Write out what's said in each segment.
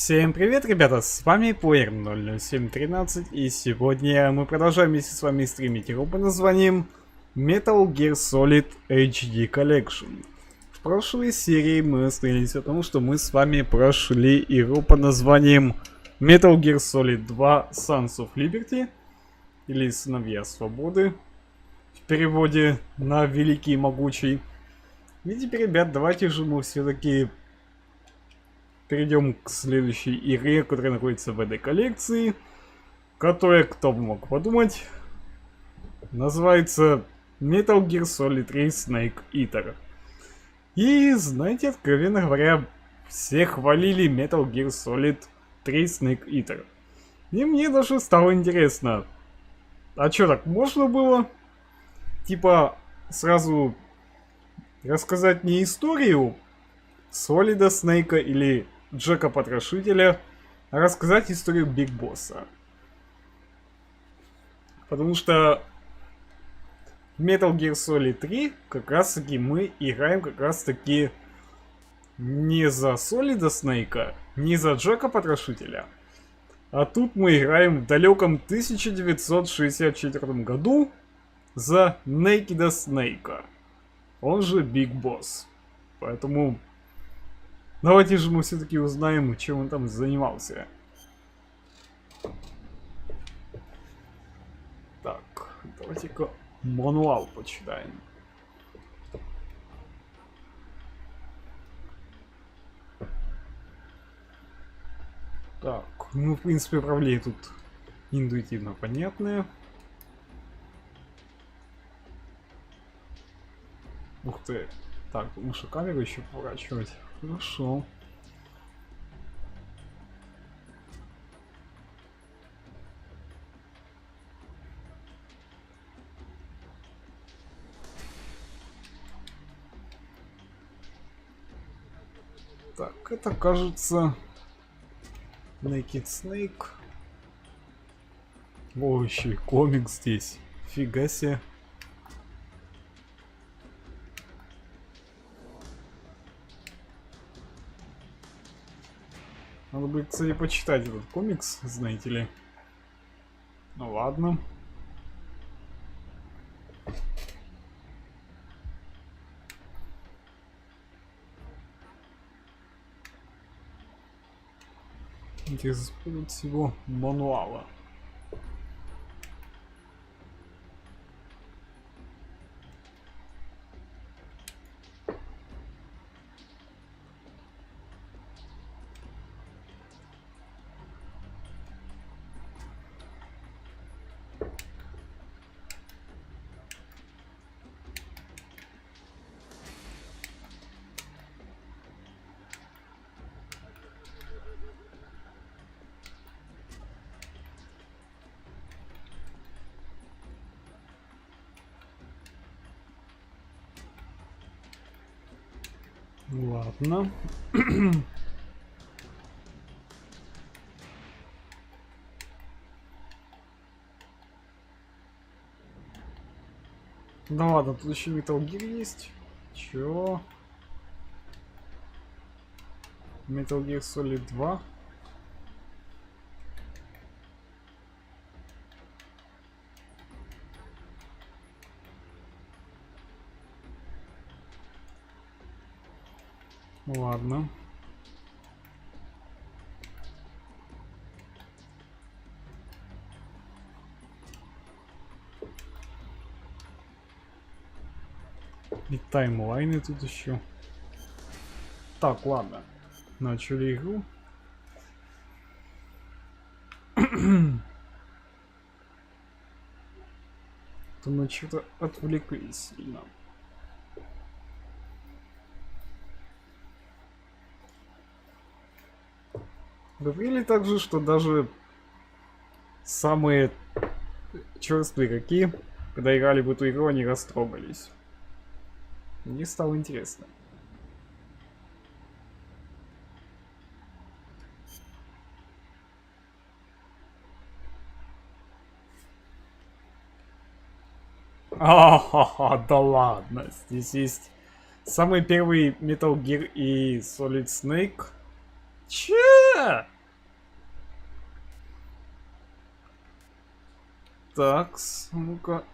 Всем привет, ребята, с вами player00713, и сегодня мы продолжаем вместе с вами стримить игру под названием Metal Gear Solid HD Collection. В прошлой серии мы остановились о том, что мы с вами прошли игру под названием Metal Gear Solid 2 Sons of Liberty, или Сыновья Свободы, в переводе на Великий и Могучий. И теперь, ребят, давайте же мы все-таки перейдем к следующей игре, которая находится в этой коллекции, которая, кто бы мог подумать, называется Metal Gear Solid 3 Snake Eater. И, знаете, откровенно говоря, все хвалили Metal Gear Solid 3 Snake Eater. И мне даже стало интересно, а чё, так можно было? Типа, сразу рассказать не историю Солида Снейка или Джека Потрошителя, а рассказать историю Биг Босса. Потому что в Metal Gear Solid 3 как раз таки мы играем как раз таки не за Солида Снейка, не за Джека Потрошителя, а тут мы играем в далеком 1964 году за Naked Снейка, он же Биг Босс. Поэтому давайте же мы все-таки узнаем, чем он там занимался. Так, давайте-ка мануал почитаем. Так, ну в принципе управление тут интуитивно понятное. Ух ты. Так, лучше камеру еще поворачивать. Хорошо. Так, это кажется Naked Snake. О, еще и комик здесь. Фига себе. Надо будет, кстати, почитать этот комикс, знаете ли. Ну ладно. Здесь будут всего мануала. Ладно. Да ладно, тут еще Metal Gear есть. Чё? Metal Gear Solid 2. Ладно. И таймлайны тут еще. Так, ладно. Начали игру. То мы что-то отвлеклись сильно. Говорили также, что даже самые черствые игроки, когда играли в эту игру, они растрогались. Мне стало интересно. Ахаха, да ладно. Здесь есть самый первый Metal Gear и Solid Snake. Че? Так, ну-ка.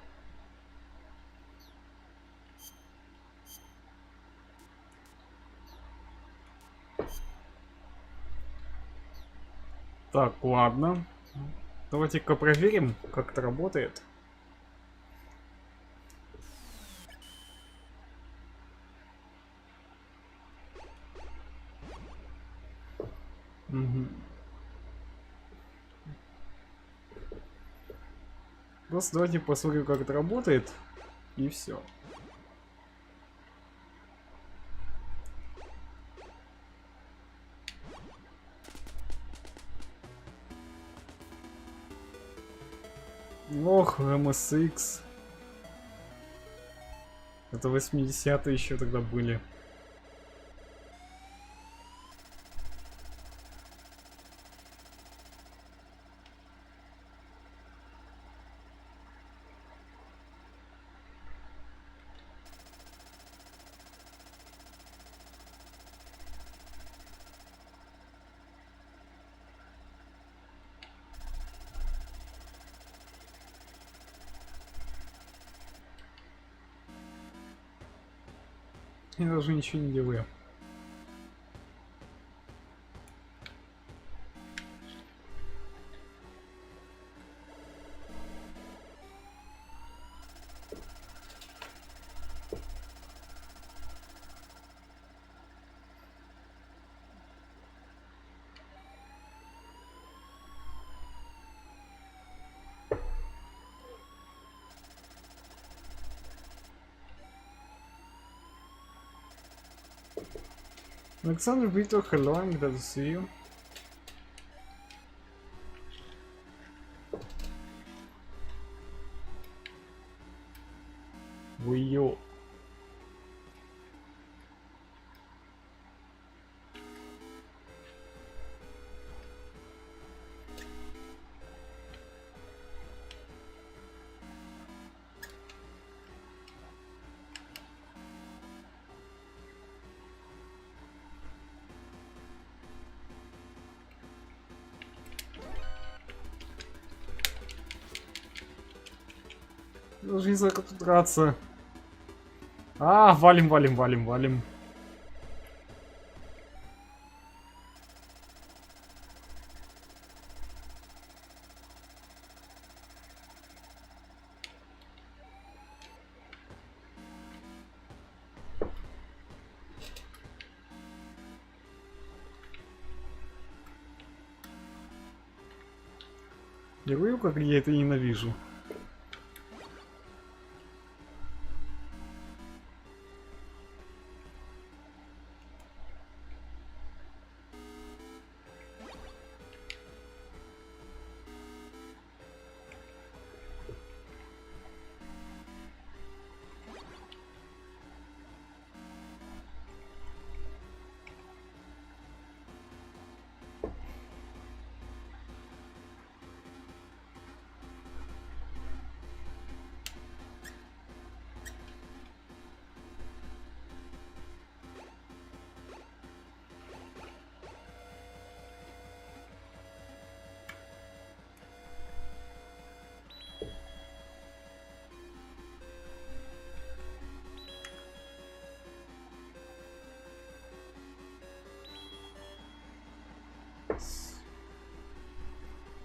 Так, ладно. Давайте-ка проверим, как это работает. Угу. Просто давайте посмотрим, как это работает. И все. Ох, MSX. Это 80-е еще тогда были. Я даже ничего не делаю. Alexander Victor, hello, I'm glad to see you. Уйо. Даже не знаю, как тут драться. А, валим, валим, валим, валим. Я говорю, как я это ненавижу.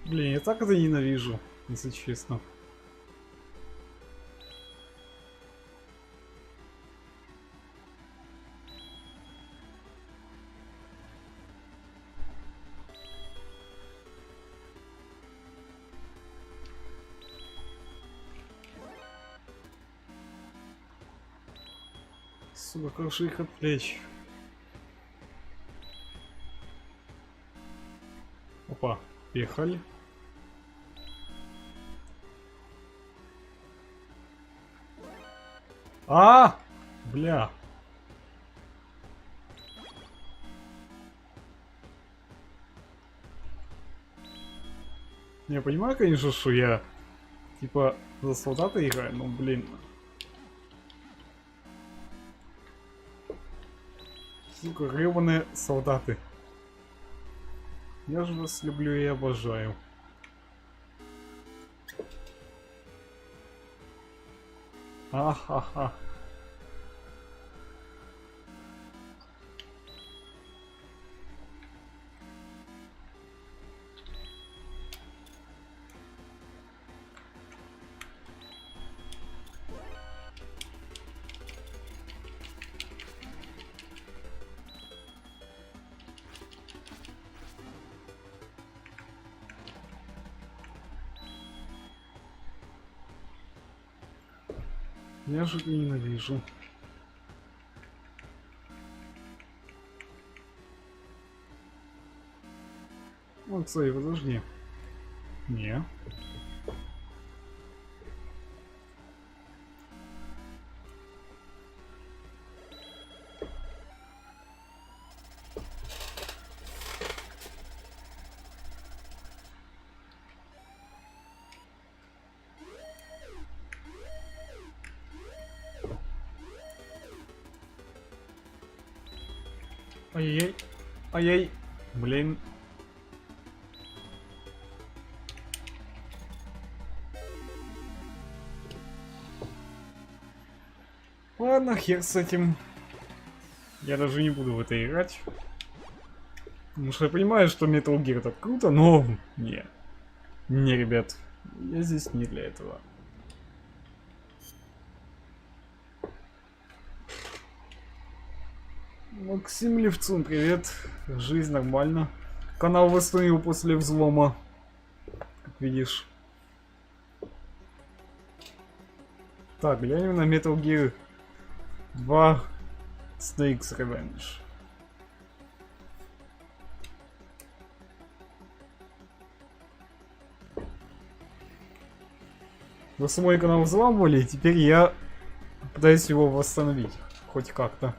Блин, я так это ненавижу, если честно. Сука, как же их отвлечь? Опа, поехали. А, бля. Я понимаю, конечно, что я типа за солдата играю, но блин. Сука, гребаные солдаты. Я же вас люблю и обожаю. Ахаха. Я же это ненавижу. Вот, кстати, подожди. Не. Ай-яй. Ай-яй. Блин. Ладно, хер с этим. Я даже не буду в это играть. Потому что я понимаю, что Metal Gear это круто, но... Не. Не, ребят. Я здесь не для этого. Максим Левцун, привет. Жизнь нормально. Канал восстановил после взлома. Как видишь. Так, глянем на Metal Gear 2 Snake's Revenge. Вы мой канал взламывали, и теперь я пытаюсь его восстановить. Хоть как-то.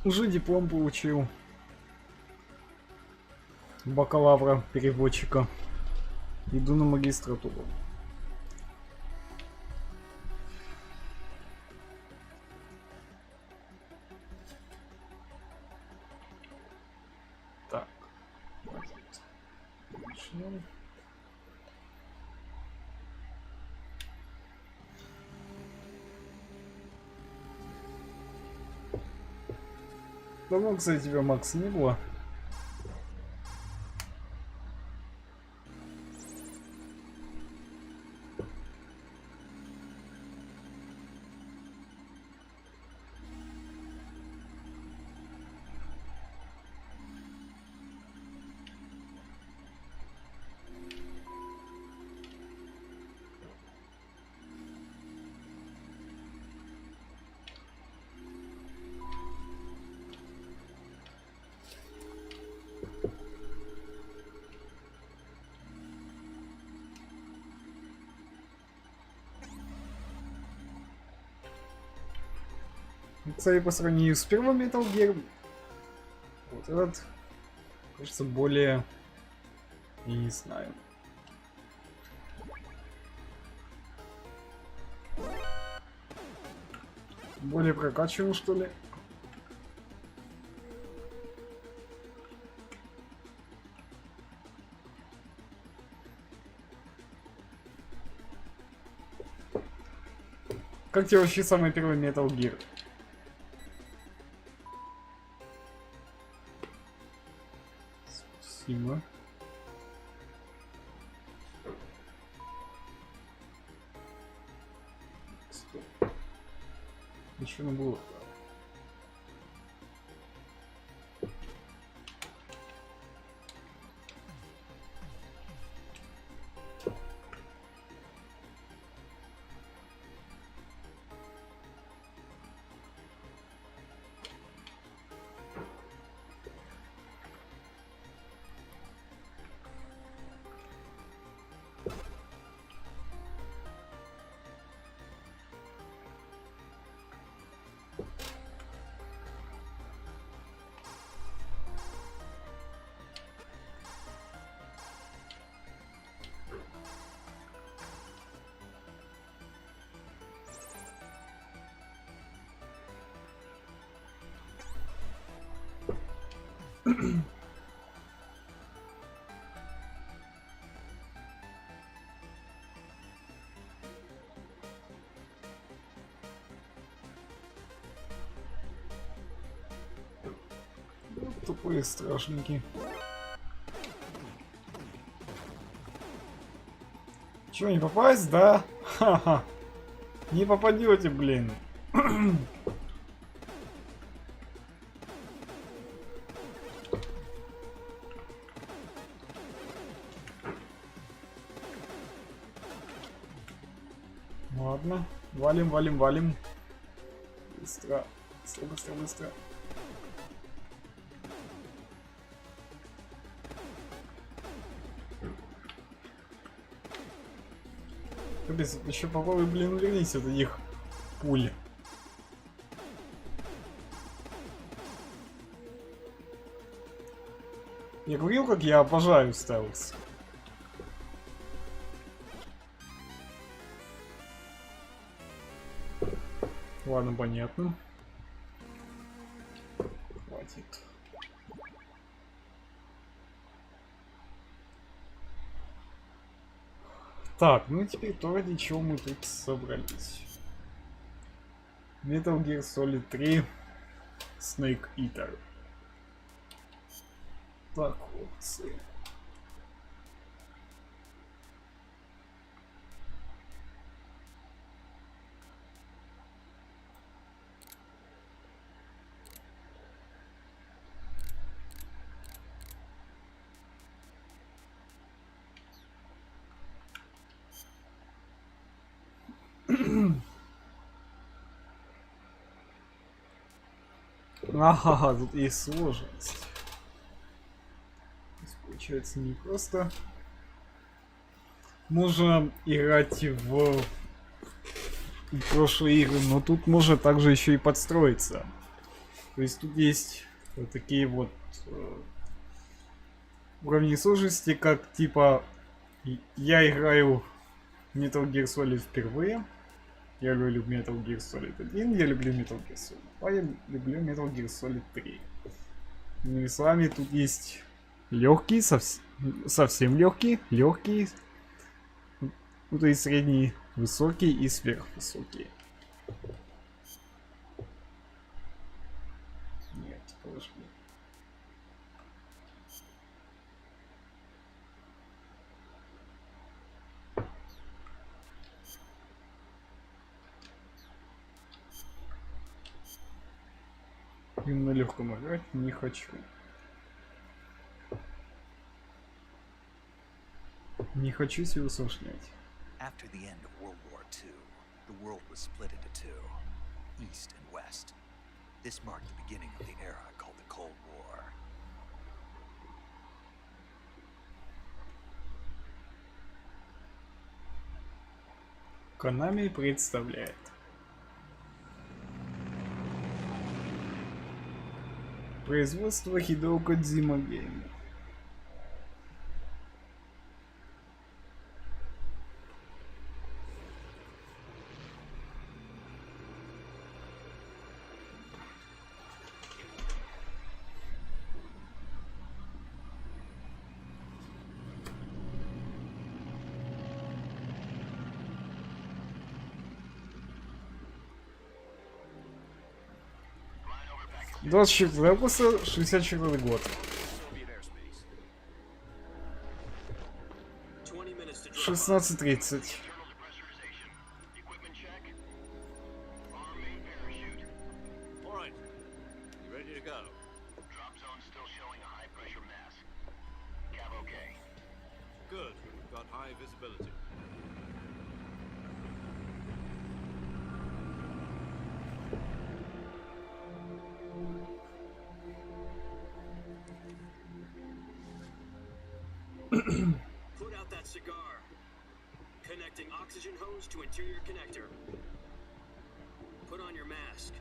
Уже диплом получил. Бакалавра, переводчика. Иду на магистратуру. Так. Начнем. Давно, кстати, тебя, Макс, не было. Кстати, по сравнению с первым Metal Gear, вот этот, кажется, более... Я не знаю. Более прокачивал, что ли? Как тебе вообще самый первый Metal Gear? Спасибо. Стоп. Еще не было. Тупые страшненькие. Чё, не попасть, да? Ха-ха. Не попадете, блин. Ладно. Валим, валим, валим. Быстро. Быстро, быстро, быстро. Капец, еще попробуй, блин, вернись от этих пуль. Я говорил, как я обожаю стелс. Ладно, понятно. Хватит. Так, ну теперь то, ради чего мы тут собрались. Metal Gear Solid 3 Snake Eater. Так, опции. Ага, тут есть сложность. То есть, получается, не просто можно играть в прошлые игры, но тут можно также еще и подстроиться. То есть тут есть вот такие вот уровни сложности, как типа я играю в Metal Gear Solid впервые. Я люблю Metal Gear Solid 1, я люблю Metal Gear Solid 2, я люблю Metal Gear Solid 3. Ну и с вами тут есть легкий, совсем легкий, легкий, ну то есть средний, высокий и сверхвысокий. Нет, подожди. На легком играть не хочу. Не хочу себе усложнять. After the end of World War II, the world was split into two, East and West. This marked the beginning of the era called the Cold War. Konami представляет. Производство Хидео Кодзима Гейм. — 24 августа, 64 год. 16:30. Put out that cigar. Connecting oxygen hose to interior connector. Put on your mask.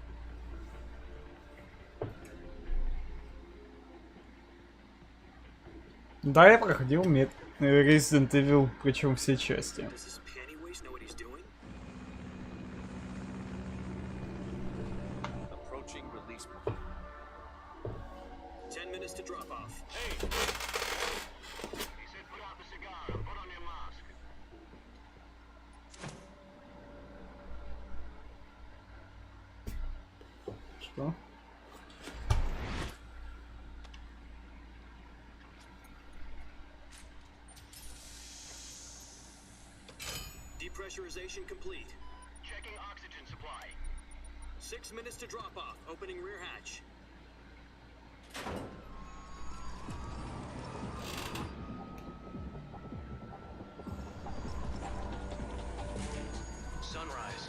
Да, я проходил Resident Evil, причем все части. Does this Pennywise know what he's doing? Approaching release point. 10 minutes to to drop off. Hey! He said put out the cigar and put on your mask. Что? Depressurization complete. Checking oxygen supply. 6 minutes to drop off. Opening rear hatch. Sunrise.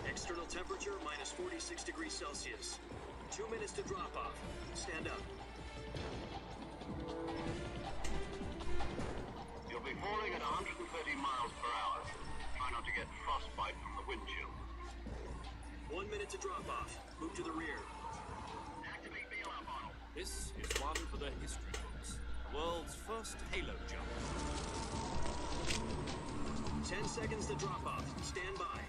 External temperature minus 46 degrees Celsius. 2 minutes to drop off. Stand up. You'll be falling at 130 miles per hour. Try not to get frostbite from the wind chill. 1 minute to drop off. Move to the rear. Activate the alarm model. This is one for the history books. The world's first halo jump. 10 seconds to drop off. Stand by.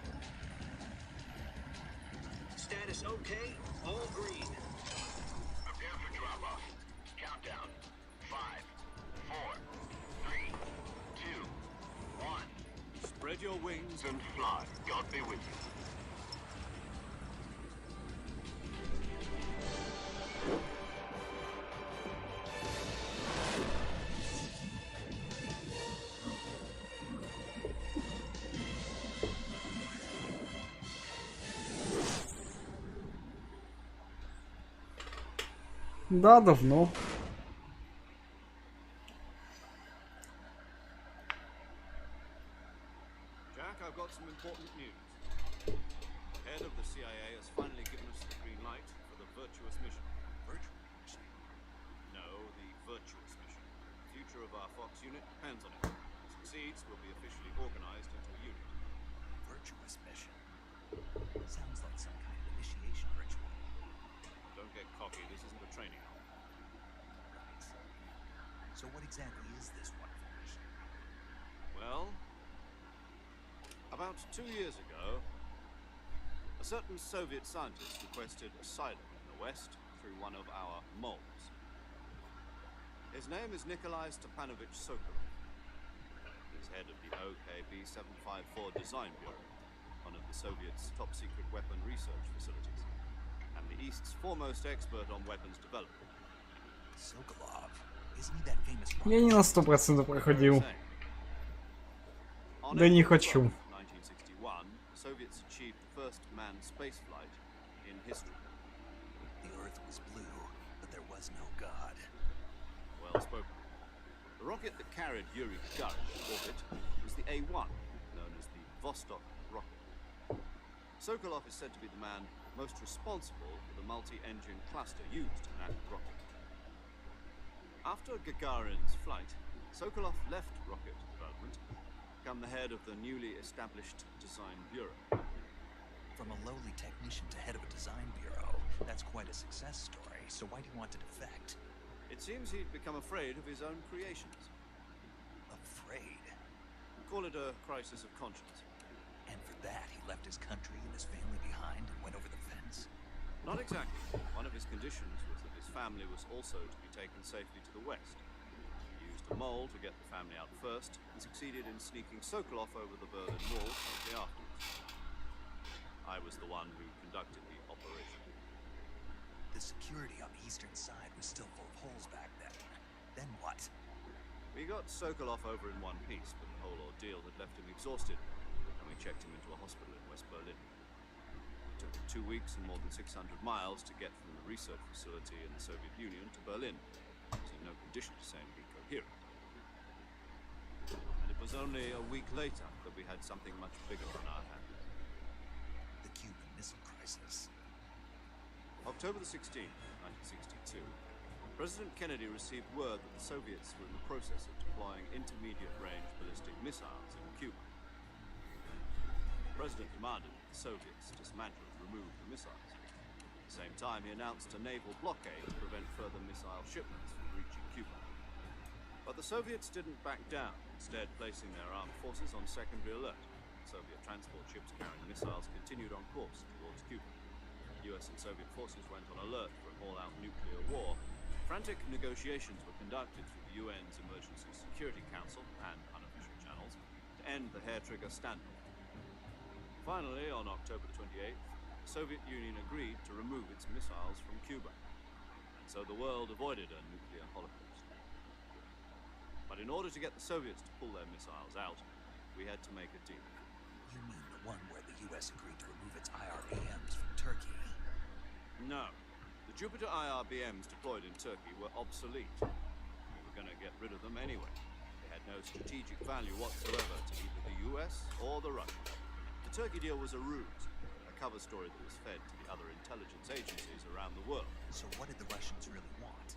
Status okay. All green. Prepare for drop off. Countdown. 5, 4, 3, 2, 1. Spread your wings And fly. God be with you. Да, давно. Jack, I've got some important news. Head of the CIA has finally given us the green light for the virtuous mission. Virtual mission. No, the virtuous mission. The future of our Fox unit depends on it. If it succeeds, we'll be officially organized into a unit. Virtuous mission. Sounds like some kind of initiation ritual. Don't get cocky, this isn't a training arm. Right. So what exactly is this wonderful mission? Well, about 2 years ago, a certain Soviet scientist requested asylum in the West through one of our moles. His name is Nikolai Stepanovich Sokolov. He's head of the OKB-754 Design Bureau, one of the Soviets' top-secret weapon research facilities, and the East's foremost expert on weapons development. Sokolov. Isn't he that famous Я не на 100% проходил. On Да не April хочу. 12, 1961, the Soviets achieved the first manned spaceflight in history. The Earth was blue, but there was no God. Well spoken. The rocket that carried Yuri Gagarin to orbit was the A-1, known as the Vostok rocket. Sokolov is said to be the man most responsible for the multi-engine cluster used in that rocket. After Gagarin's flight, Sokolov left rocket development, become the head of the newly established Design Bureau. From a lowly technician to head of a design bureau, that's quite a success story. So why do you want to defect? It seems he'd become afraid of his own creations. Afraid. Call it a crisis of conscience. And for that, he left his country and his family behind and went over the fence? Not exactly. One of his conditions was that his family was also to be taken safely to the west. He used a mole to get the family out first and succeeded in sneaking Sokolov over the Berlin Wall shortly afterwards. I was the one who conducted the operation. The security on the eastern side was still full of holes back then. Then what? We got Sokolov over in one piece, but the whole ordeal had left him exhausted, and we checked him into a hospital in West Berlin. It took him 2 weeks and more than 600 miles to get from the research facility in the Soviet Union to Berlin. He was in no condition to say and be coherent. And it was only a week later that we had something much bigger on our hands. The Cuban Missile Crisis. October the 16th, 1962, President Kennedy received word that the Soviets were in the process of deploying intermediate-range ballistic missiles in Cuba. The President demanded that the Soviets dismantle and remove the missiles. At the same time, he announced a naval blockade to prevent further missile shipments from reaching Cuba. But the Soviets didn't back down. instead placing their armed forces on secondary alert. Soviet transport ships carrying missiles continued on course towards Cuba. US and Soviet forces went on alert for an all-out nuclear war. Frantic negotiations were conducted through the UN's Emergency Security Council and unofficial channels to end the hair-trigger standoff. Finally, on October 28th, the Soviet Union agreed to remove its missiles from Cuba, and so the world avoided a nuclear holocaust. But in order to get the Soviets to pull their missiles out, we had to make a deal. You mean the one where the US agreed to remove its IRBMs from Turkey? No. The Jupiter IRBMs deployed in Turkey were obsolete. We were going to get rid of them anyway. They had no strategic value whatsoever to either the US or the Russians. The Turkey deal was a ruse, a cover story that was fed to the other intelligence agencies around the world. So what did the Russians really want?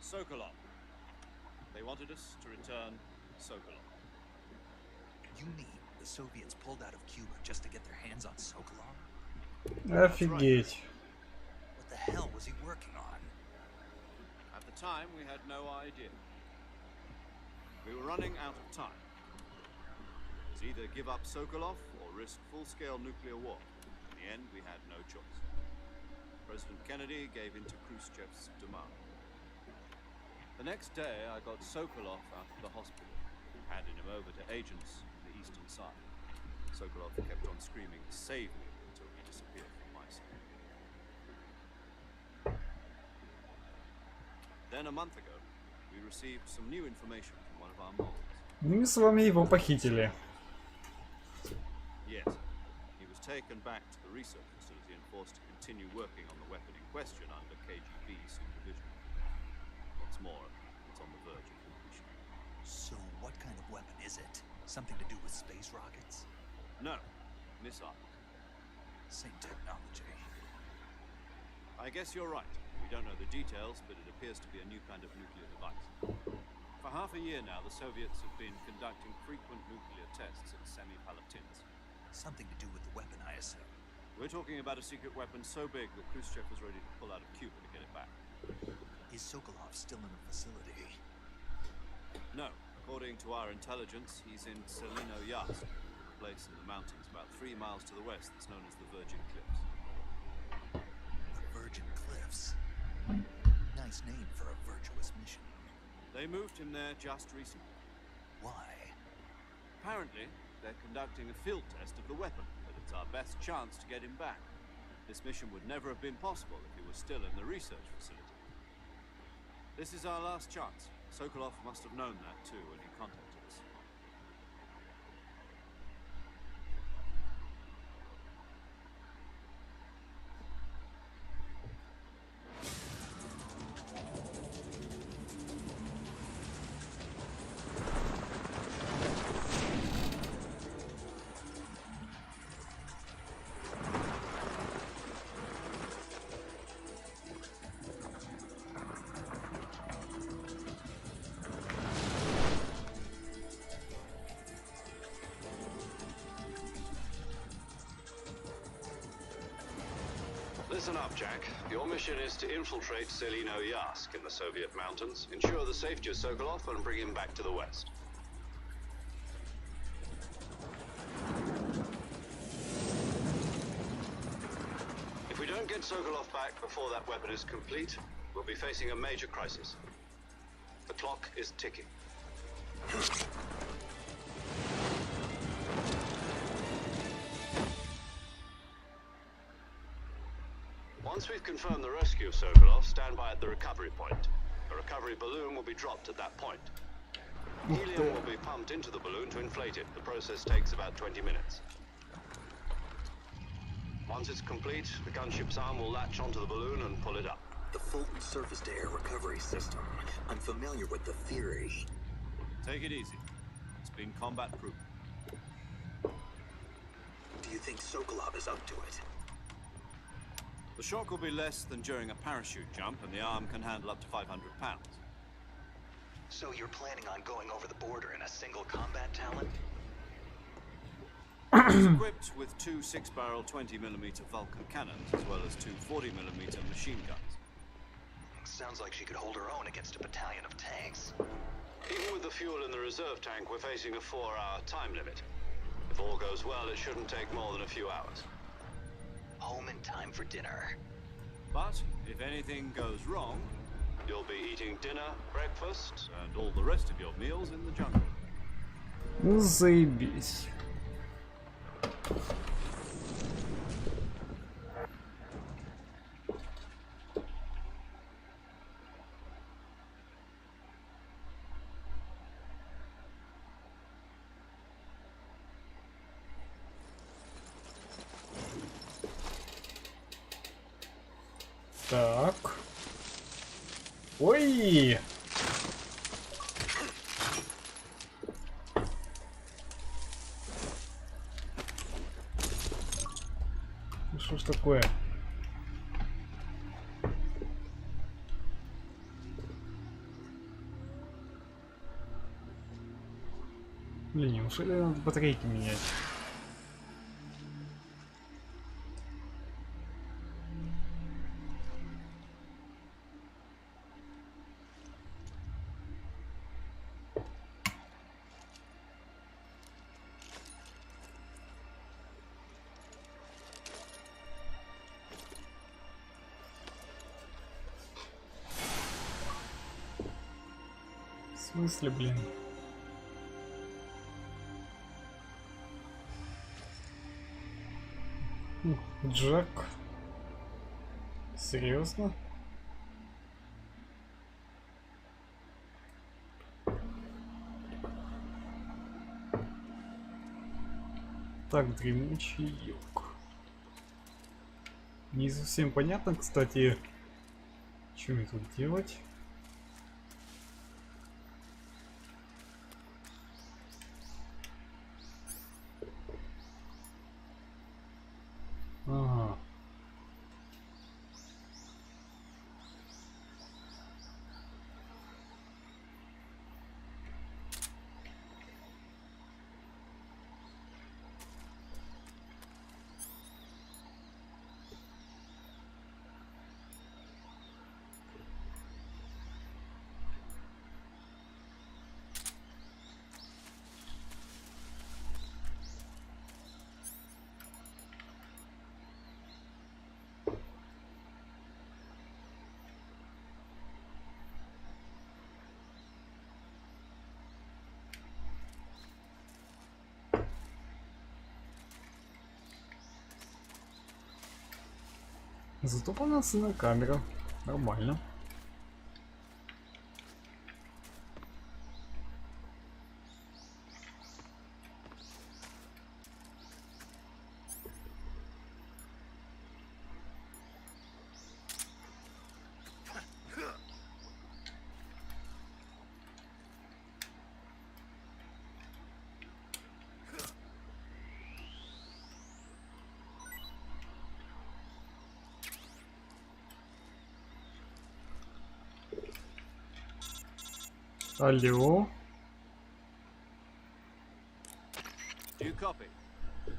Sokolov. They wanted us to return Sokolov. You mean the Soviets pulled out of Cuba just to get their hands on Sokolov? Офигеть. What the hell was he working on? At the time, we had no idea. We were running out of time. It was either give up Sokolov or risk full-scale nuclear war. In the end, we had no choice. President Kennedy gave in to Khrushchev's demand. The next day, I got Sokolov out of the hospital, handed him over to agents on the eastern side. Sokolov kept on screaming, "Save me," until he disappeared from my sight. Then a month ago, we received some new information from one of our moles. Мы с вами его похитили. Yes, he was taken back to the research facility and forced to continue working on the weapon in question under KGB supervision. What's more, it's on the verge of completion. So what kind of weapon is it? Something to do with space rockets? No, missiles. Same technology. I guess you're right. We don't know the details, but it appears to be a new kind of nuclear device. For half a year now, the Soviets have been conducting frequent nuclear tests at Semipalatinsk. Something to do with the weapon, I assume. We're talking about a secret weapon so big that Khrushchev was ready to pull out of Cuba to get it back. Is Sokolov still in the facility? No. According to our intelligence, he's in Selino-Yarsk, a place in the mountains about 3 miles to the west that's known as the Virgin Cliffs. The Virgin Cliffs? Nice name for a virtuous mission. They moved him there just recently. Why? Apparently, they're conducting a field test of the weapon, but it's our best chance to get him back. This mission would never have been possible if he was still in the research facility. This is our last chance. Sokolov must have known that too when he contacted us. Listen up, Jack. Your mission is to infiltrate Selino-Yarsk in the Soviet mountains, ensure the safety of Sokolov, and bring him back to the west. If we don't get Sokolov back before that weapon is complete, we'll be facing a major crisis. The clock is ticking. Once we've confirmed the rescue of Sokolov, stand by at the recovery point. A recovery balloon will be dropped at that point. Helium will be pumped into the balloon to inflate it. The process takes about 20 minutes. Once it's complete, the gunship's arm will latch onto the balloon and pull it up. The Fulton surface-to-air recovery system. I'm familiar with the theory. Take it easy. It's been combat-proof. Do you think Sokolov is up to it? The shock will be less than during a parachute jump, and the arm can handle up to 500 pounds. So you're planning on going over the border in a single combat talent? It's equipped with 2 6-barrel 20mm Vulcan cannons, as well as 2 40mm machine guns. Sounds like she could hold her own against a battalion of tanks. Even with the fuel in the reserve tank, we're facing a 4-hour time limit. If all goes well, it shouldn't take more than a few hours. Home in time for dinner. But if anything goes wrong, You'll be eating dinner, breakfast. and all the rest of your meals in the jungle. Ну, заебись. Так. Ой! Ну что ж такое? Блин, неужели надо батарейки менять? В смысле, блин? Джек? Серьезно? Так, дремучий юг. Не совсем понятно, кстати, что мне тут делать. Ага. Зато полноценная камера. Нормально. Алло. Do you copy?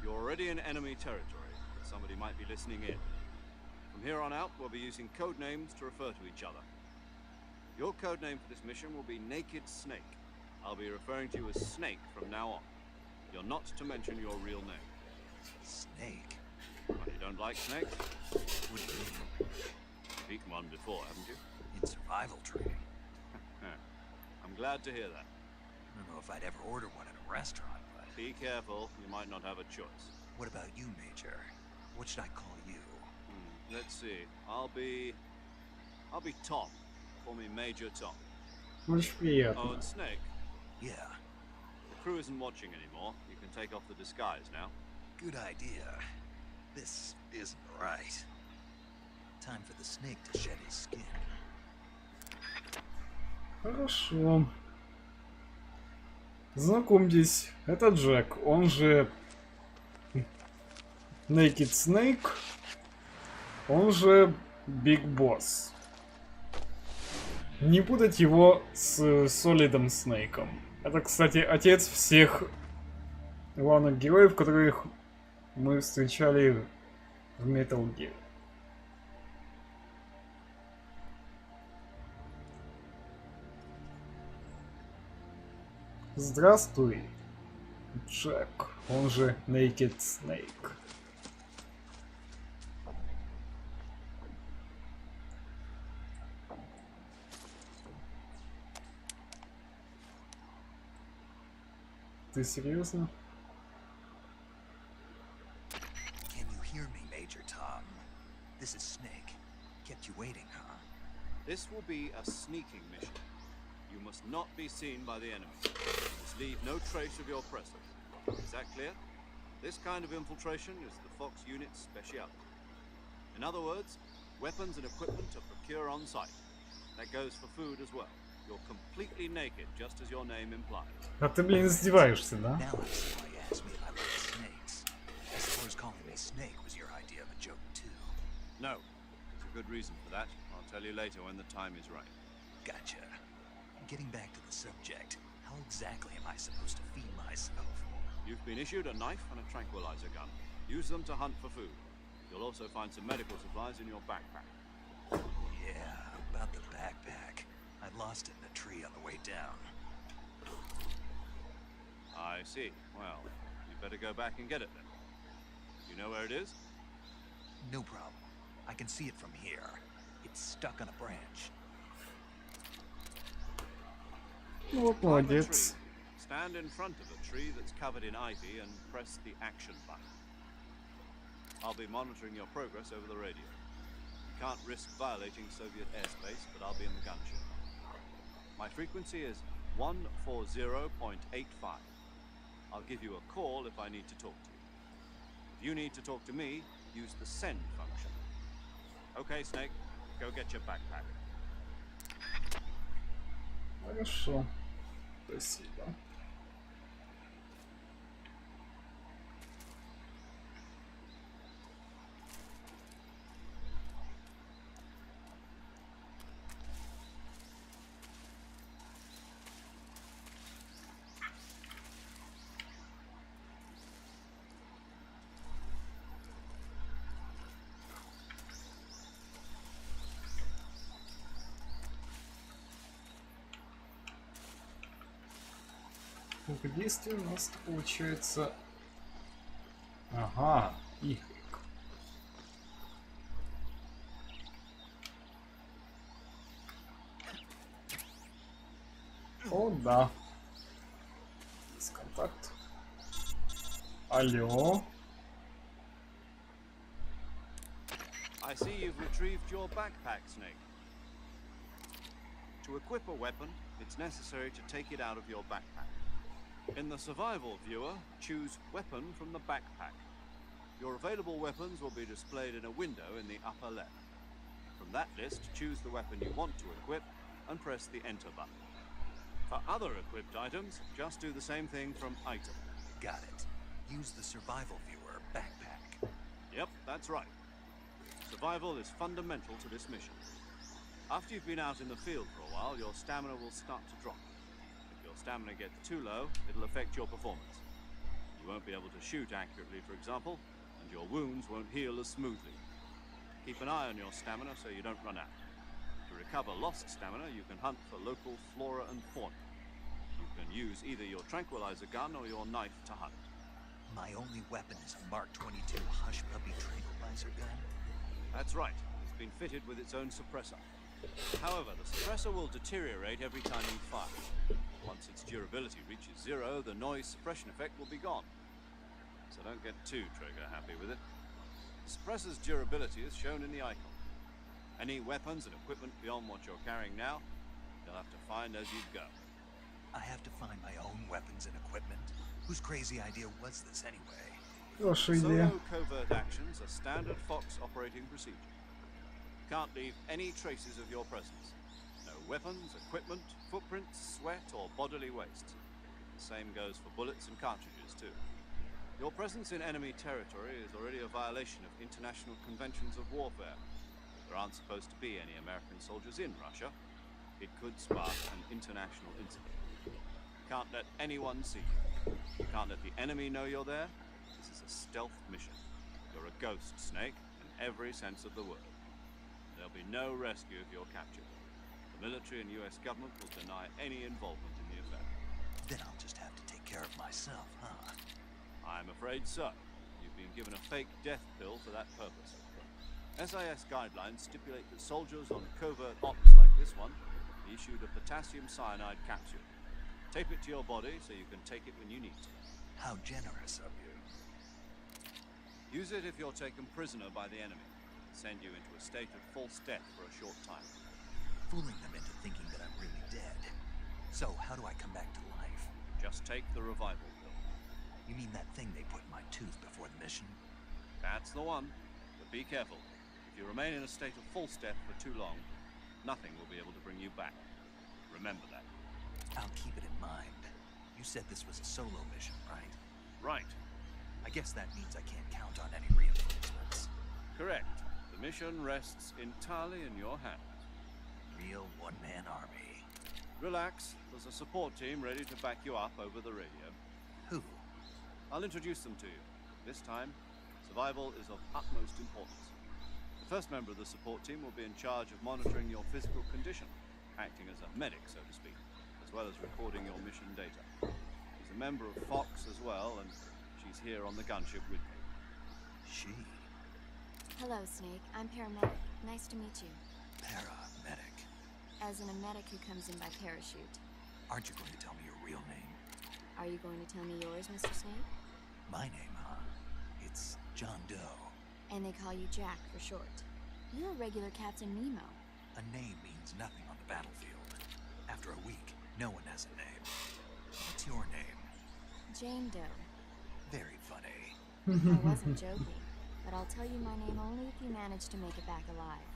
You're already in enemy territory, but somebody might be listening in. From here on out, we'll be using code names to refer to each other. Your code name for this mission will be Naked Snake. I'll be referring to you as Snake from now on. You're not to mention your real name. Snake? Oh, you don't like snakes? What do you mean? You've eaten one before, haven't you? In survival training? I'm glad to hear that. I don't know if I'd ever order one at a restaurant, but... Be careful, you might not have a choice. What about you, Major? What should I call you? Let's see. I'll be Tom. Call me Major Tom. Очень приятно. Oh, and Snake. Yeah, The crew isn't watching anymore. You can take off the disguise now. good idea. This isn't right. Time for the snake to shed his skin. Хорошо. Знакомьтесь, это Джек, он же Naked Snake, он же Big Boss. Не путать его с Солидом Снейком. Это, кстати, отец всех главных героев, которых мы встречали в Metal Gear. Здравствуй, Джек, он же Naked Snake. Ты серьезно? Can you hear me, Major Tom? This is Snake. Kept you waiting, huh? This will be a sneaking mission. You must not be seen by the enemy. You must leave no trace of your presence. Is that clear? This kind of infiltration is the Fox unit's specialty. In other words, weapons and equipment are procured on site. That goes for food as well. You're completely naked, just as your name implies. А ты, блин, издеваешься, да? Now I see why you asked me if I like snakes. I suppose calling me Snake was your idea of a joke, too. No, there's a good reason for that. I'll tell you later when the time is right. Gotcha. Getting back to the subject, how exactly am I supposed to feed myself? You've been issued a knife and a tranquilizer gun. Use them to hunt for food. You'll also find some medical supplies in your backpack. Yeah, about the backpack. I lost it in a tree on the way down. I see. Well, you better go back and get it then. You know where it is? No problem. I can see it from here. It's stuck on a branch. Ну вот, Climb a молодец. tree, stand in front of a tree that's covered in ivy and press the action button. I'll be monitoring your progress over the radio. You can't risk violating Soviet airspace, but I'll be in the gunship. My frequency is 140.85. I'll give you a call if I need to talk to you. If you need to talk to me, use the send function. Okay, Snake, go get your backpack. Хорошо. Спасибо. Круг действия у нас получается... Ага, Y. О, да. Есть контакт. Алло. I see you've retrieved your backpack, Snake. To equip a weapon, it's necessary to take it out of your backpack. In the survival viewer, choose Weapon from the backpack. Your available weapons will be displayed in a window in the upper left. From that list, choose the weapon you want to equip and press the Enter button. For other equipped items, just do the same thing from Item. Got it. Use the survival viewer backpack. Yep, that's right. Survival is fundamental to this mission. After you've been out in the field for a while, your stamina will start to drop. If your stamina gets too low, it'll affect your performance. You won't be able to shoot accurately, for example, and your wounds won't heal as smoothly. Keep an eye on your stamina so you don't run out. To recover lost stamina, you can hunt for local flora and fauna. You can use either your tranquilizer gun or your knife to hunt. My only weapon is a Mark 22 Hush Puppy tranquilizer gun. That's right. It's been fitted with its own suppressor. However, the suppressor will deteriorate every time you fire. Once its durability reaches 0, the noise suppression effect will be gone. So don't get too trigger happy with it. The suppressor's durability is shown in the icon. Any weapons and equipment beyond what you're carrying now, you'll have to find as you go. I have to find my own weapons and equipment? Whose crazy idea was this anyway? Хорошая идея. Solo covert actions are standard Fox operating procedure. You can't leave any traces of your presence. No weapons, equipment, footprints, sweat, or bodily waste. The same goes for bullets and cartridges, too. Your presence in enemy territory is already a violation of international conventions of warfare. There aren't supposed to be any American soldiers in Russia. It could spark an international incident. You can't let anyone see you. You can't let the enemy know you're there. This is a stealth mission. You're a ghost, Snake, in every sense of the word. There'll be no rescue if you're captured. The military and US government will deny any involvement in the affair. Then I'll just have to take care of myself, huh? I'm afraid so. You've been given a fake death pill for that purpose. SIS guidelines stipulate that soldiers on covert ops like this one be issued a potassium cyanide capsule. Tape it to your body so you can take it when you need to. How generous of you. Use it if you're taken prisoner by the enemy. Send you into a state of false death for a short time. Fooling them into thinking that I'm really dead. So how do I come back to life? Just take the revival pill. You mean that thing they put in my tooth before the mission? That's the one. But be careful. If you remain in a state of false death for too long, nothing will be able to bring you back. Remember that. I'll keep it in mind. You said this was a solo mission, right? Right. I guess that means I can't count on any reinforcements. Correct. The mission rests entirely in your hands. Real one-man army. Relax. There's a support team ready to back you up over the radio. Who? I'll introduce them to you. This time, survival is of utmost importance. The first member of the support team will be in charge of monitoring your physical condition, acting as a medic, so to speak, as well as recording your mission data. She's a member of Fox as well, and she's here on the gunship with me. She? Hello, Snake. I'm paramedic. Nice to meet you. Paramedic. As in a medic who comes in by parachute. Aren't you going to tell me your real name? Are you going to tell me yours, Mr. Snake? My name, huh? It's John Doe. And they call you Jack for short. You're a regular Captain Nemo. A name means nothing on the battlefield. After a week, no one has a name. What's your name? Jane Doe. Very funny. I wasn't joking, but I'll tell you my name only if you manage to make it back alive.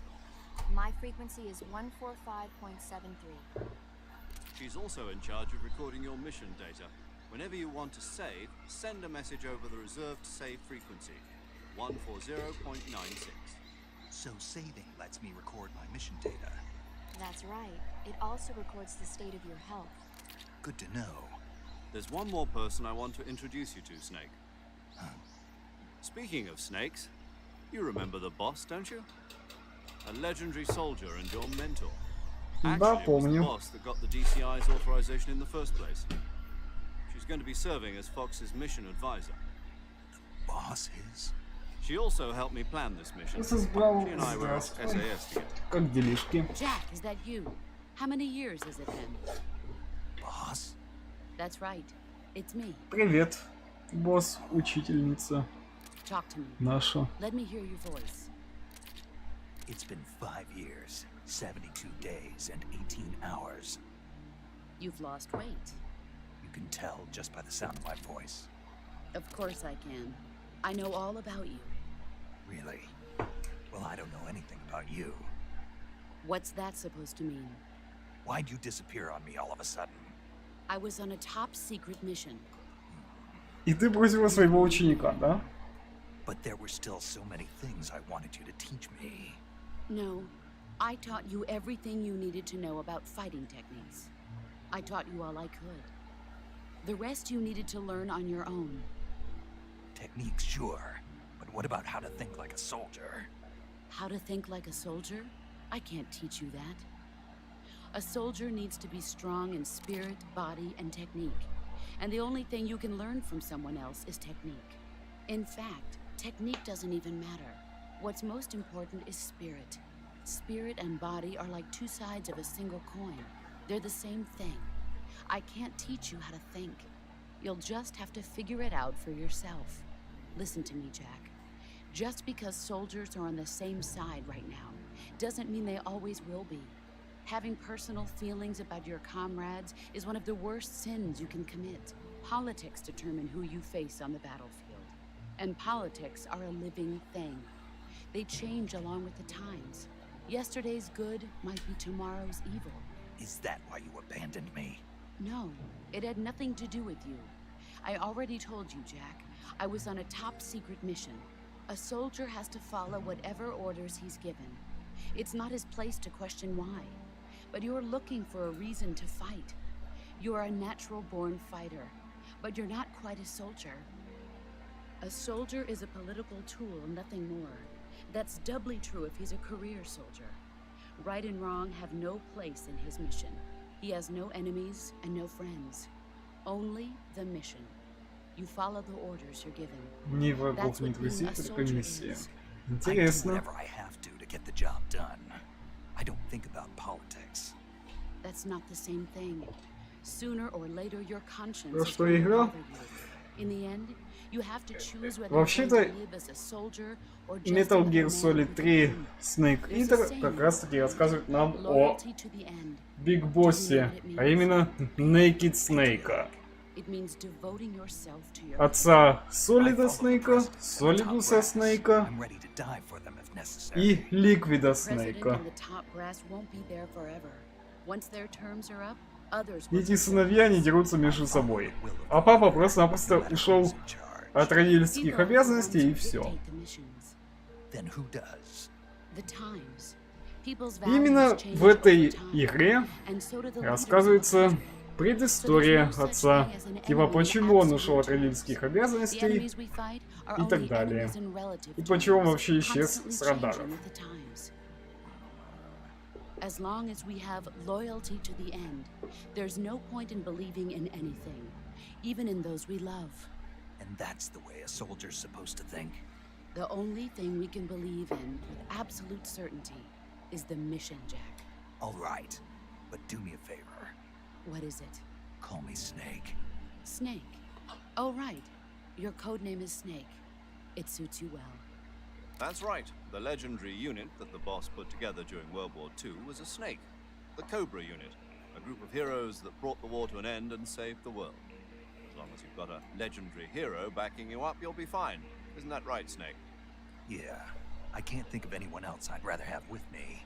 My frequency is 145.73. She's also in charge of recording your mission data. Whenever you want to save, send a message over the reserved save frequency, 140.96. So saving lets me record my mission data. That's right. It also records the state of your health. Good to know. There's one more person I want to introduce you to, Snake. Huh? Speaking of snakes, you remember the boss, don't you? A legendary soldier and your mentor. Да, Actually, it was the помню. boss that got the DCI's authorization in the first place. She's going to be serving as Fox's mission advisor. Boss is? She also helped me plan this mission. This is Brawl. She and I were at Здравствуй. SAS together. Как делишки? Jack, is that you? How many years has it been? Boss? That's right. It's me. Привет, босс, учительница Talk to me. наша. Let me hear your voice. It's been 5 years, 72 days, and 18 hours. You've lost weight. You can tell just by the sound of my voice. Of course I can. I know all about you. Really? Well, I don't know anything about you. What's that supposed to mean? Why'd you disappear on me all of a sudden? I was on a top secret mission. И ты бросила своего ученика, да? But there were still so many things I wanted you to teach me. No, I taught you everything you needed to know about fighting techniques. I taught you all I could. The rest you needed to learn on your own. Techniques, sure. But what about how to think like a soldier? How to think like a soldier? I can't teach you that. A soldier needs to be strong in spirit, body, and technique. And the only thing you can learn from someone else is technique. In fact, technique doesn't even matter. What's most important is spirit. Spirit and body are like two sides of a single coin. They're the same thing. I can't teach you how to think. You'll just have to figure it out for yourself. Listen to me, Jack. Just because soldiers are on the same side right now doesn't mean they always will be. Having personal feelings about your comrades is one of the worst sins you can commit. Politics determine who you face on the battlefield. And politics are a living thing. They change along with the times. Yesterday's good might be tomorrow's evil. Is that why you abandoned me? No, it had nothing to do with you. I already told you, Jack. I was on a top secret mission. A soldier has to follow whatever orders he's given. It's not his place to question why. But you're looking for a reason to fight. You're a natural-born fighter, but you're not quite a soldier. A soldier is a political tool, nothing more. That's doubly true if he's a career soldier. Right and wrong have no place in his mission. He has no enemies and no friends. Only the mission. You follow the orders you're given. Ни врагов, That's ни what being друзей, a только soldier миссия. is. I do Интересно. whatever I have to get the job done. I don't think about politics. That's not the same thing. Sooner or later, your conscience То, is что going to игра? bother you. In the end, you have to choose whether Вообще-то, you're going to live as a soldier or just Metal another Gear man Solid with a 3 gun. Snake There's a Eater saying, как раз таки рассказывает нам о loyalty to the end. Биг Боссе, а именно Naked Снейка. It means devoting yourself to your Отца I Солида follow the Снейка, president and the top Солидуса brass. Снейка I'm ready to die for them if necessary. и Ликвида president Снейка. and the top brass won't be there forever. Once their terms are up, others will Эти take сыновья не дерутся между собой. А папа просто-напросто ушел от родительских People are the ones обязанностей who и все. dictate the missions. Then who does? The times. People's Именно values change в этой over time, игре and so do the leaders of рассказывается the country. предыстория отца. Типа, почему он ушел от родительских The обязанностей enemies we fight are и так only далее. enemies in relative И почему он terms, вообще исчез constantly с радаров. changing with the times. As long as we have loyalty to the end, there's no point in believing in anything, even in those we love. And that's the way a soldier's supposed to think. The only thing we can believe in with absolute certainty is the mission, Jack. All right, but do me a favor. What is it? Call me Snake. Snake. Oh, right. Your code name is Snake. It suits you well. That's right. The legendary unit that the boss put together during World War II was a snake. The Cobra unit. A group of heroes that brought the war to an end and saved the world. As long as you've got a legendary hero backing you up, you'll be fine. Isn't that right, Snake? Yeah, I can't think of anyone else I'd rather have with me.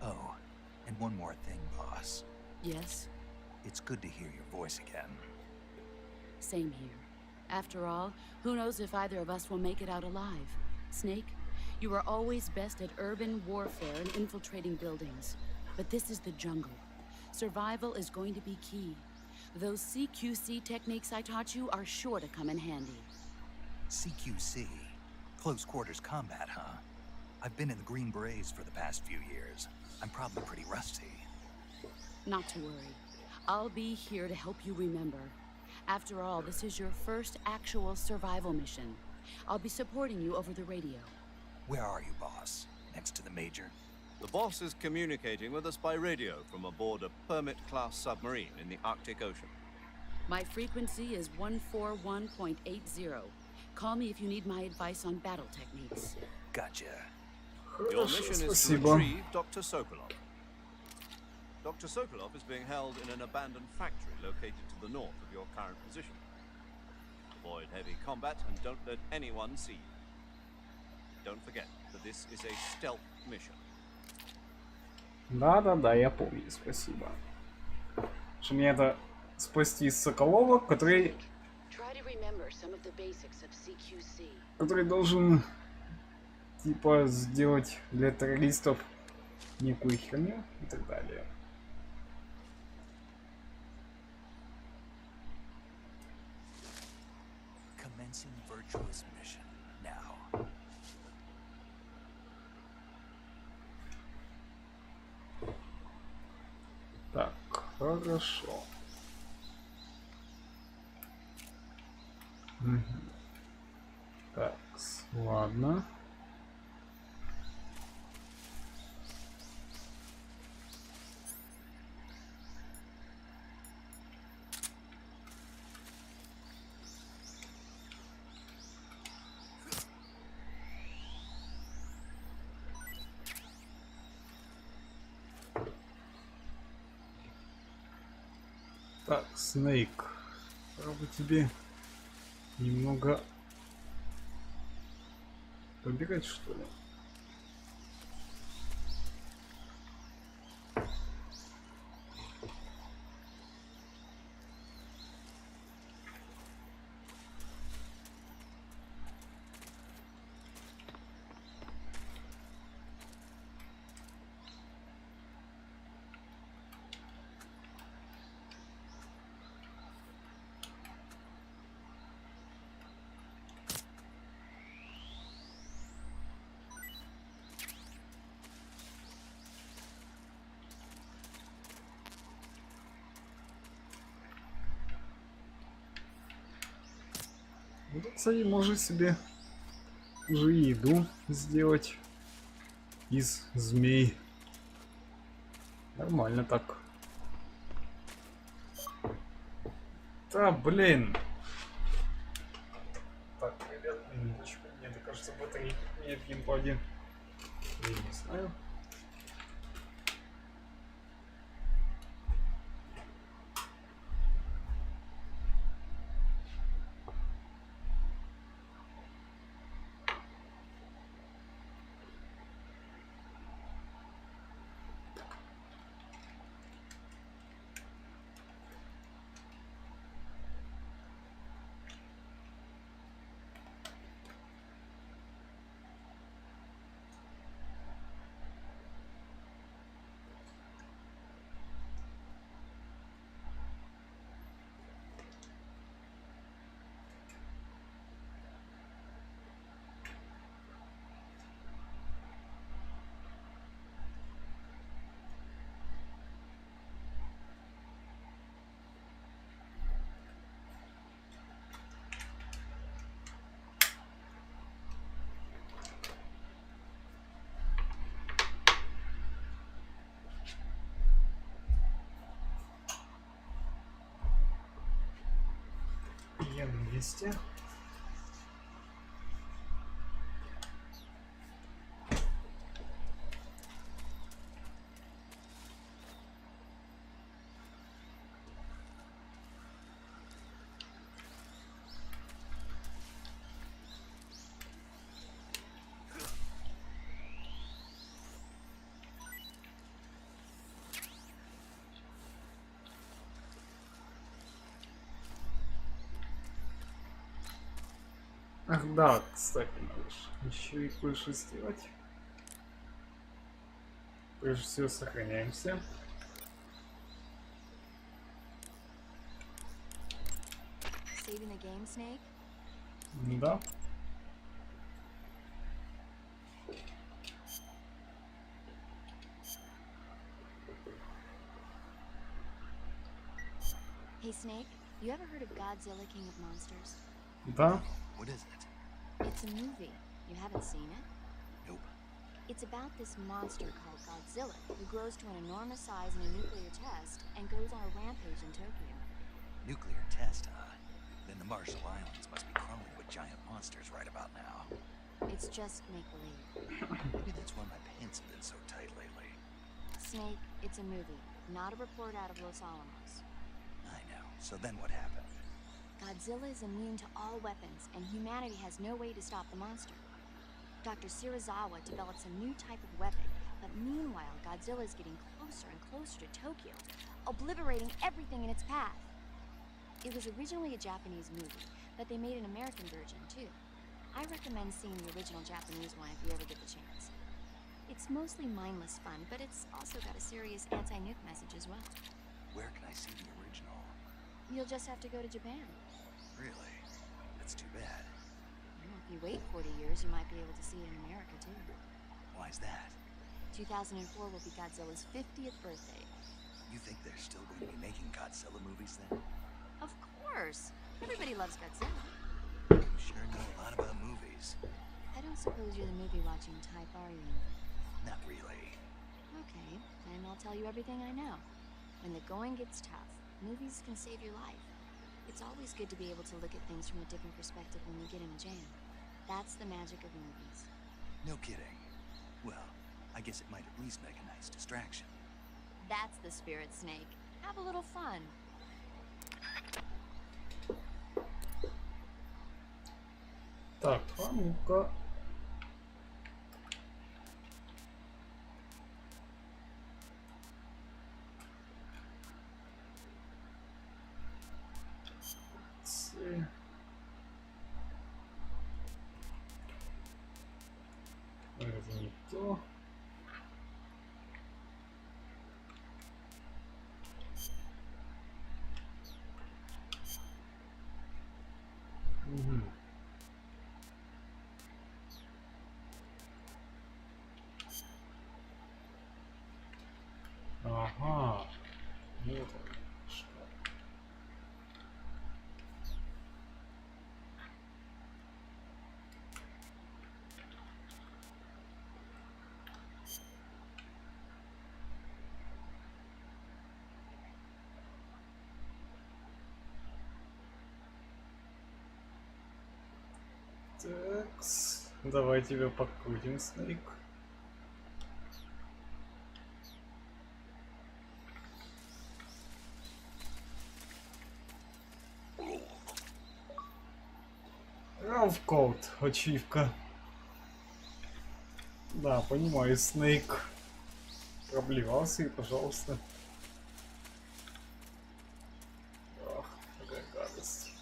Oh, and one more thing, boss. Yes? It's good to hear your voice again. Same here. After all, who knows if either of us will make it out alive? Snake, you were always best at urban warfare and infiltrating buildings. But this is the jungle. Survival is going to be key. Those CQC techniques I taught you are sure to come in handy. CQC? Close quarters combat, huh? I've been in the Green Berets for the past few years. I'm probably pretty rusty. Not to worry. I'll be here to help you remember. After all, this is your first actual survival mission. I'll be supporting you over the radio. Where are you, boss? Next to the Major? The boss is communicating with us by radio from aboard a Permit-class submarine in the Arctic Ocean. My frequency is 141.80. Call me if you need my advice on battle techniques. Gotcha. Your Хорошо, mission is to спасибо. retrieve Dr. Sokolov. Dr. Sokolov is being held in an abandoned factory located to the north of your current position. Avoid heavy combat and don't let anyone see you. Don't forget that this is a stealth mission. Да-да-да, я помню, спасибо. Что мне это спасти из Соколова, который должен типа сделать для террористов некую херню и так далее. Commencing virtuous mission now. Так, хорошо. Мгм. Так, ладно. Так, Снейк, пора бы тебе немного побегать, что ли? Ну, тут, кстати, можно себе уже еду сделать из змей. Нормально так. Да, блин. Так, ребят, минуточку. Мне кажется, батарейки нет в геймпаде. Я не знаю. Я на месте. Ах да, кстати, надо же еще и кое-что сделать. Прежде всего сохраняемся. Saving the game, Snake? Да. Hey, Snake, you ever heard of Godzilla, King of Monsters? Да. What is it? It's a movie. You haven't seen it? Nope. It's about this monster called Godzilla who grows to an enormous size in a nuclear test and goes on a rampage in Tokyo. Nuclear test, huh? Then the Marshall Islands must be crawling with giant monsters right about now. It's just make-believe. Maybe that's why my pants have been so tight lately. Snake, it's a movie, not a report out of Los Alamos. I know. So then what happened? Godzilla is immune to all weapons, and humanity has no way to stop the monster. Dr. Shirazawa develops a new type of weapon, but meanwhile, Godzilla is getting closer and closer to Tokyo, obliterating everything in its path. It was originally a Japanese movie, but they made an American version, too. I recommend seeing the original Japanese one if you ever get the chance. It's mostly mindless fun, but it's also got a serious anti-nuke message as well. Where can I see the original? You'll just have to go to Japan. Really? That's too bad. Well, if you wait 40 years, you might be able to see it in America, too. Why's that? 2004 will be Godzilla's 50th birthday. You think they're still going to be making Godzilla movies then? Of course! Everybody loves Godzilla. You sure know a lot about movies. I don't suppose you're the movie-watching type, are you? Not really. Okay, then I'll tell you everything I know. When the going gets tough, movies can save your life. It's always good to be able to look at things from a different perspective when you get in a jam. That's the magic of movies. No kidding. Well, I guess it might at least make a nice distraction. That's the spirit, Snake. Have a little fun. Так, а ну-ка. Это не то. Мгм. Ага. Вот оно что. Давай тебя подкрутим, Снейк. Равкоут, ачивка. Да, понимаю, Снейк проблевался, и пожалуйста. Ах, какая гадость.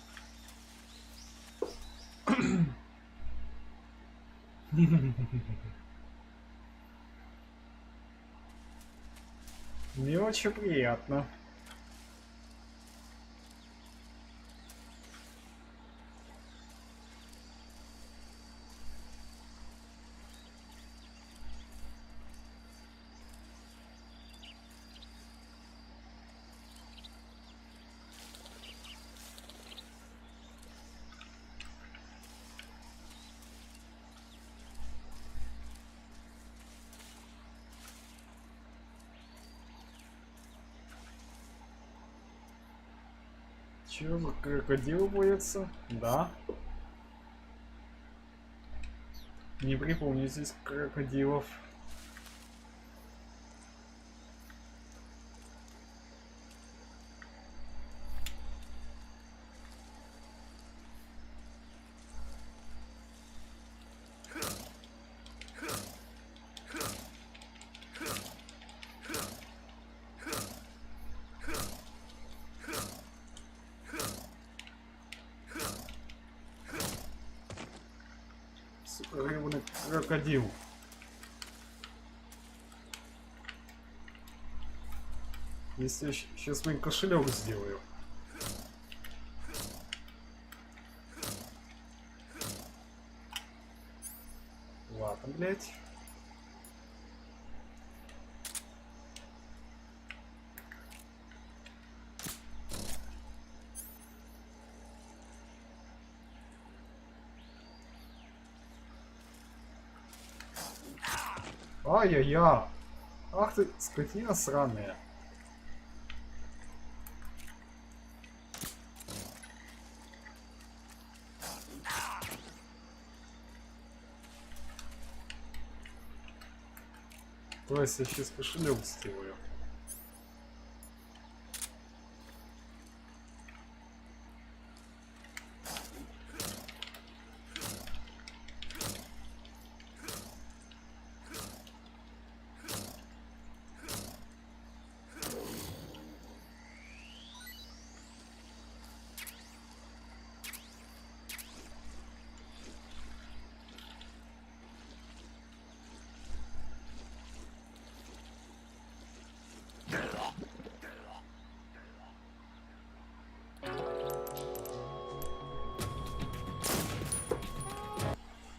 Не очень приятно. Чего за крокодил боится? Да. Не припомню здесь крокодилов. Рыбный крокодил. Если я сейчас мой кошелек сделаю. Ладно, блять. Ай-яй-яй. Ах ты, скотина сраная. То есть я сейчас кошелек сделаю.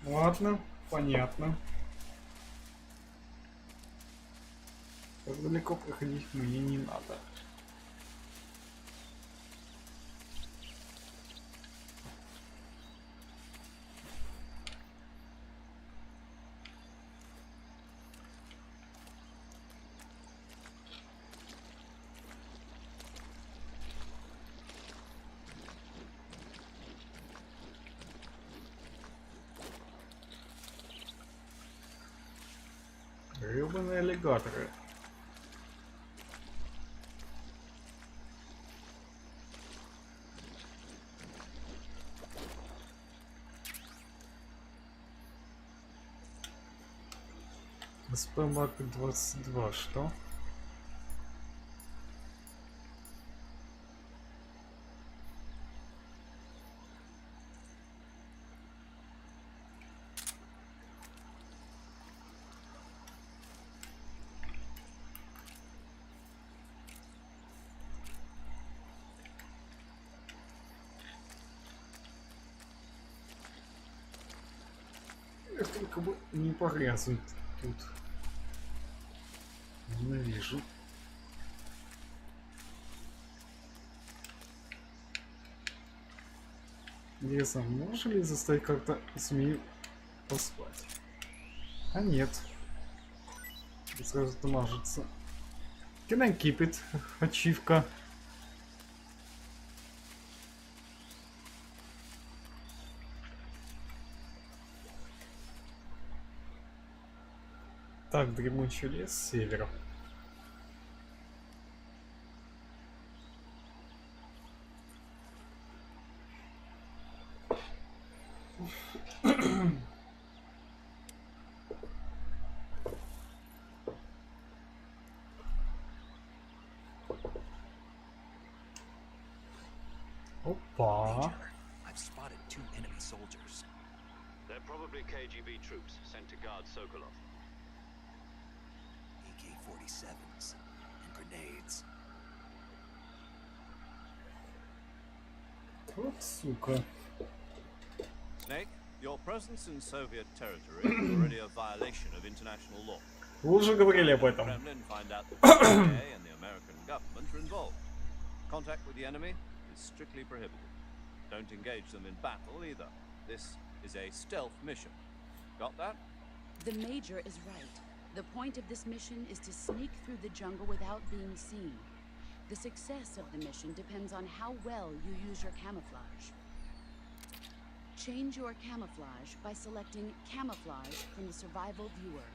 Ладно, понятно. Так далеко проходить мне не надо. Гребаные аллигаторы. СП-марк 22, что? Я только бы не порезать тут. Ненавижу. Интересно, можно ли заставить как-то змею поспать? А нет. Сразу дамажится. Can I keep it? Ачивка. Так, дремучий лес, север. Опа. Major, I've spotted 2 enemy soldiers. They're probably KGB troops sent to guard Sokolov. AK-47s and grenades. Вот сука. Snake, your presence in Soviet territory is already a violation of international law. Вы уже говорили об The этом. Kremlin find out that the CIA and the American government are involved. Contact with the enemy is strictly prohibited. Don't engage them in battle either. This is a stealth mission. Got that? The Major is right. The point of this mission is to sneak through the jungle without being seen. The success of the mission depends on how well you use your camouflage. Change your camouflage by selecting Camouflage from the Survival Viewer.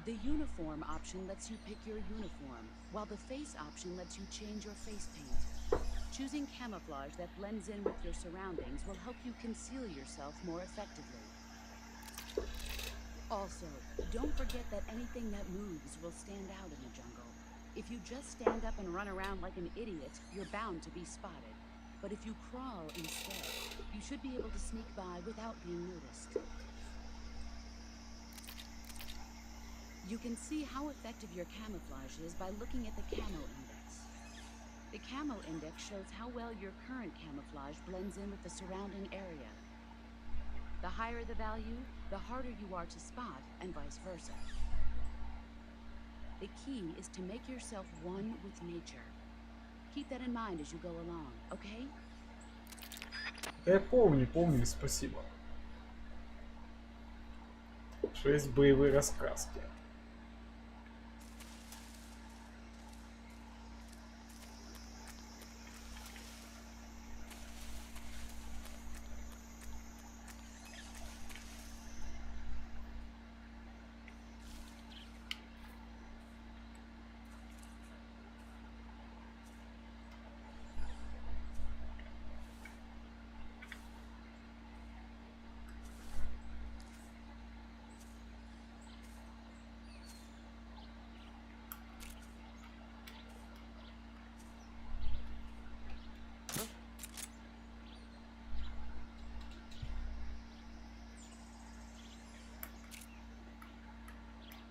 The Uniform option lets you pick your uniform, while the Face option lets you change your face paint. Choosing camouflage that blends in with your surroundings will help you conceal yourself more effectively. Also, don't forget that anything that moves will stand out in the jungle. If you just stand up and run around like an idiot, you're bound to be spotted. But if you crawl instead, you should be able to sneak by without being noticed. You can see how effective your camouflage is by looking at the Camo Index. The Camo Index shows how well your current camouflage blends in with the surrounding area. The higher the value, the harder you are to spot, and vice versa. The key is to make yourself one with nature. Keep that in mind as you go along, okay? Я помню, спасибо. 6 боевые раскраски.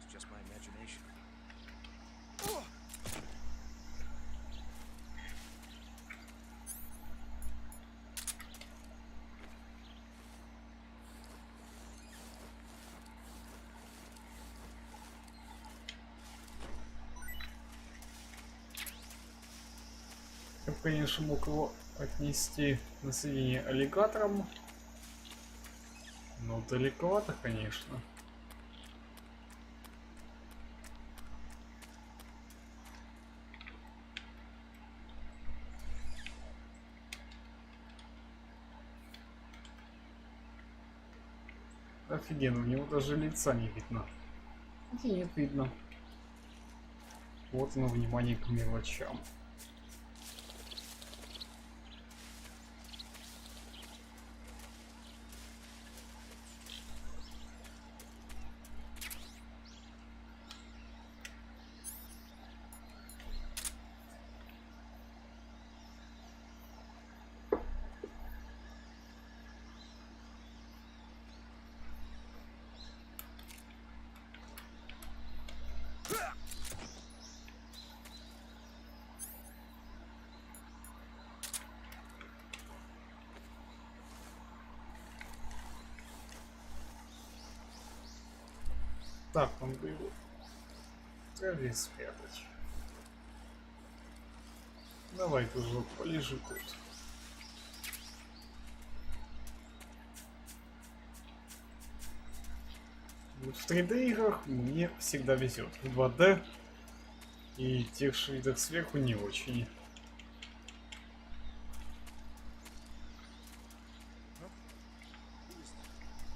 It's just my imagination. Я бы, конечно, мог его отнести на соединение аллигатором. Но далековато, конечно. Офигенно, у него даже лица не видно. Хотя нет, видно. Вот оно, внимание к мелочам. Так, он бы его в траве спрятать. Давай, дружок, полежи тут. Вот в 3D играх мне всегда везет. В 2D и тех шридах сверху не очень.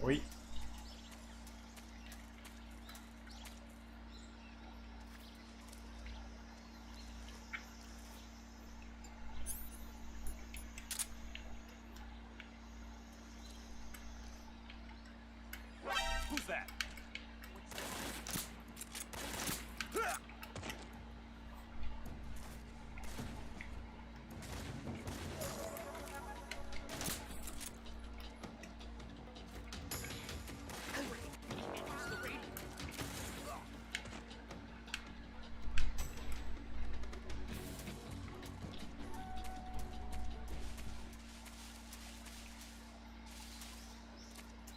Ой.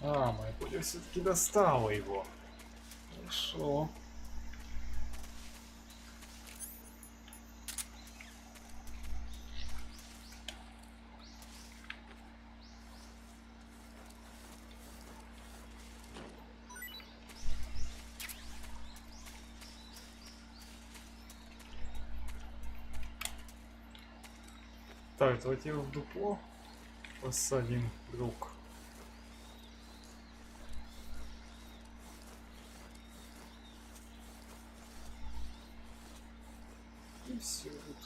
А, моя пуля все-таки достала его. Хорошо. Так, давайте его в дупло посадим, друг. И все тут.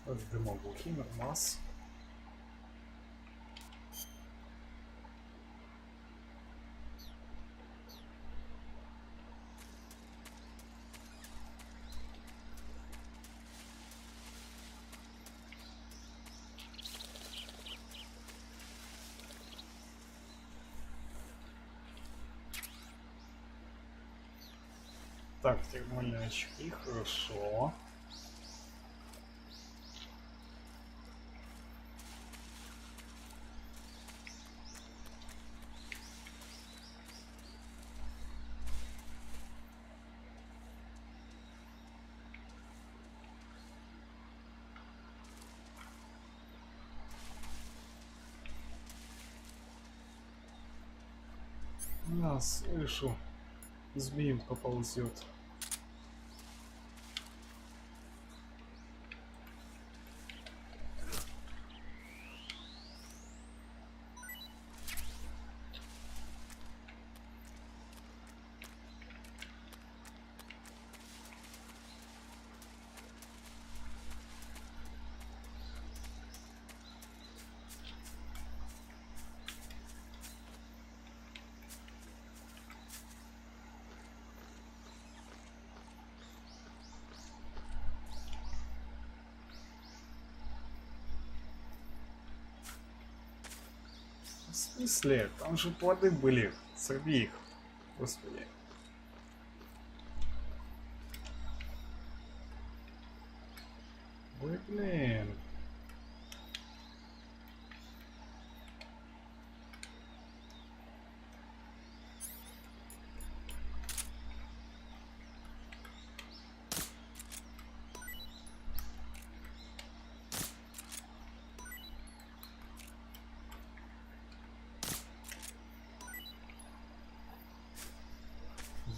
Вот дымовухи, нормас. Так, термальные очки, хорошо. Да, слышу. Змеюка ползет. В смысле? Там же плоды были. Сорви их. Господи. Ой, блин.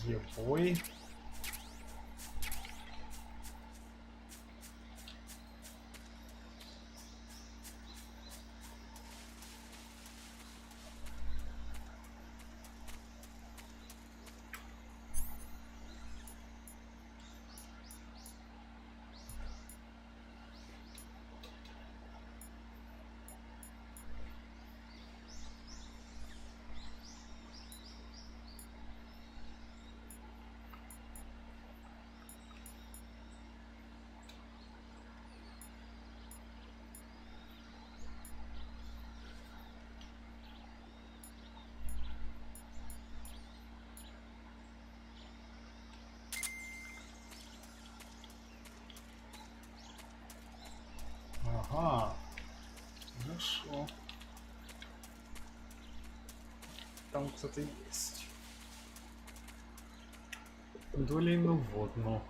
Ебой. Ага. Хорошо. Там кто-то есть. Долину водну.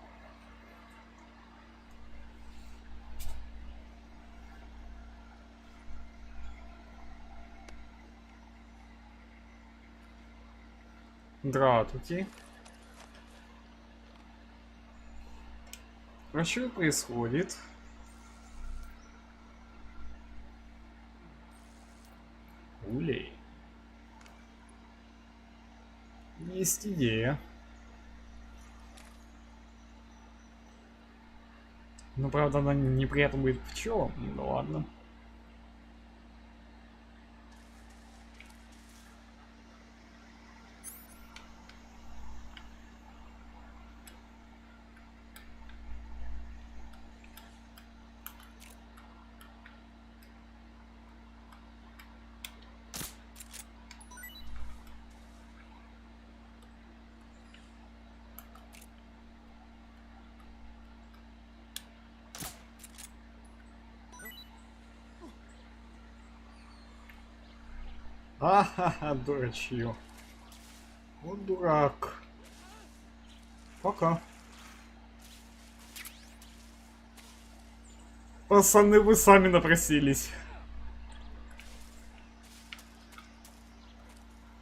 Здравствуйте. А что происходит? Улей. Есть идея. Но правда она неприятно будет пчелам. Ну ладно. Ахаха, дурачье. Вот дурак. Пока. Пацаны, вы сами напросились.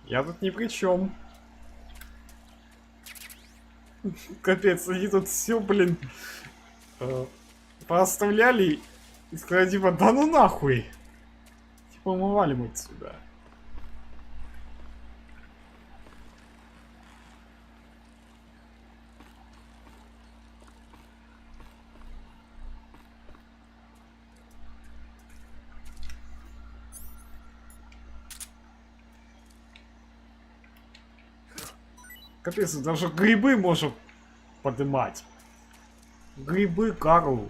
Я тут ни при чем. Капец, они тут все, блин, пооставляли и сказали, типа, да ну нахуй. Типа, мы валим отсюда. Капец, даже грибы можно поднимать. Грибы, Карл.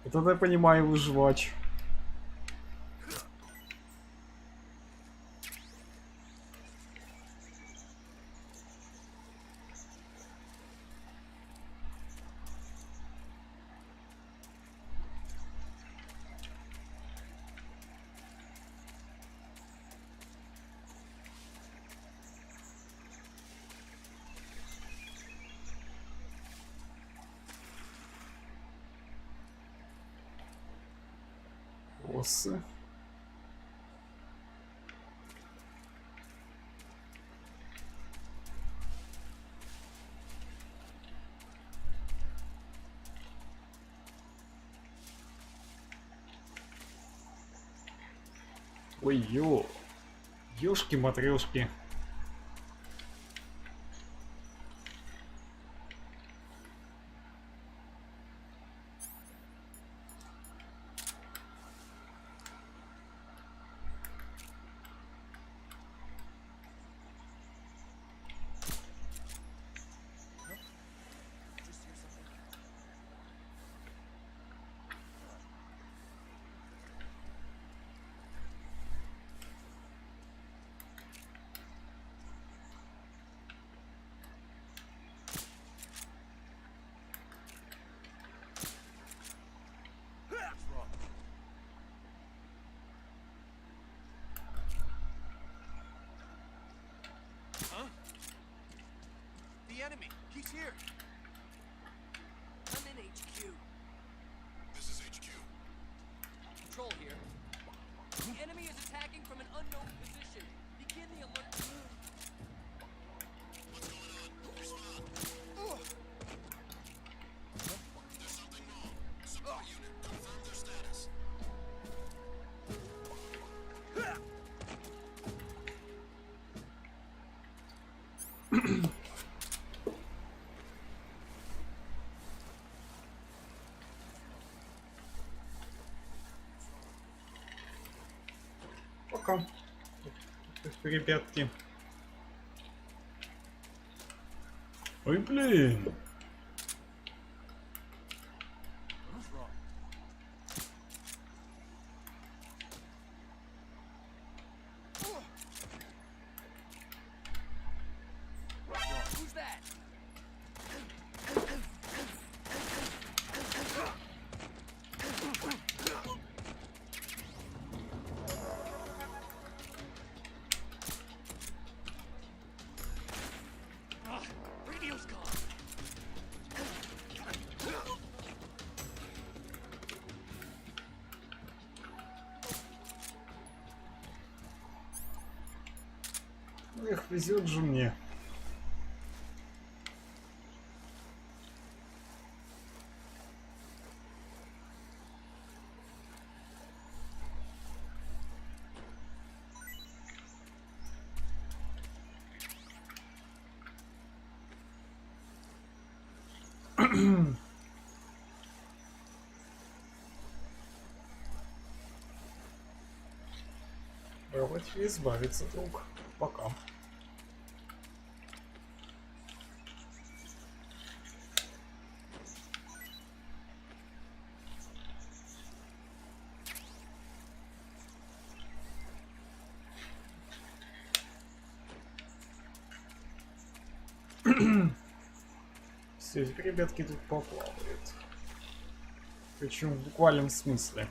Вот это я понимаю, выживач. Осы. Ой, ёшки-матрёшки. The enemy! He's here! I'm in HQ. This is HQ. Control here. The enemy is attacking from an unknown position. Begin the alert. What's going on? Respond. There's something wrong. Support unit, confirm their status. Пока. Ребятки. Ой, блин. Who's that? Radio's gone. Эх, везет же мне. Пробовать избавиться, друг. Пока. Все, теперь ребятки тут поплавают. Причем в буквальном смысле.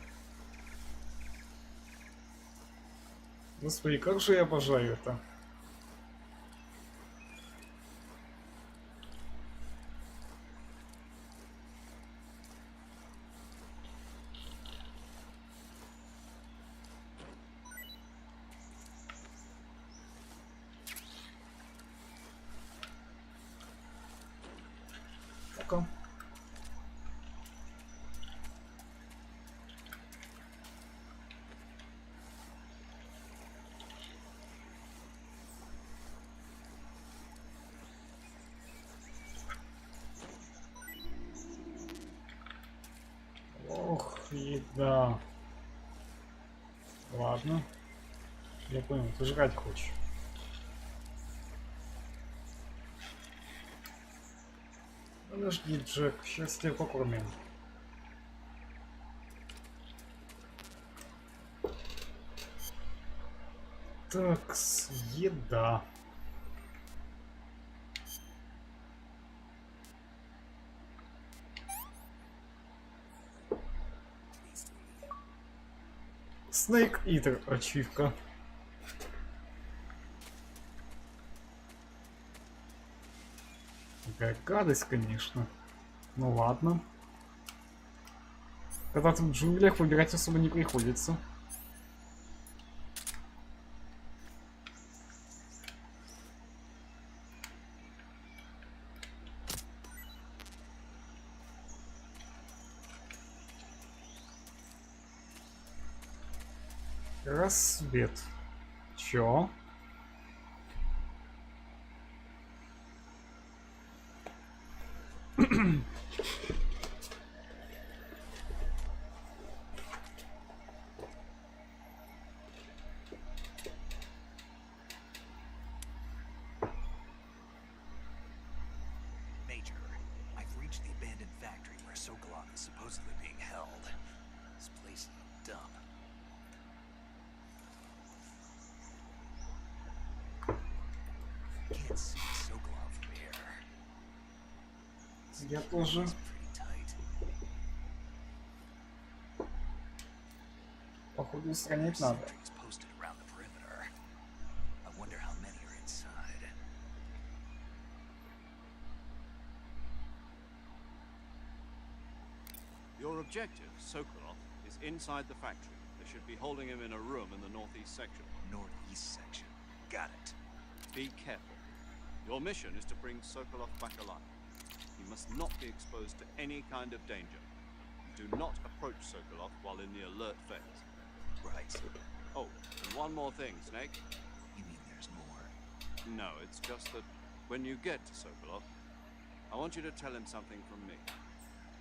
Господи, как же я обожаю это. Ну-ка. Ох, еда. Ладно. Я понял, ты жрать хочешь. Подожди, Джек, сейчас тебя покормим. Так, еда. Snake Eater ачивка. Какая гадость, конечно. Ну ладно. Когда ты в джунглях, выбирать особо не приходится. Рассвет. Чё? Major, I've reached the abandoned factory where Sokolov is supposedly being held. This place is a dump. Can't see Sokolov from here. Я тоже. It's pretty tight. Походу устранять надо. Sentries posted around the perimeter. I wonder how many are inside. Your objective, Sokolov, is inside the factory. They should be holding him in a room in the northeast section. Northeast section. Got it. Be careful. Your mission is to bring Sokolov back alive. He must not be exposed to any kind of danger. Do not approach Sokolov while in the alert phase. Right. Oh, and one more thing, Snake. You mean there's more? No, it's just that when you get to Sokolov, I want you to tell him something from me.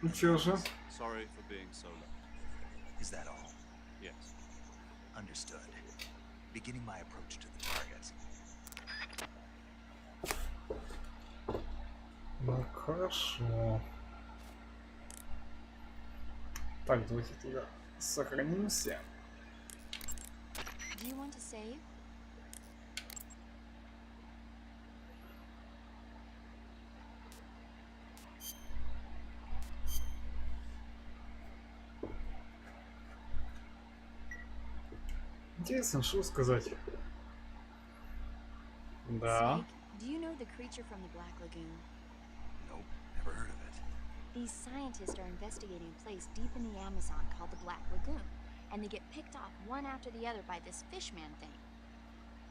Ну чё же? Sorry for being so late. Is that all? Yes. Understood. Beginning my approach to the target. Ну хорошо. Так, давайте туда сохранимся. Do you want to save? Интересно, что сказать? Да. Snake, do you know the creature from the Black Lagoon? Nope, never heard of it. These scientists are investigating a place deep in the Amazon called the Black Lagoon, and they get picked off one after the other by this fishman thing.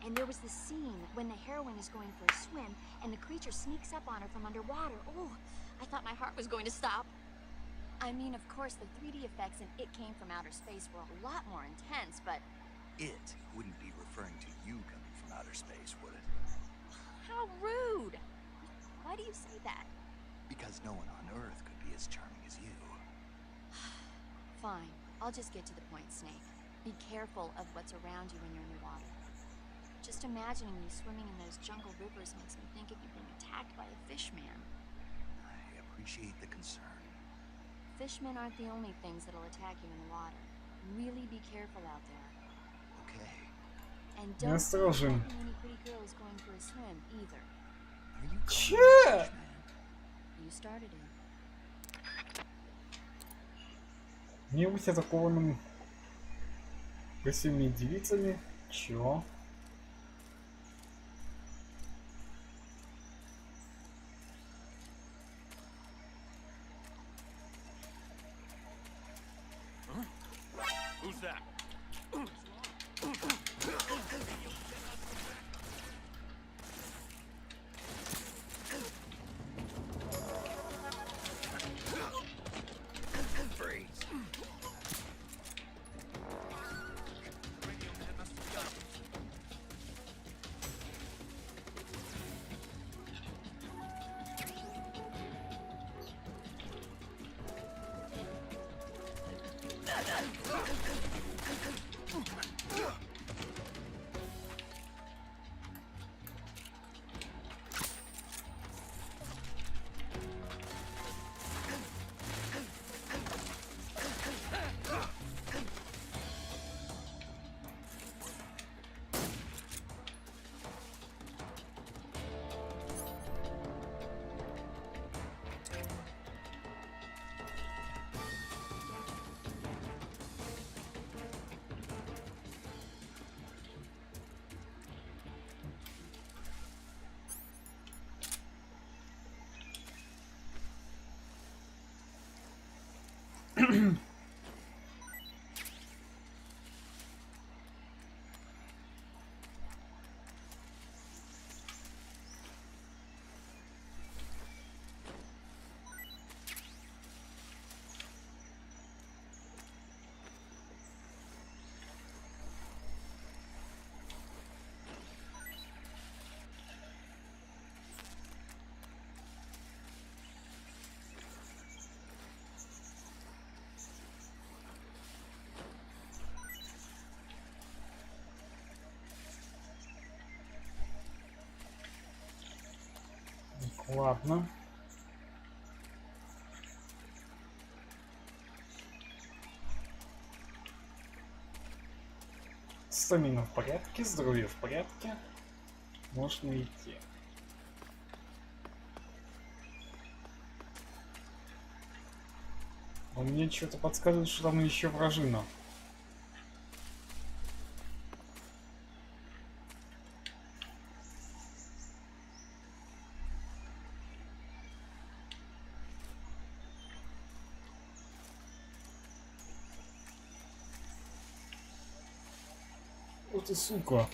And there was this scene when the heroine is going for a swim, and the creature sneaks up on her from underwater. Oh, I thought my heart was going to stop. I mean, of course, the 3D effects in It Came from Outer Space were a lot more intense, but It wouldn't be referring to you coming from outer space, would it? how rude! Why do you say that? Because no one on Earth could be as charming as you. Fine, I'll just get to the point, Snake. Be careful of what's around you when you're in the water. Just imagining you swimming in those jungle rivers makes me think of you being attacked by a fishman. I appreciate the concern. Fishmen aren't the only things that'll attack you in the water. Really be careful out there. Okay. And don't Осторожен. be any pretty girls going for a swim either. Are you Чё? calling me a fishman? You started it. Не быть атакованным красивыми девицами. Чё? Who's that? Ладно. Стамина в порядке, здоровье в порядке. Можно идти. Но мне что-то подсказывает, что там еще вражина. Вот и сука.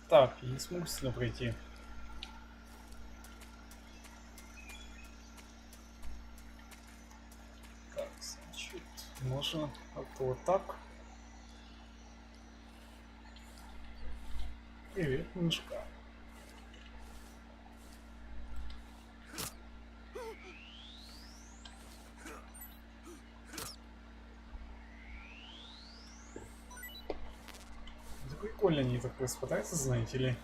Так, я не смогу сюда пройти. Так, значит, можно как-то вот так. Привет, мышка. Да прикольно они так распадаются, знаете ли.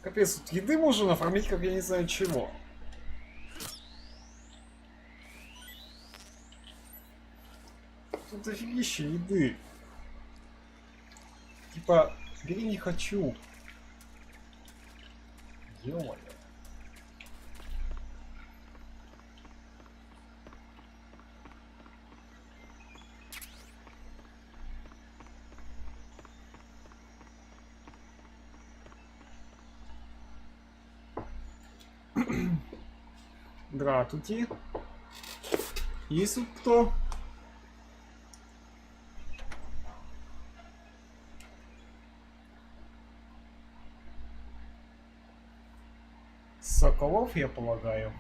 Капец, тут еды можно оформить, как я не знаю чего. Тут дофигища еды. Типа, бери не хочу. Ё-моё. Здравствуйте. Есть тут кто? Соколов, я полагаю.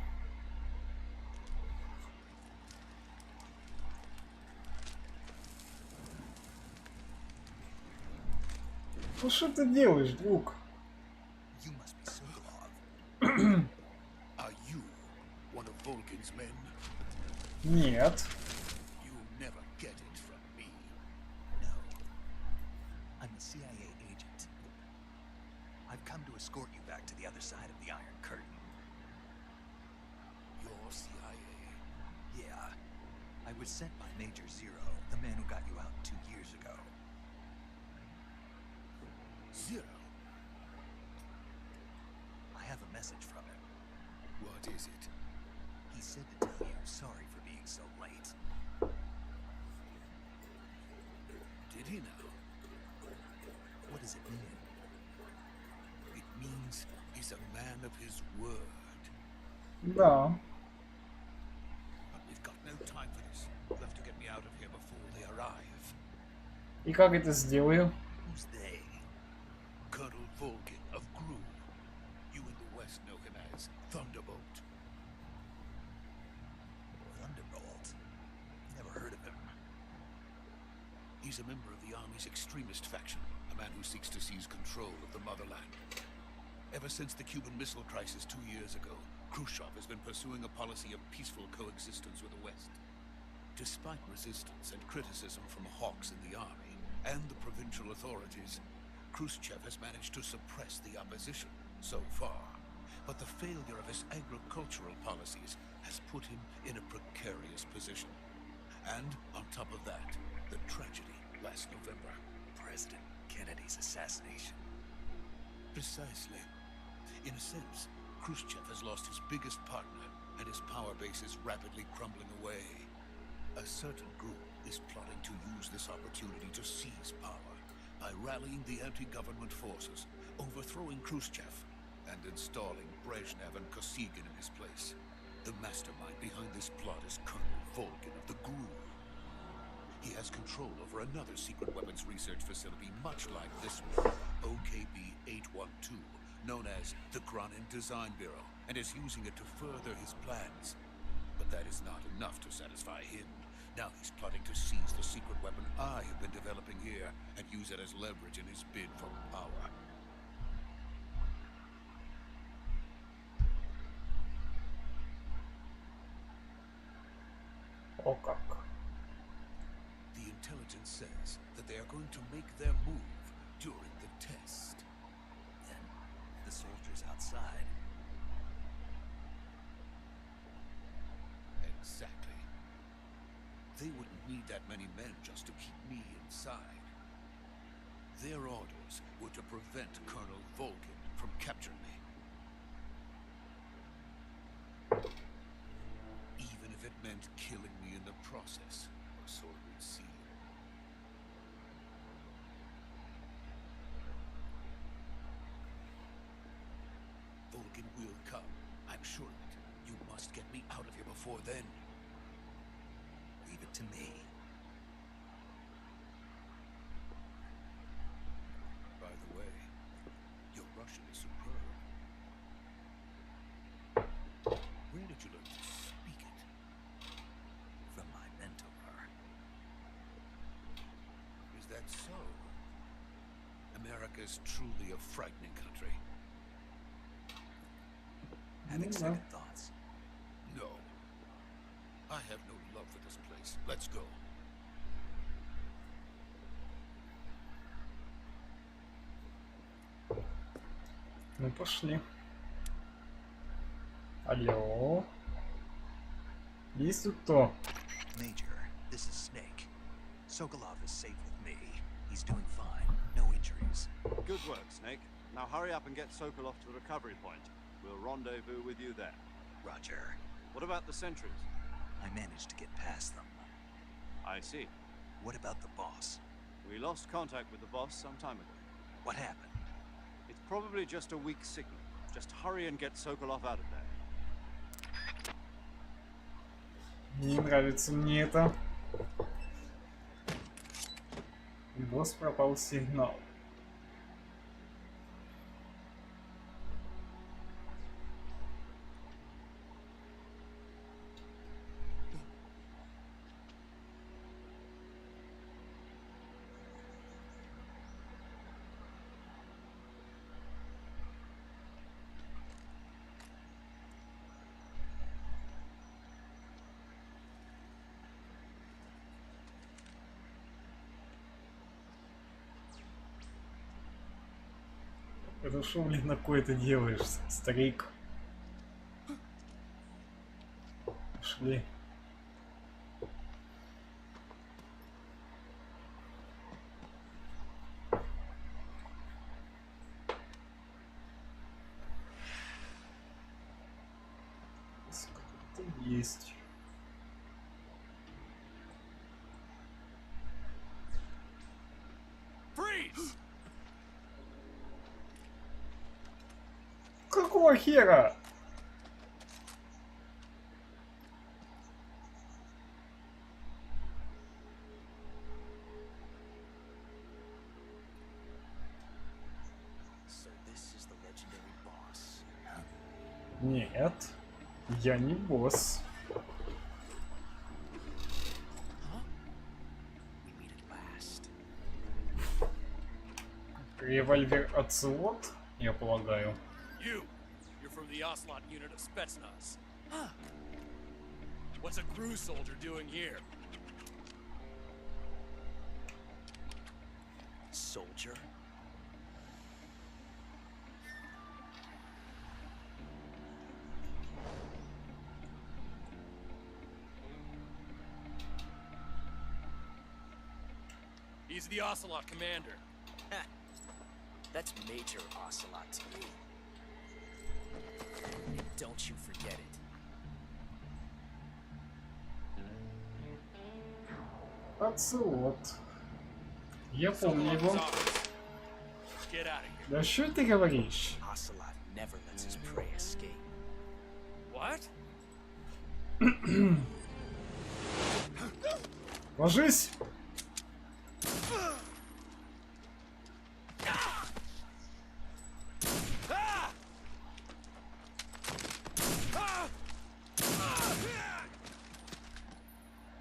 Ну что ты делаешь, друг? You must be Sokolov. Are you one of Vulcan's men? Нет. You'll never get it from me. No. I'm a CIA agent. I've come to escort you back to the other side of the Iron Curtain. You're CIA. Yeah. I was sent by Major Zero, the man who got you out 2 years ago. Zero. I have a message from him. What is it? He said to tell you sorry for being so late. Did he now? What does it mean? It means he's a man of his word. Да. But we've got no time for this. You'll have to get me out of here before they arrive. И как это сделаю? Who's they? Colonel Vulcan of Gru. You in the West know him as Thunderbolt. Thunderbolt? Never heard of him. He's a member of the Army's extremist faction, a man who seeks to seize control of the motherland. Ever since the Cuban Missile Crisis 2 years ago, Khrushchev has been pursuing a policy of peaceful coexistence with the West. Despite resistance and criticism from hawks in the army and the provincial authorities, Khrushchev has managed to suppress the opposition so far. But the failure of his agricultural policies has put him in a precarious position. And on top of that, the tragedy last November. President Kennedy's assassination. Precisely. In a sense, Khrushchev has lost his biggest partner, and his power base is rapidly crumbling away. A certain group is plotting to use this opportunity to seize power by rallying the anti-government forces, overthrowing Khrushchev, and installing Brezhnev and Kosygin in his place. The mastermind behind this plot is Colonel Vulcan of the Gru. He has control over another secret weapons research facility much like this one, OKB-812, known as the Cronin Design Bureau, and is using it to further his plans. But that is not enough to satisfy him. Now he's plotting to seize the secret weapon I have been developing here and use it as leverage in his bid for power. О как. The intelligence says that they are going to make their move during the test. Then the soldiers outside. Exactly. They wouldn't need that many men just to keep me inside. Their orders were to prevent Colonel Vulcan from capturing me. Even if it meant killing me in the process, or so it would seem. Vulcan will come. I'm sure of it. You must get me out of here before then. Leave it to me. By the way, your Russian is superb. Where did you learn to speak it? From my mentor. Is that so? America is truly a frightening country. Having second thoughts. No. I have no love for this place. Let's go. Ну пошли. Алло. Есть тут кто? Major, this is Snake. Sokolov is safe with me. He's doing fine. No injuries. Good work, Snake. Now hurry up and get Sokolov to the recovery point. We'll rendezvous with you there. Roger. What about the sentries? I managed to get past them. I see. What about the boss? We lost contact with the boss some time ago. What happened? It's probably just a weak signal. Just hurry and get Sokolov out of there. Не нравится мне это. Босс пропал сигнал. Это шо, блин, на кой ты делаешь, старик? Пошли. Сколько-то есть. Какого хера? So this is the legendary boss. Нет, я не босс. We meet at last. Револьвер Оцелот, я полагаю. You're from the Ocelot unit of Spetsnaz. Huh. What's a crew soldier doing here? Soldier? He's the Ocelot commander. Ha! That's Major Ocelot to me. And don't you forget it. Оцелот. Я помню его. Get out of here. Да что ты говоришь? Ocelot never lets his prey escape. What? Ложись!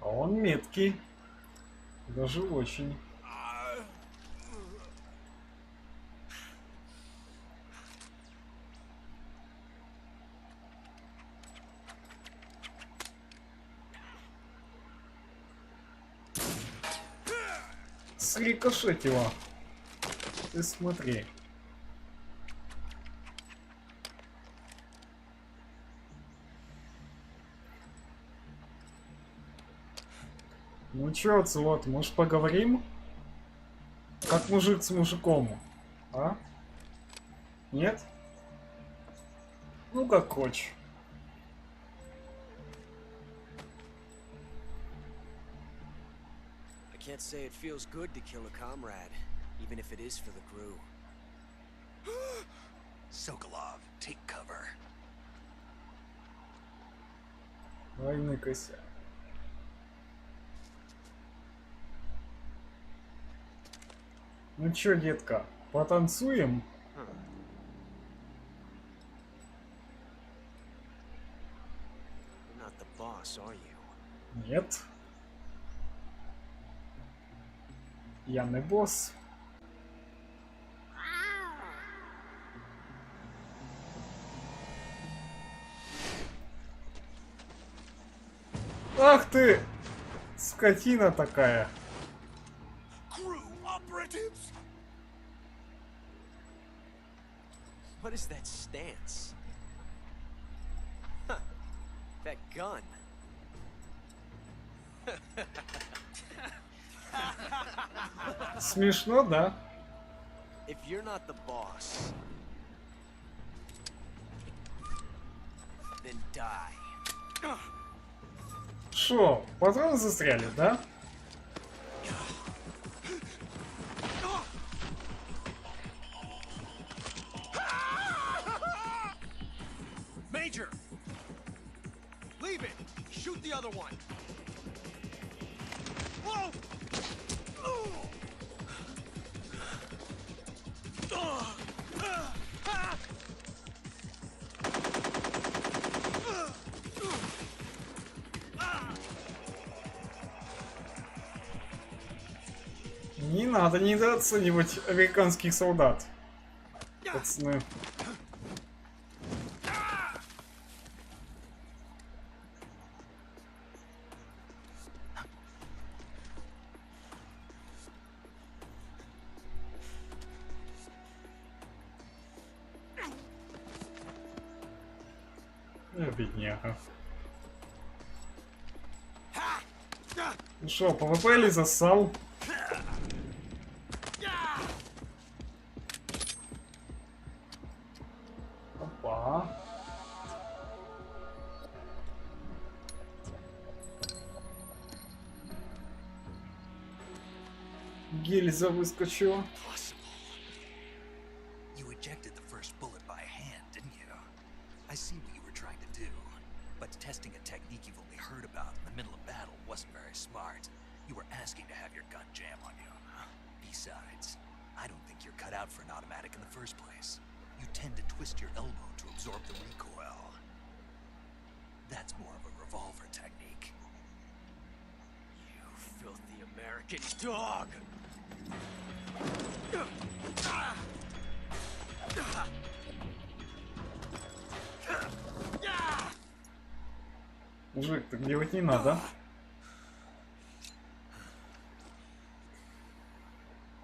А он меткий. Даже очень. Срикошетило. Ты смотри. Ну чё, Оцелот, может поговорим? Как мужик с мужиком. А? Нет? Ну как хочешь. I can't say it feels good to kill a comrade, even if it is for the crew. Sokolov, take cover. Войны кося. Ну чё, детка, потанцуем? You're not the boss, are you? Нет. Я не босс. Ах ты! Скотина такая. Crew operatives? What is that stance? Huh. That gun. Смешно, да? If you're not the boss, then die. Шо, патроны застряли, да? Major! Leave it! Shoot the other one! Whoa! Не надо недооценивать американских солдат. Пацаны. Бедняга. Ну шо, ПВП или засал? Опа. Гильза выскочила. You ejected the first bullet by hand, didn't you? I see what you were trying to do, but testing a technique you've only heard about in the middle of battle wasn't very smart. You were asking to have your gun jam on you. Besides, I don't think you're cut out for an automatic in the first place. You tend to twist your elbow to absorb the recoil. That's more of a revolver technique. You filthy American dog! Мужик, так делать не надо.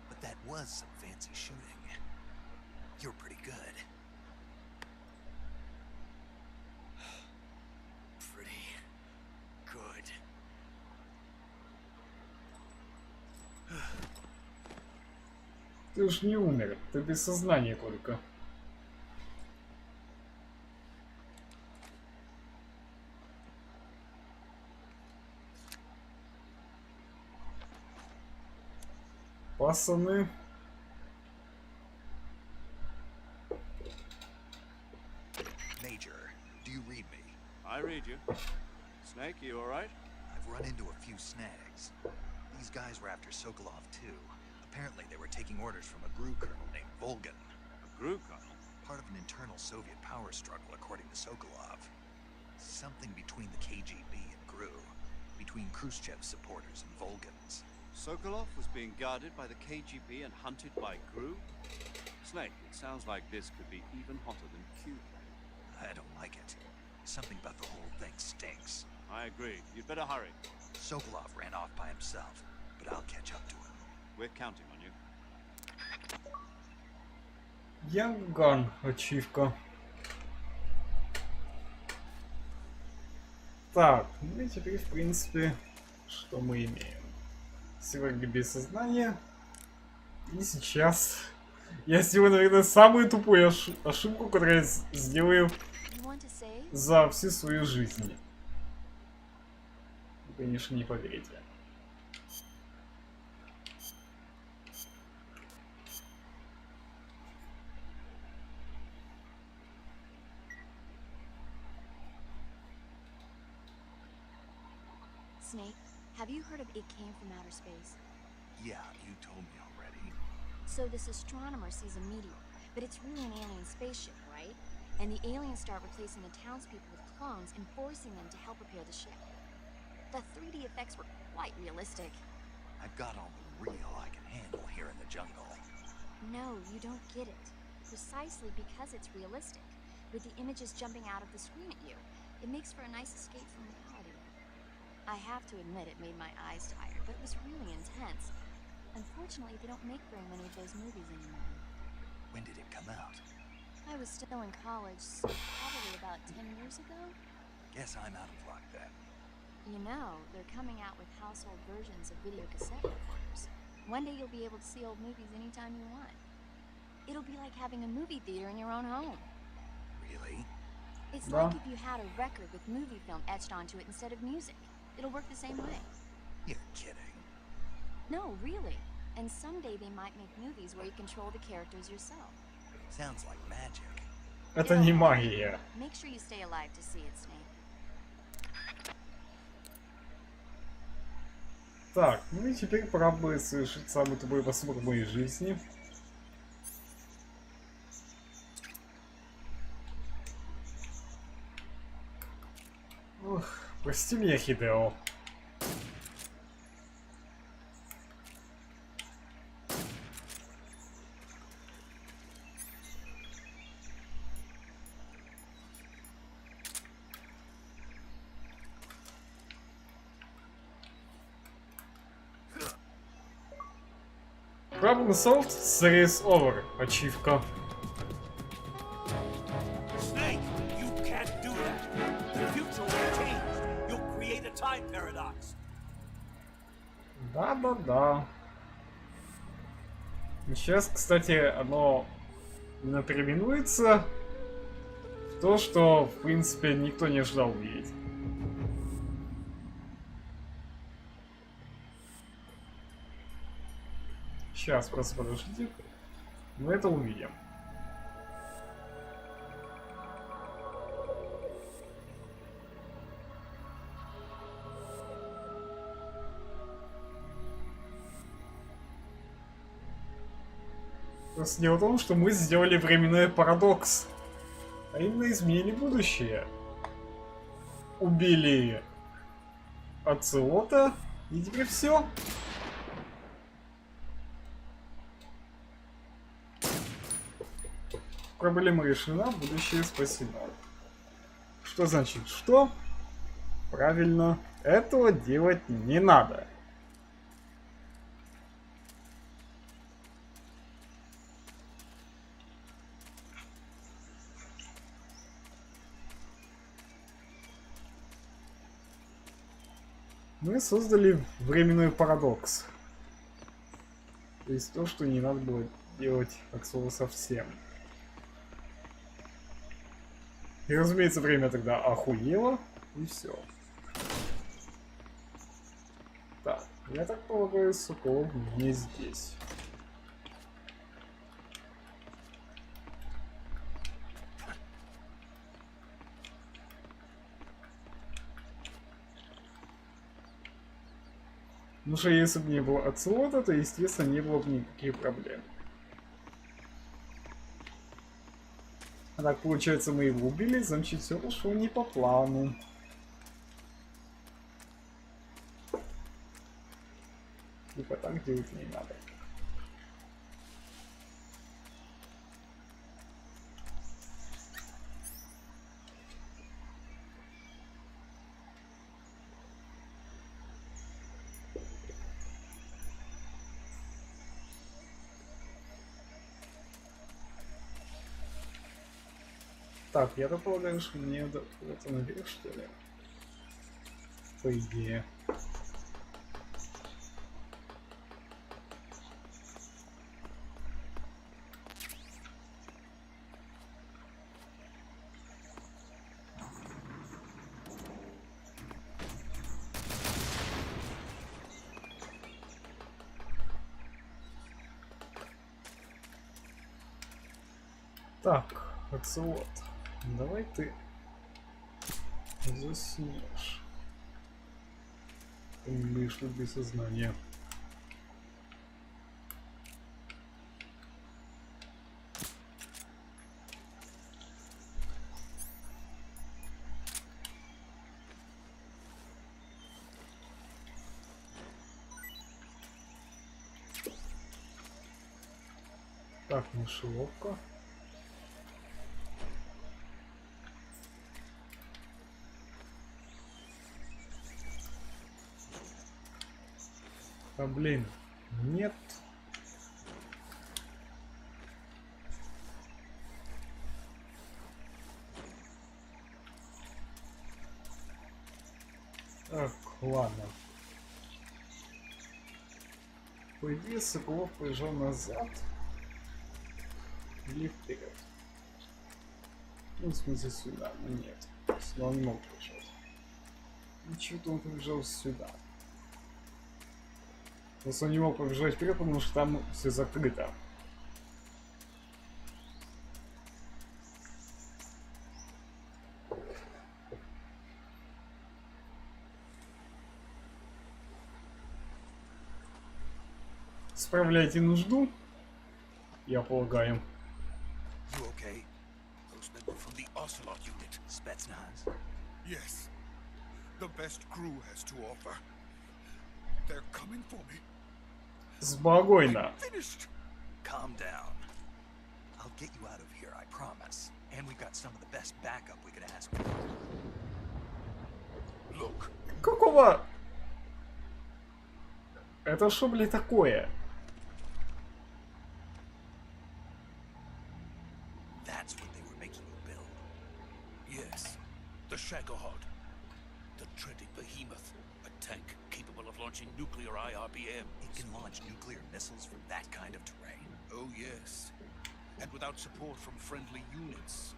But that was some fancy shooting. You're pretty good. Pretty good. Ты уж не умер, ты без сознания только. Пацаны. Major, do you read me? I read you. Snake, you alright? I've run into a few snags. These guys were after Sokolov too. Apparently they were taking orders from a GRU colonel named Volgan. A GRU colonel? Part of an internal Soviet power struggle, according to Sokolov. Something between the KGB and GRU. Between Khrushchev's supporters and Volgan's. Sokolov was being guarded by the KGB and hunted by GRU? Snake, it sounds like this could be even hotter than Cuba. I don't like it. Something about the whole thing stinks. I agree. You'd better hurry. Sokolov ran off by himself, but I'll catch up to him. We're counting on you. Young Gun, ачивка. Так, ну и теперь, в принципе, что мы имеем? Сегодня без сознания. И сейчас я сделаю, наверное, самую тупую ошибку, которую я сделаю за всю свою жизнь. Вы, конечно, не поверите. Snake, have you heard of It Came from Outer Space? Yeah, you told me already. So this astronomer sees a meteor, but it's really an alien spaceship, right? And the aliens start replacing the townspeople with clones and forcing them to help repair the ship. The 3D effects were quite realistic. I've got all the real I can handle here in the jungle. No, you don't get it. Precisely because it's realistic, with the images jumping out of the screen at you, it makes for a nice escape from reality. I have to admit it made my eyes tired, but it was really intense. Unfortunately, they don't make very many of those movies anymore. When did it come out? I was still in college, so probably about 10 years ago. Guess I'm out of luck then. You know, they're coming out with household versions of video cassette recorders. One day you'll be able to see old movies anytime you want. It'll be like having a movie theater in your own home. Really? It's like if you had a record with movie film etched onto it instead of music. It'll work the same way. You're kidding. No, really. And someday they might make movies where you control the characters yourself. Sounds like magic. Это не магия. Make sure you stay alive to see it, Snake. Так, ну и теперь пора бы совершить самый тупой поступок в моей жизни. Ох, прости меня, Хидео. Problem solved, series over. Ачивка. Snake, you can't do that. time paradox. Да-да-да. Сейчас, кстати, оно переименуется в то, что, в принципе, никто не ожидал увидеть. Сейчас, просто подождите. Мы это увидим. Просто дело в том, что мы сделали временной парадокс. А именно изменили будущее. Убили Оцелота, и теперь все. Проблема решена, будущее спасено. Что значит что? Правильно, этого делать не надо. Мы создали временной парадокс. То есть то, что не надо было делать от слова совсем. И разумеется, время тогда охуело, и все. Так, я так полагаю, Соколов не здесь. Ну что, если бы не было Оцелота, то, естественно, не было бы никаких проблем. А так, получается, мы его убили, значит, все пошло не по плану. Типа так делать не надо. Так, я так полагаю, что мне надо вот наверх, что ли? По идее. Так, Оцелот, давай ты заснешь. Ты будешь без сознания. Так, мышеловка. А блин, нет. Так, ладно. По идее, Соколов поезжал назад. Или вперед. Ну, в смысле, сюда. Но нет. Сюда он не мог побежать. Ничего-то он побежал сюда. Просто он не мог побежать вперед, потому что там все закрыто. Справляйте нужду, я полагаю. You okay? Those men were from the Ocelot unit. Spetsnaz. Yes. The best crew has to offer. They're coming for me. Спокойно. Finished. Calm down. I'll get you out of here, I promise. And we've got some of the best backup we could ask for. Look, Какого? Это что, блядь, такое? That's what they were making you build. yes, the Shagohod. The treading behemoth, a tank capable of launching nuclear IRBM. It can launch nuclear missiles from that kind of terrain. Oh yes, and without support from friendly units.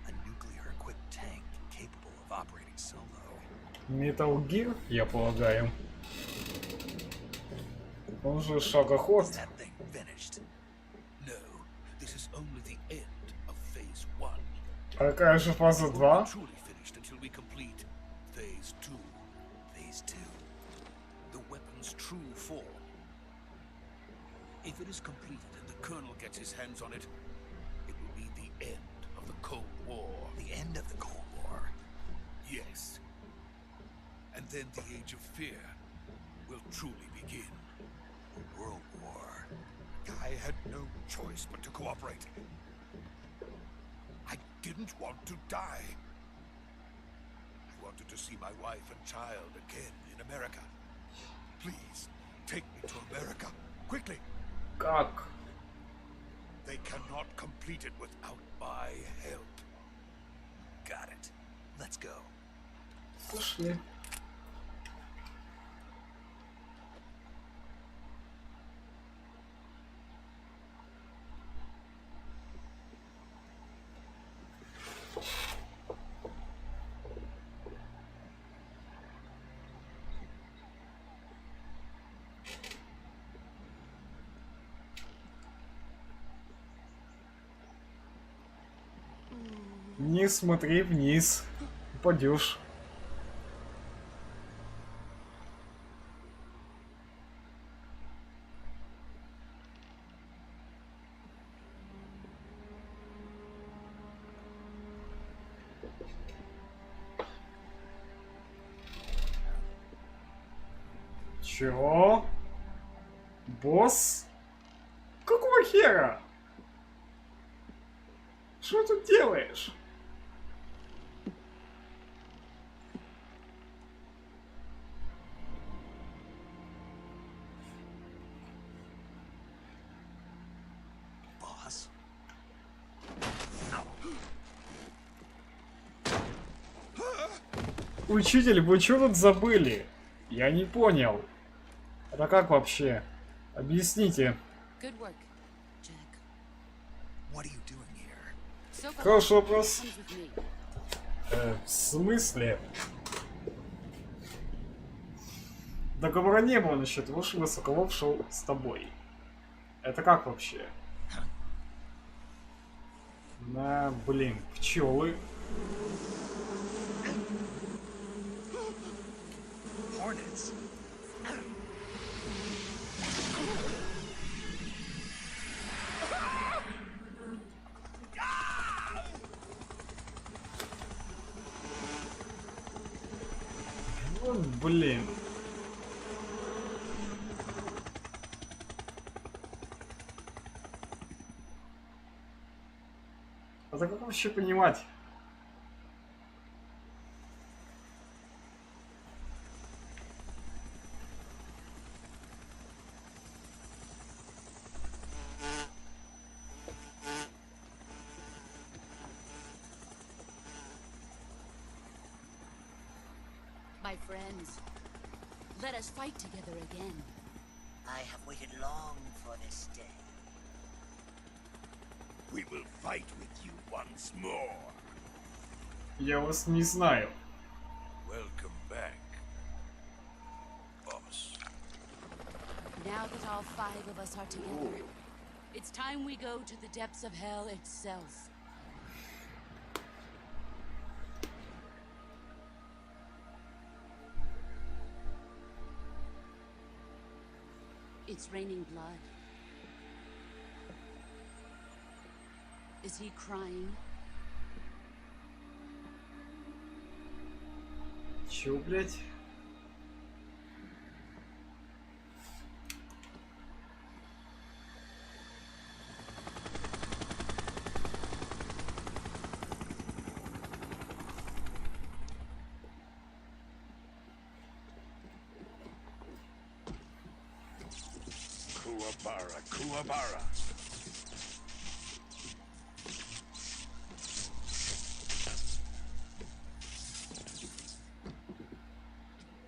A nuclear-equipped tank capable of operating solo. Metal Gear, я полагаю. Он же шагоход. Is that thing finished? No, this is only the end of phase 1. А какая же фаза It won't 2? be truly finished until we complete phase 2. Phase 2. The weapon's true form. If it is completed and the Colonel gets his hands on it, it will be the end of the Cold War. The end of the Cold War. Yes. And then the Age of Fear will truly begin. A world war. I had no choice but to cooperate. I didn't want to die. I wanted to see my wife and child again in America. Please, take me to America, quickly. Как? They cannot complete it without my help. Got it. Let's go. Пошли. Не смотри вниз, упадешь. Чего? Босс? Какого хера? Что тут делаешь? Boss. Учитель, вы что тут забыли? Я не понял. Это как вообще? Объясните. Good work, Jack. What are you doing here? So far, Хороший вопрос. comes with me. В смысле? Договора не было насчет того, что Соколов шел с тобой. Это как вообще? На, блин, пчелы. Hornets. Вот, блин. Это как вообще понимать? My friends, let us fight together again. I have waited long for this day. We will fight with you once more. Я вас не знаю. Welcome back, boss. Now that all 5 of us are together, it's time we go to the depths of hell itself. It's raining blood. Is he crying? Чё, блять? Kuwabara, Kuwabara.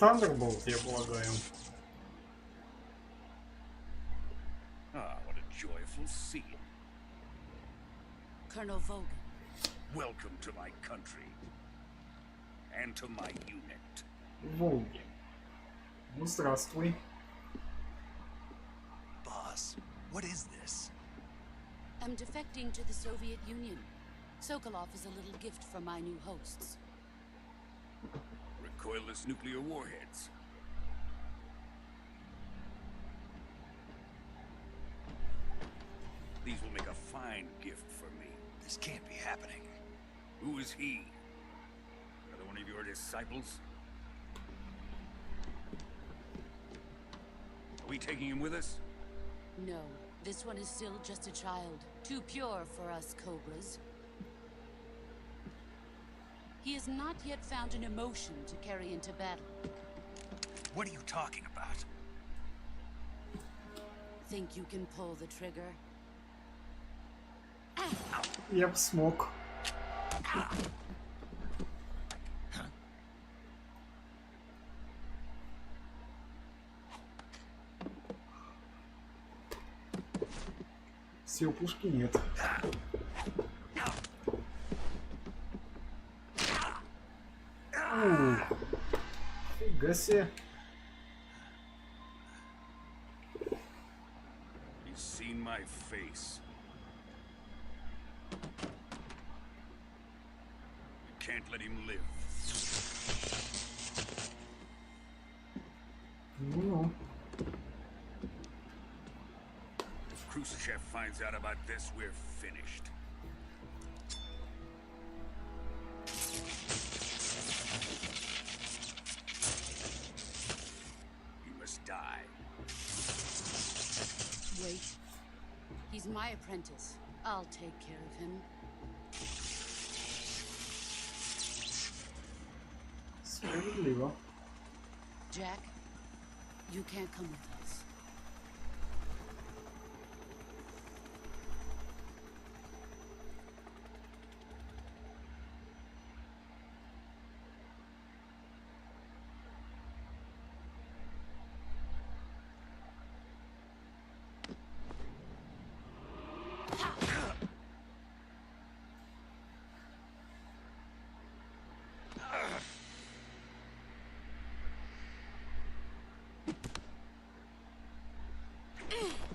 Thunderbolt, я полагаю. Ah, what a joyful scene. Colonel Vogan. Welcome to my country. And to my unit. Волги. Ну, здравствуй. Boss, what is this? I'm defecting to the Soviet Union. Sokolov is a little gift from my new hosts. Recoilless nuclear warheads. These will make a fine gift for me. This can't be happening. Who is he? Another one of your disciples? Are we taking him with us? No, this one is still just a child. Too pure for us Cobras. He has not yet found an emotion to carry into battle. What are you talking about? Think you can pull the trigger? Я б смог. Сил пушки нет. Фига себе. He's seen my face. We can't let him live. Ну, If Khrushchev finds out about this, we're finished. He must die. Wait. He's my apprentice. I'll take care of him. справедливо. Jack, you can't come with us.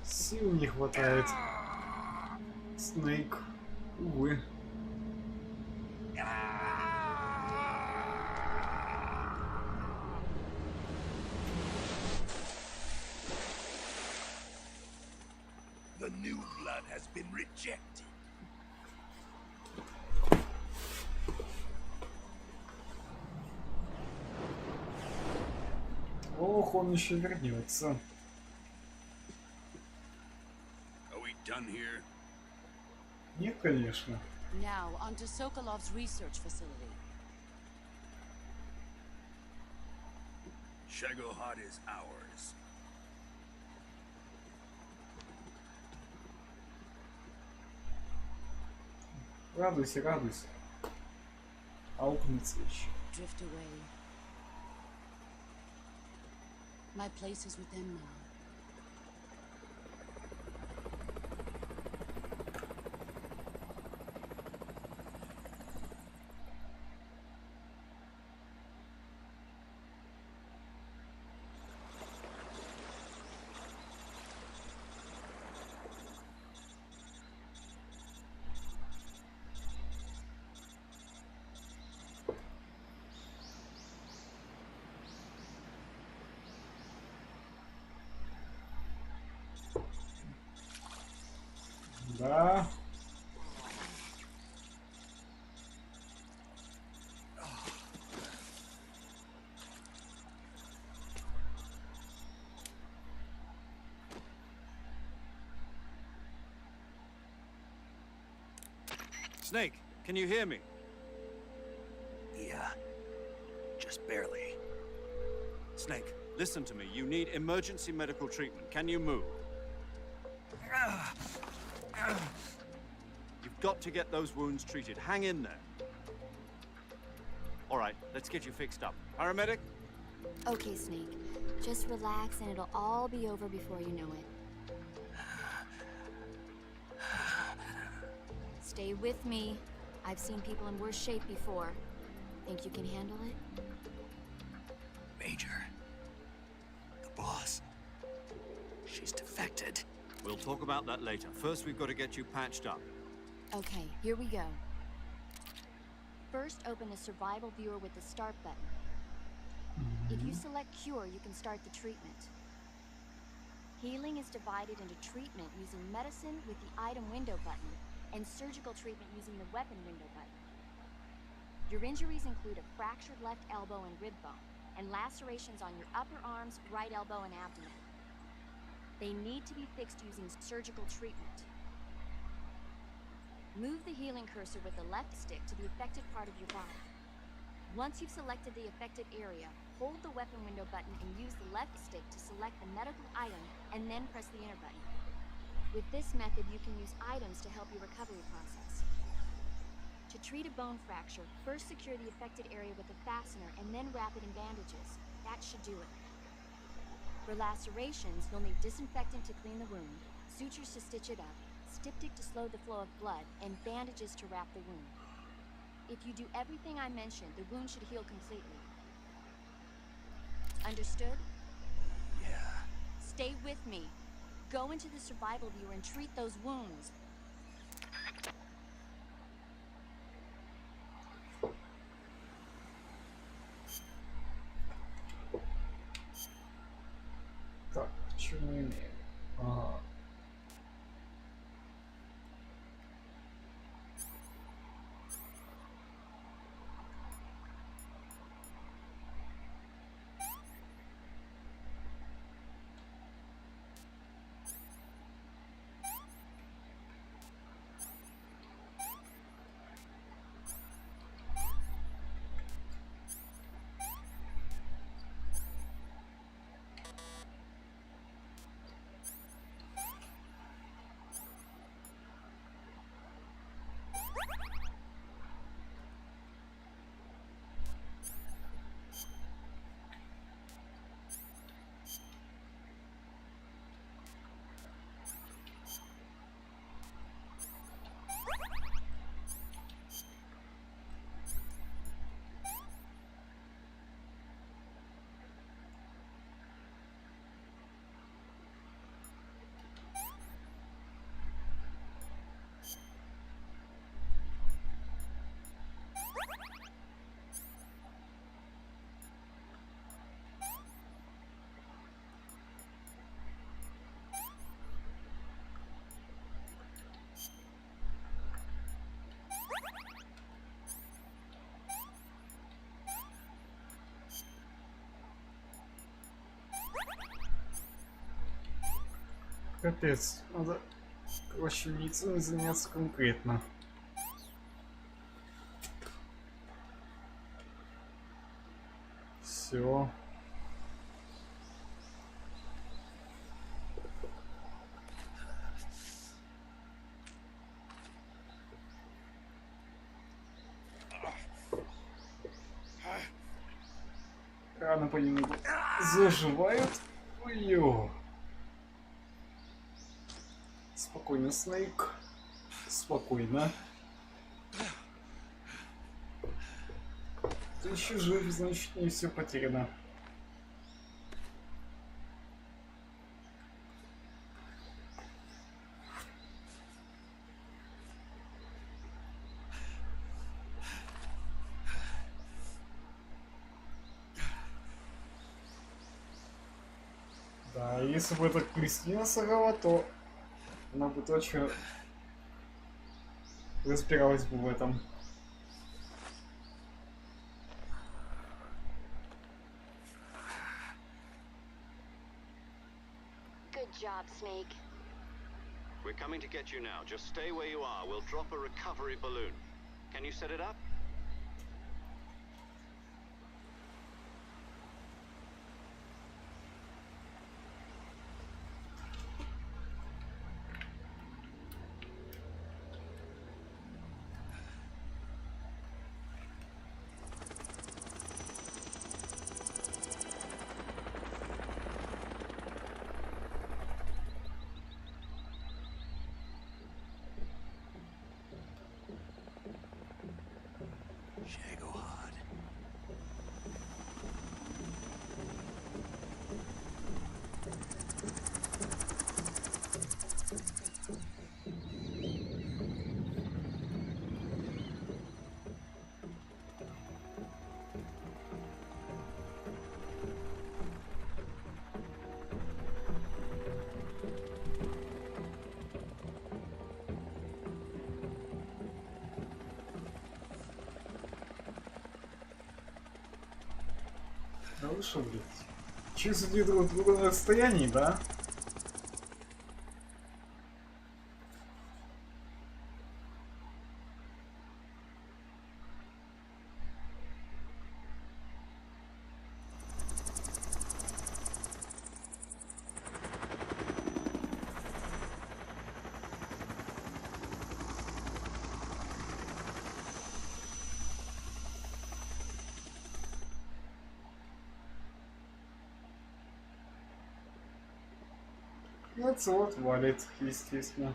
Сил не хватает. Снейк. Увы. The new blood has been rejected. Ох, он еще вернется. Are we done here? Нет, конечно. Now, onto Sokolov's research facility. Shagohod is ours. Радуйся, радуйся. Аукнется еще. Drift away. My place is with them now. Да. Snake, can you hear me? Yeah. Just barely. Snake, listen to me. You need emergency medical treatment. Can you move? You've got to get those wounds treated. Hang in there. All right, let's get you fixed up. Paramedic? Okay, Snake. Just relax and it'll all be over before you know it. Stay with me. I've seen people in worse shape before. Think you can handle it? Major. The boss. She's defected. We'll talk about that later. First, we've got to get you patched up. Okay, here we go. First, open the survival viewer with the start button. If you select cure, you can start the treatment. Healing is divided into treatment using medicine with the item window button, and surgical treatment using the weapon window button. Your injuries include a fractured left elbow and rib bone, and lacerations on your upper arms, right elbow, and abdomen. They need to be fixed using surgical treatment. Move the healing cursor with the left stick to the affected part of your body. Once you've selected the affected area, hold the weapon window button and use the left stick to select the medical item, and then press the enter button. With this method, you can use items to help your recovery process. To treat a bone fracture, first secure the affected area with a fastener and then wrap it in bandages. That should do it. For lacerations, you'll need disinfectant to clean the wound, sutures to stitch it up, styptic to slow the flow of blood, and bandages to wrap the wound. If you do everything I mentioned, the wound should heal completely. Understood? Yeah. Stay with me. Go into the survival viewer and treat those wounds. Так, что мы имеем? Ага. Капец, надо, короче, медициной заняться конкретно. Все. Раны понемногу заживают. Ой-ё. Спокойно, Снейк. Спокойно. Ты еще жив, значит, не все потеряно. Да, если бы это Кристина сыграла, то она бы точно разбиралась бы в этом. Good job, Snake. We're coming to get you now. Just stay where you are. We'll drop a recovery balloon. Can you set it up? Shagohod. Да вы шо, блядь? Чувствуете друг друга на расстоянии, да? Вот валит, естественно.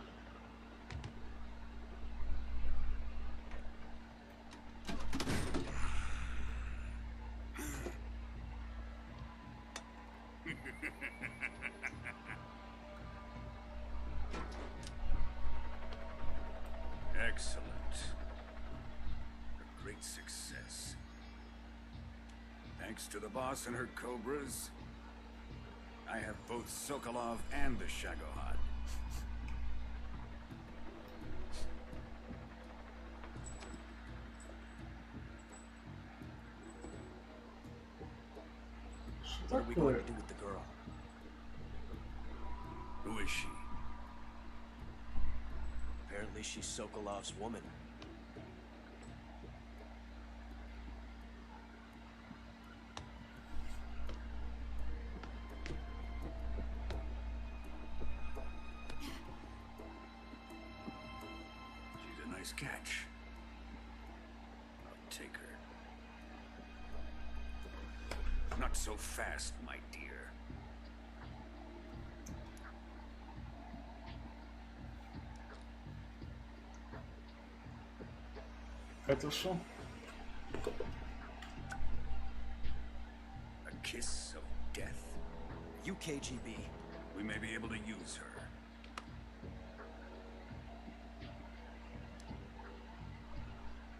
Excellent. A great success. Thanks to the boss and her cobras, I have both Sokolov and the Shagohod. What are we going to do with the girl? Who is she? Apparently she's Sokolov's woman. She's a nice catch. I'll take her. Not so fast, my dear. Хорошо. A kiss of death. UKGB. We may be able to use her.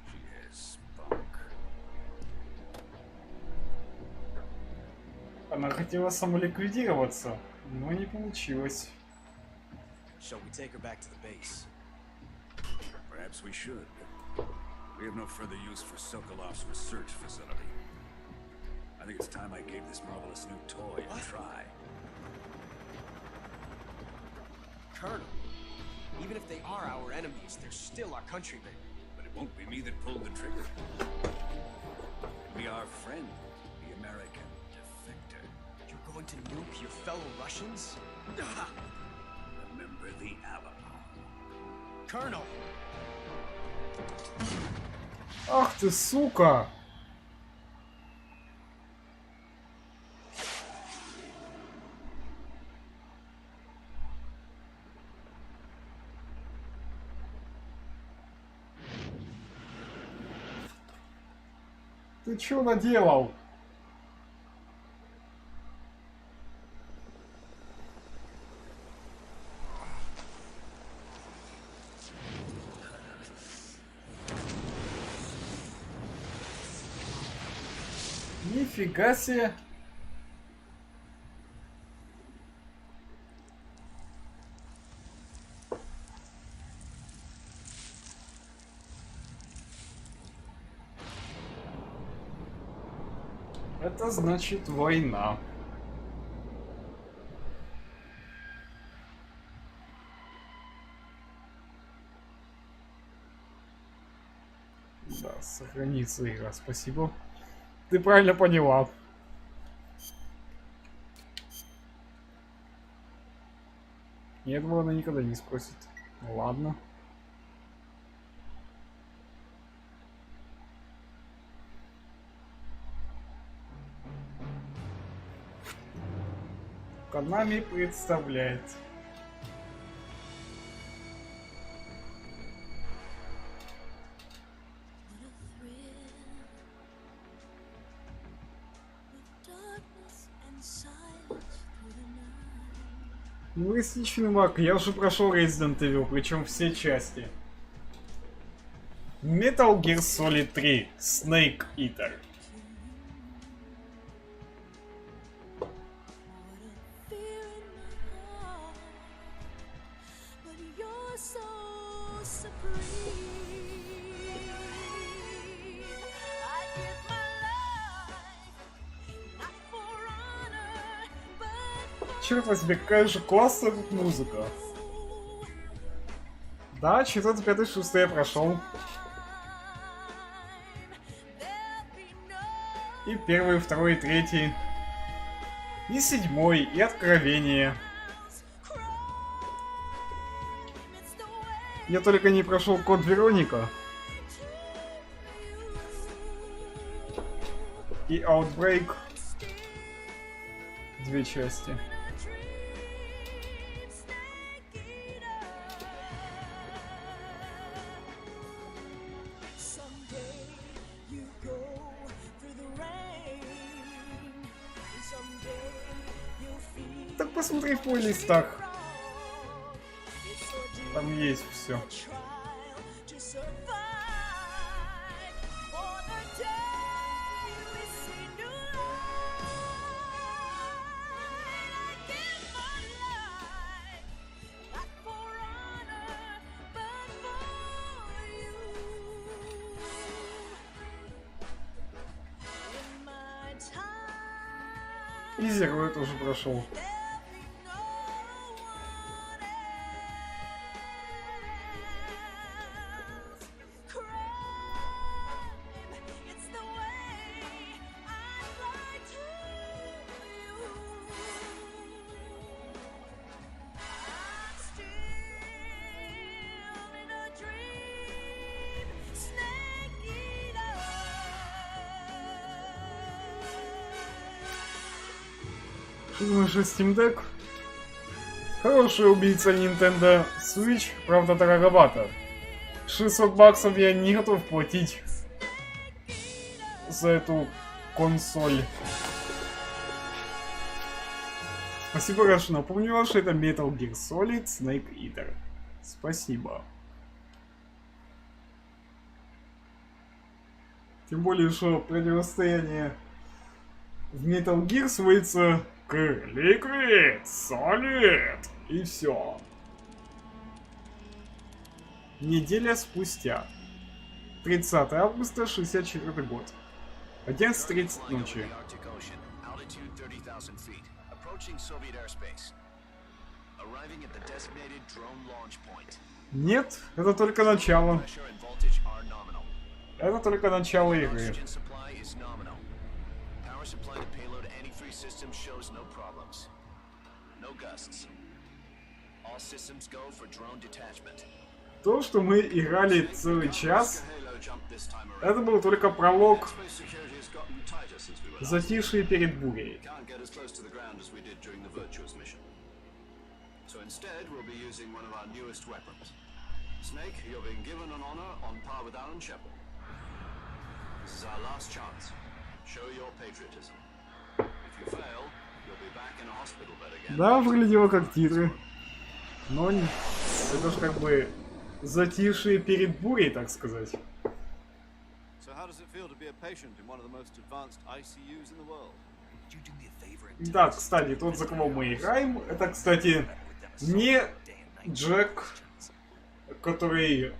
She has spunk. Она хотела самоликвидироваться, но не получилось. Shall we take her back to the base? Perhaps we should. We have no further use for Sokolov's research facility. I think it's time I gave this marvelous new toy a try. Colonel, even if they are our enemies, they're still our countrymen. But it won't be me that pulled the trigger. It'll be our friend, the American defector. You're going to nuke your fellow Russians? Remember the Alamo. Colonel! Ах ты, сука! Ты чё наделал? Нифига себе! Это значит война. Да, сохранится игра, спасибо. Ты правильно поняла. Нет, она никогда не спросит. Ну, ладно. Konami представляет. Юмористичный маг, я уже прошел Resident Evil, причем все части. Metal Gear Solid 3 Snake Eater. Черт возьми, какая же классная тут музыка. Да, 4, 5, 6 я прошел. И 1, 2, 3. И 7, и Откровение. Я только не прошел Код Вероника. И Outbreak. 2 части. Так посмотри в плейлистах. Там есть все. И Zero я тоже прошел. Думаешь, Steam Deck? Хороший убийца Nintendo Switch, правда дороговато. 600 баксов я не готов платить за эту консоль. Спасибо, раз что напомнила, что это Metal Gear Solid Snake Eater. Спасибо. Тем более, что противостояние в Metal Gear сводится к Liquid Solid. И все. Неделя спустя. 30 августа 64 год. 11:30 ночи. Нет, это только начало. Это только начало игры. То, что мы играли целый час, это был только пролог, затишье перед бурей. Да, выглядело как титры. Но это же как бы затишье перед бурей, так сказать. Да, кстати, тот, за кого мы играем, это, кстати, не Джек, который...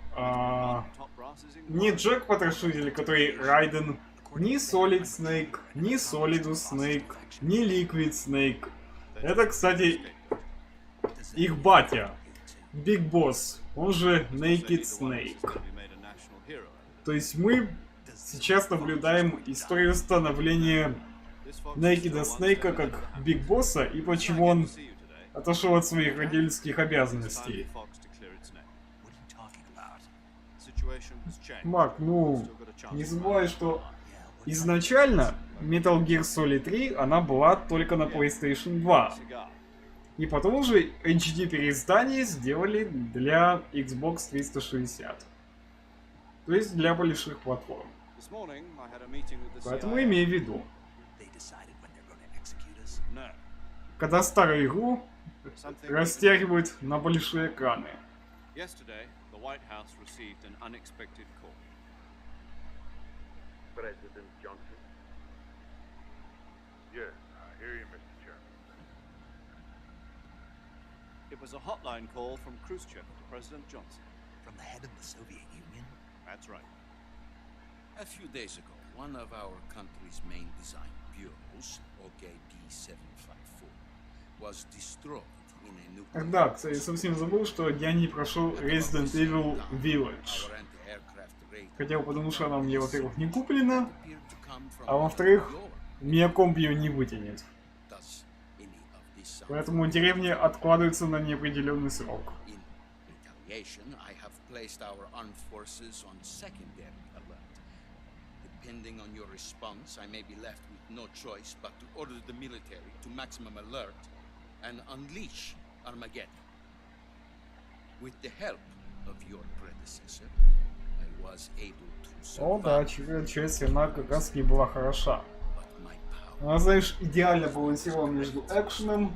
не Джек Потрошитель, который Райден, не Solid Snake, не Solidus Snake, не Liquid Snake. Это, кстати, их батя, Big Boss, он же Naked Snake. То есть мы сейчас наблюдаем историю становления Naked Snake как Big Boss и почему он отошел от своих родительских обязанностей. Мак, ну, не забывай, что изначально Metal Gear Solid 3, она была только на PlayStation 2. И потом уже HD переиздание сделали для Xbox 360. То есть для больших платформ. Поэтому имей в виду. Когда старую игру Something растягивают на большие экраны. Yesterday, the White House received an unexpected call. President Johnson? Yes, I hear you, Mr. Chairman. It was a hotline call from Khrushchev to President Johnson. From the head of the Soviet Union? That's right. A few days ago, one of our country's main design bureaus, OKD-754, was destroyed in a nuclear... Да, кстати, совсем забыл, что я не прошел Resident Evil Village. Our anti-aircraft raid Хотя бы потому, что она мне, во-первых, не куплена, appeared to come from а во-вторых, lower. меня комп ее не вытянет. Does any of this sound Поэтому деревня откладывается на неопределенный срок. In retaliation, I have placed our armed forces on secondary alert. Depending on your response, I may be left with no choice but to order the military to maximum alert and unleash Armageddon. With the help of your predecessor, I was able to О, да, survive, часть, она как раз таки была хороша. but my power Она, знаешь, идеально балансировала между экшеном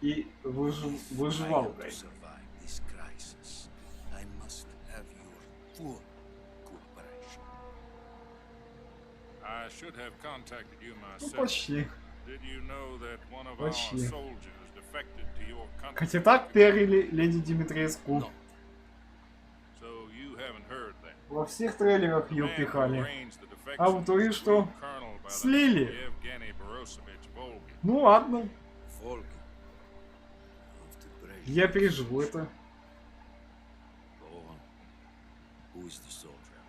и выживалкой. to survive this crisis. I must have your full cooperation. I should have contacted you Ну, myself. почти. Did you know that one of our Почти. soldiers defected to your country? Хотя так пиарили леди Димитреску. No. So you haven't heard that. Во всех трейлерах The ее man who пихали. arranged the defection А в итоге was что? a colonel by the Слили. name of Yevgeny Borosovich Volgin. Ну ладно, Volga. After Brezhnev. я переживу это. Go on. Who is the soldier?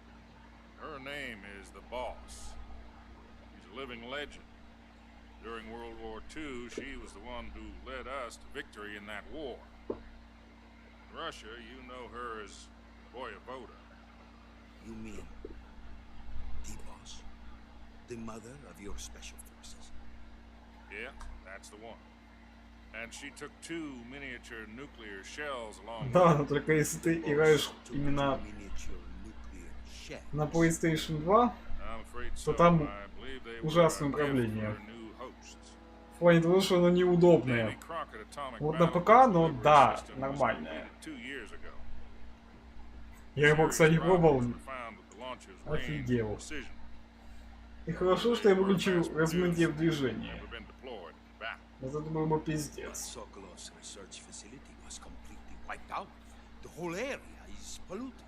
Her name is the Boss. She's a living legend. During World War II, she was the one who led us to victory in that war. In Russia, you know her as Voyevoda. You mean the boss? The mother of your special forces? Yeah, that's the one. And she took 2 miniature nuclear shells along Да, with her. но только если ты играешь Took именно miniature nuclear shells. на PlayStation 2, I'm afraid то so. там I believe they were ужасное a gift управление. for her new hosts. в плане того, что оно неудобное. Davy Crockett Atomic Вот на Battle ПК, Group но delivery да, system was нормальное. completed 2 years ago. Я его, кстати, Serious пробовал. problems were found with the launcher's range Офигел. and precision. И хорошо, что я выключил размытие в движении. Never been deployed in battle. Вот это был бы But пиздец. Sokolov's research facility was completely wiped out. The whole area is polluted.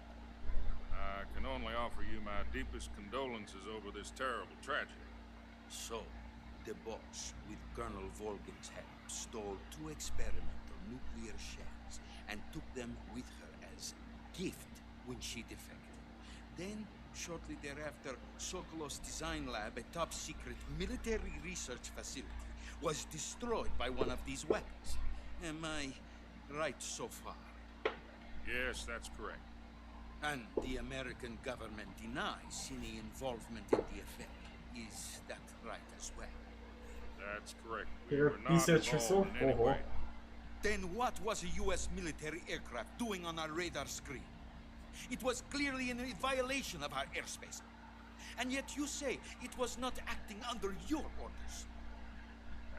I can only offer you my deepest condolences over this terrible tragedy. So, the boss, with Colonel Volgin's help, stole 2 experimental nuclear shells and took them with her as gift when she defected. Then, shortly thereafter, Sokolov's design lab, a top-secret military research facility, was destroyed by one of these weapons. Am I right so far? Yes, that's correct. And the American government denies any involvement in the affair. Is that right as well? That's correct. We were not 50 часов? involved in any Ого. way. Then what was a U.S. military aircraft doing on our radar screen? It was clearly in violation of our airspace. And yet you say it was not acting under your orders.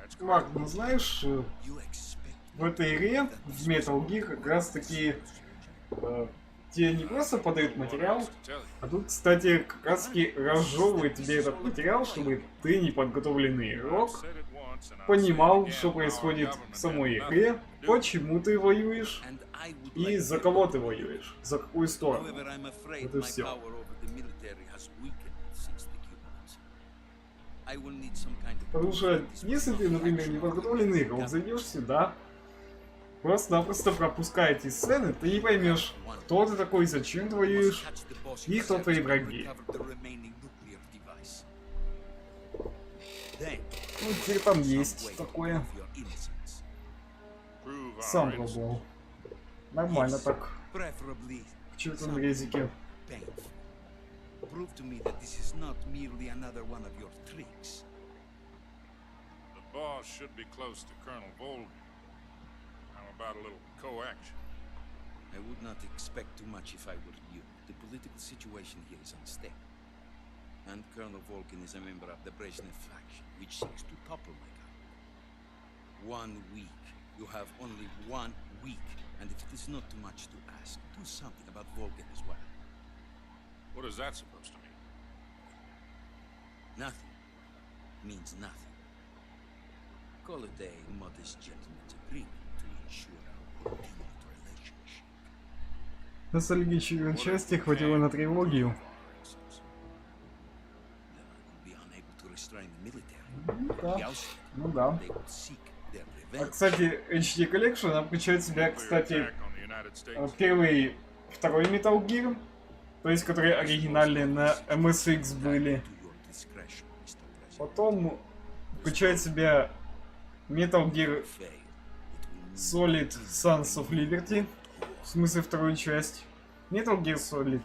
That's Марк, correct. ну знаешь, You expect в этой игре, в Metal Gear, как раз таки тебе не просто подают материал, а тут, кстати, как раз таки разжевывает тебе этот материал, чтобы ты, неподготовленный игрок, понимал, что происходит в самой игре, почему ты воюешь and I would и like за to- кого ты воюешь, за какую сторону. However, I'm afraid Это my всё. power over the military has weakened since the Cubans. I will need some kind of Потому что если ты, например, неподготовленный игрок, зайдешь сюда, просто-напросто пропуская эти сцены, ты не поймешь, кто ты такой, зачем ты воюешь, и кто твои враги. Ну, теперь там есть такое. Prove our Сам innocence. пробовал. Нормально так. Preferably В чертом резике. painful. Prove to me that this is not merely another one of your tricks. The boss should be close to Colonel Volgin. How about a little coaction? I would not expect too much if I were you. The political situation here is unstable. And Colonel Volgin is a member of the Brezhnev faction, which seeks to topple my government. 1 week You have only 1 week, and if it is not too much to ask, do something about Volgan as well. What is that supposed to mean? Nothing means nothing. Call it a modest gentleman's agreement to ensure our continued relationship. Ностальгичной части хватило на трилогию. Then I will be unable to restrain the military. Да. Else, Ну да. they would seek their А, revenge. кстати, HD Collection она включает в себя, кстати, Attack on the United States. первый, второй Metal Gear, то есть которые оригинальные на MSX были. To your discretion, Mr. President. Потом включает в себя Metal Gear Fail. It will mean Solid Sons of Liberty, в смысле вторую часть. Metal Gear Solid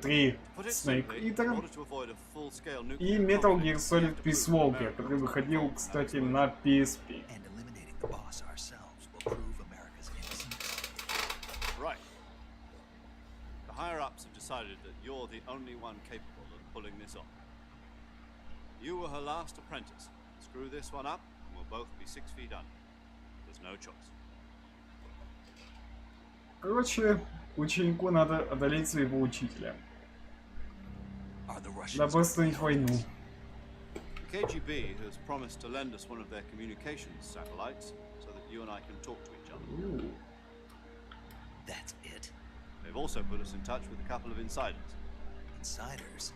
3 Put it Snake simply, in Eater order to avoid a full-scale и nuclear Metal conflict, Gear we Solid have to Peace prove Walker, America который was выходил, involved in кстати, that на PSP. And eliminating the boss ourselves will prove America's innocence. Right. The higher-ups have decided that you're the only one capable of pulling this off. You were her last apprentice. Screw this one up, and we'll both be 6 feet under. There's no choice. Короче, ученику надо одолеть своего учителя, Are the Russians дабы остановить войну. The KGB has promised to lend us one of their communications satellites so that you and I can talk to each other. That's it? They've also put us in touch with a couple of insiders. Insiders?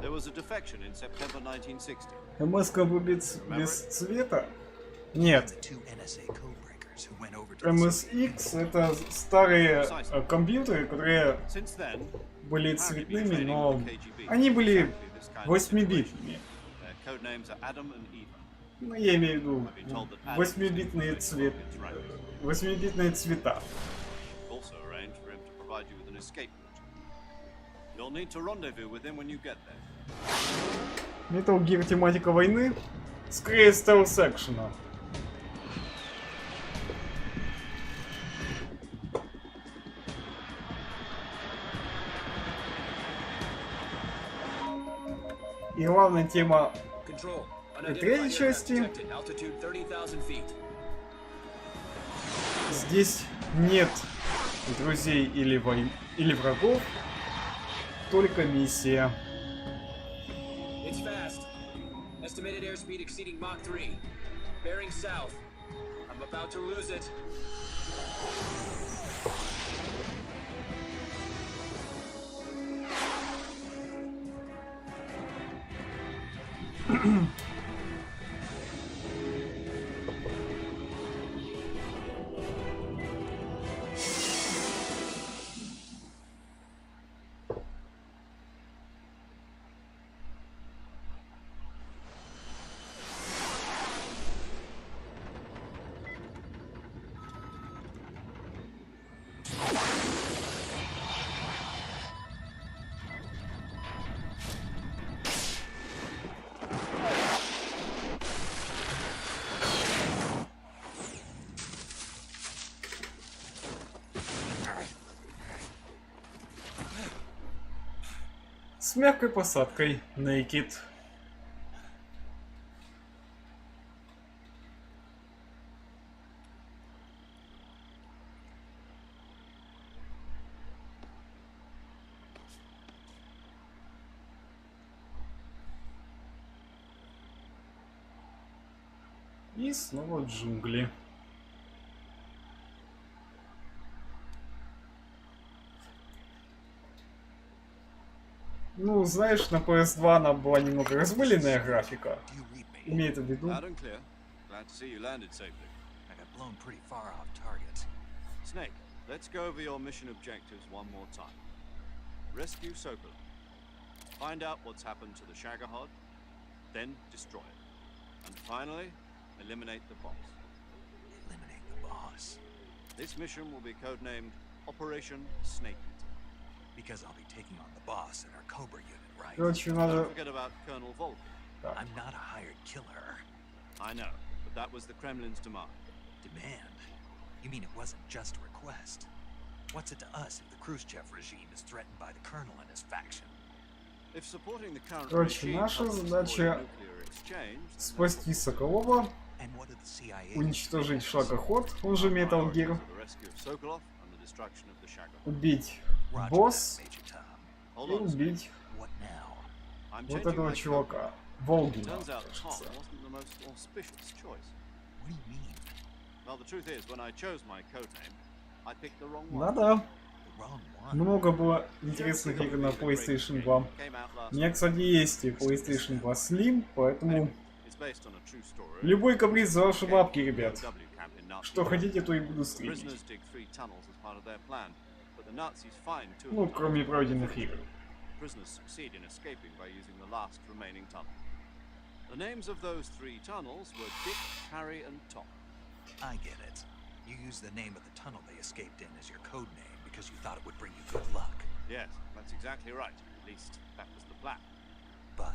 There was a defection in September 1960. МС-ка без цвета? Нет. The two NSA codebreakers who went over to the MSX это старые компьютеры, которые Since then, были apparently been цветными, training но with the KGB. они были Exactly this kind of 8-битными. situation. Their code names are Adam and Eva. Ну, я имею в виду I've been told that Adam 8-битные is the Soviet's rank. 8-битные цвета. Also arranged for him to provide you with an escape route. You'll need to rendezvous with him when you get there. Metal Gear тематика войны, скорее стелс-экшена. И главная тема Control. третьей части. Altitude 30,000 feet. Здесь нет друзей или врагов, только миссия. It's fast. Estimated airspeed exceeding Mach 3. Bearing south. I'm about to lose it. С мягкой посадкой Naked. И снова джунгли. Ну, знаешь, на PS2 она была немного размыленная графика. Do you read me? Имеет в виду. Loud and clear. Glad to see you landed safely. I got blown pretty far off target. Snake, let's go over your mission objectives one more time. Rescue Sokol. Find out what's happened to the Shagohod, then destroy it. And finally, eliminate the boss. Eliminate the boss. This mission will be codenamed Operation Snake Eater. Because I'll be taking on the boss in our Cobra unit, right? Короче, надо... Don't forget about Colonel Volk. Так. I'm not a hired killer. I know, but that was the Kremlin's demand. Demand? You mean it wasn't just a request? What's it to us if the Khrushchev regime is threatened by the colonel and his faction? If supporting the current Короче, regime наша helps задача avoid nuclear exchange, then спасти Соколова And what did the CIA уничтожить шагоход, он же Metal Gear, The rescue of Sokolov and the destruction of the Shagohod. убить Roger босс that, Major Tom. Hold и on. убить What now? I'm вот changing этого my чувака. code. Волгина, Turns out Tom кажется. wasn't the most auspicious choice. What do you mean? Well, the truth is, when I chose my code name, I picked the wrong one. Да-да, The wrong one. много было интересных игр на PlayStation 2. У меня, кстати, есть и PlayStation 2 Slim, поэтому It's based on a true story. любой каприз за ваши бабки, ребят. POW camp in Nazi Что Germany. хотите, то и буду стримить. Prisoners dig 3 tunnels as part of their plan, but the Nazis find 2 of Ну, them. кроме пройденных игр. Prisoners succeed in escaping by using the last remaining tunnel. The names of those 3 tunnels were Dick, Harry, and Tom. I get it. You used the name of the tunnel they escaped in as your code name because you thought it would bring you good luck. Yes, that's exactly right. At least that was the plan. But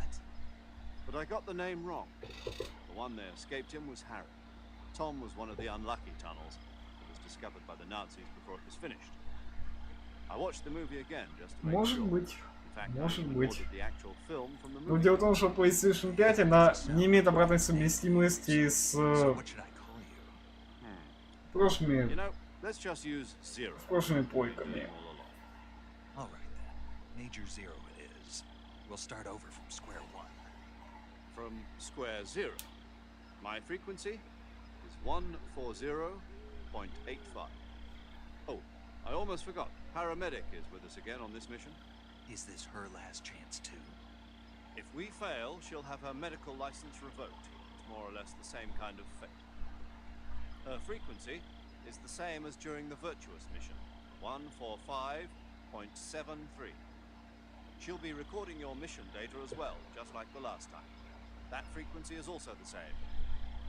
I got the name wrong. The one they escaped in was Harry. Tom was one of the unlucky tunnels that was discovered by the Nazis before it was finished. I watched the movie again just to make Может sure. быть. In fact, I Может even быть. ordered the actual film from the Но movie. дело в том, что PlayStation 5, она не имеет обратной совместимости с so what should I call you? You прошлыми, know, let's just use Zero. прошлыми like we've been пойками. doing all along. All right then. Major Zero it is. We'll start over from square one. From square zero. My frequency is 140.85. Oh, I almost forgot. Paramedic is with us again on this mission. Is this her last chance too? If we fail, she'll have her medical license revoked. It's more or less the same kind of fate. Her frequency is the same as during the Virtuous mission, 145.73. She'll be recording your mission data as well, just like the last time. That frequency is also the same,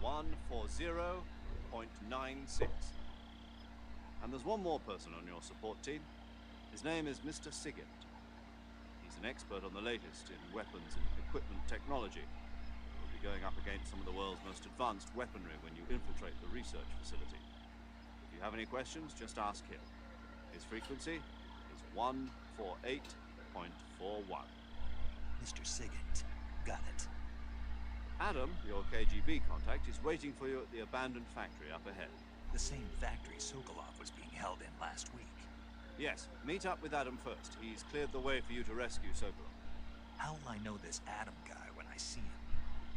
140.96. And there's one more person on your support team. His name is Mr. Sigint. He's an expert on the latest in weapons and equipment technology. You'll be going up against some of the world's most advanced weaponry when you infiltrate the research facility. If you have any questions, just ask him. His frequency is 148.41. Mr. Sigint. Got it. Adam, your KGB contact, is waiting for you at the abandoned factory up ahead. The same factory Sokolov was being held in last week. Yes, meet up with Adam first. He's cleared the way for you to rescue Sokolov. How'll I know this Adam guy when I see him?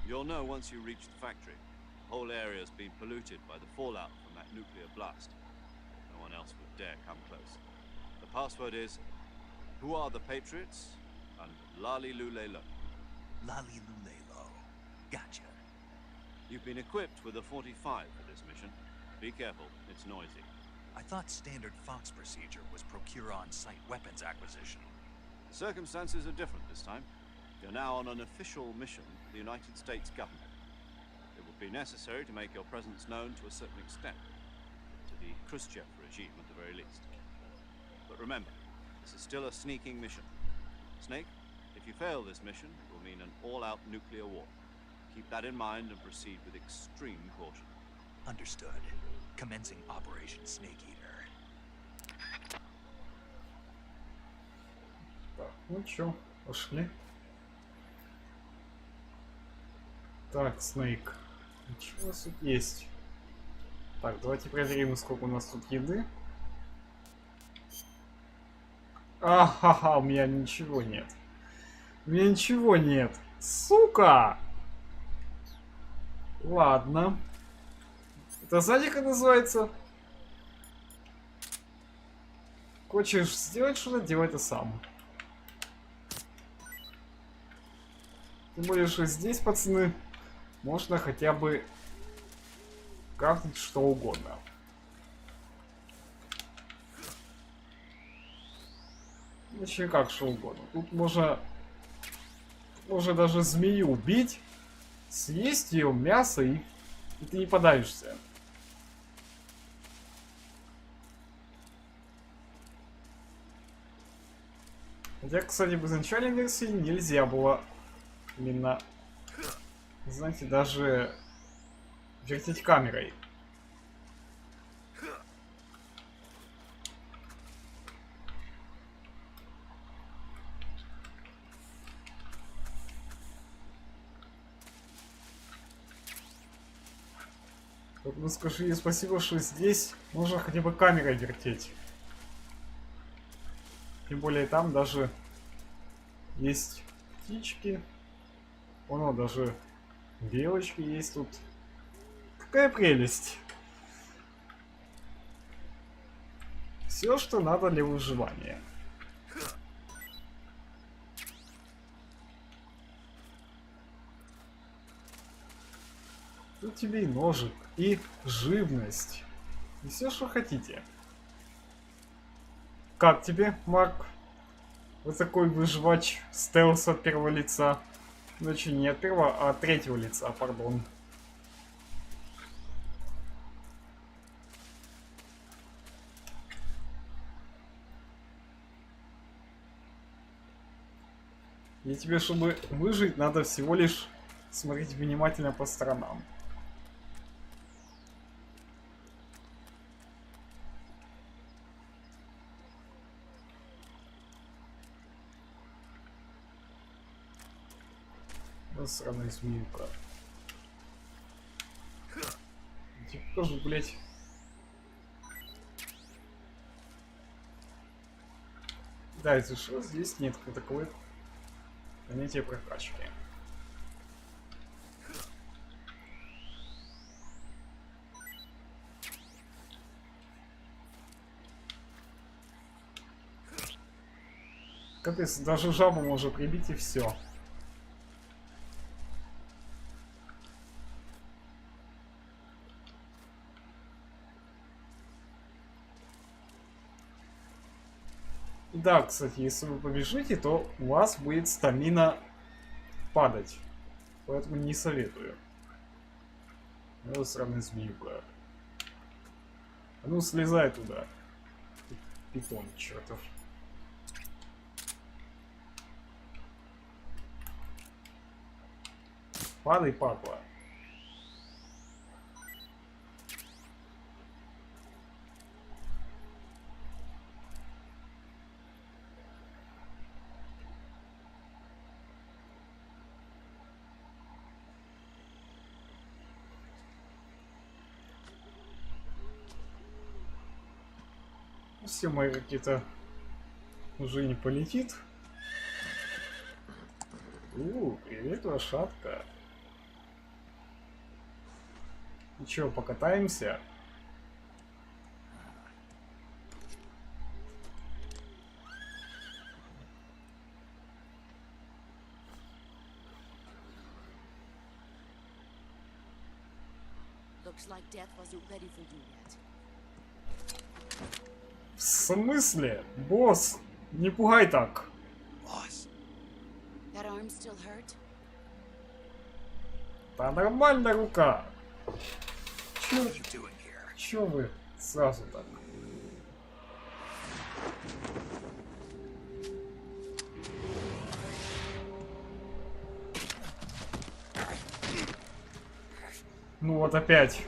You'll know once you reach the factory. The whole area's been polluted by the fallout from that nuclear blast. No one else would dare come close. The password is, "Who are the Patriots?" and Lali Lule Lo. Lali Lulelo. Gotcha. You've been equipped with a 45 for this mission. Be careful, it's noisy. I thought standard Fox procedure was procure on-site weapons acquisition. The circumstances are different this time. You're now on an official mission for the United States government. It will be necessary to make your presence known to a certain extent, to the Khrushchev regime at the very least. But remember, this is still a sneaking mission. Snake, if you fail this mission, it will mean an all-out nuclear war. Keep that in mind and proceed with extreme caution. Understood. Commencing Operation Snake Eater. Так, ну чё, пошли. Так, Снейк. Ничего у нас тут есть. Так, давайте проверим, сколько у нас тут еды. Ахаха, у меня ничего нет. У меня ничего нет. Сука! Ладно. Это знаете, как называется? Хочешь сделать что-то, делай это сам. Тем более, что здесь, пацаны, можно хотя бы крафтить что угодно. Вообще как что угодно. Тут можно даже змею убить, съесть ее мясо и ты не подавишься. Хотя, кстати, в изначальной версии нельзя было именно, знаете, даже вертеть камерой. Вот ну скажи ей спасибо, что здесь можно хотя бы камерой вертеть. Тем более там даже есть птички. Оно даже белочки есть тут. Какая прелесть. Все, что надо для выживания. Тут тебе и ножик, и живность. И все, что хотите. Как тебе, Марк? Вот такой выживач стелс от первого лица. Значит, не от первого, а от третьего лица, пардон. И тебе, чтобы выжить, надо всего лишь смотреть внимательно по сторонам. Сраная змеюка. Типа тоже, блять. Да, если что, здесь нет таковой понятия прокачки. Капец, даже жабу можно прибить и все. Да, кстати, если вы побежите, то у вас будет стамина падать. Поэтому не советую. Ну, сраная змеюка. А ну, слезай туда. Питон чертов. Падай, падла. Все мои ракеты уже не полетит. Привет, лошадка. Ну чё, покатаемся? Looks like death wasn't ready for you yet. В смысле? Босс, не пугай так. That arm still hurt? Да нормально рука. Чё вы сразу так? Ну вот опять.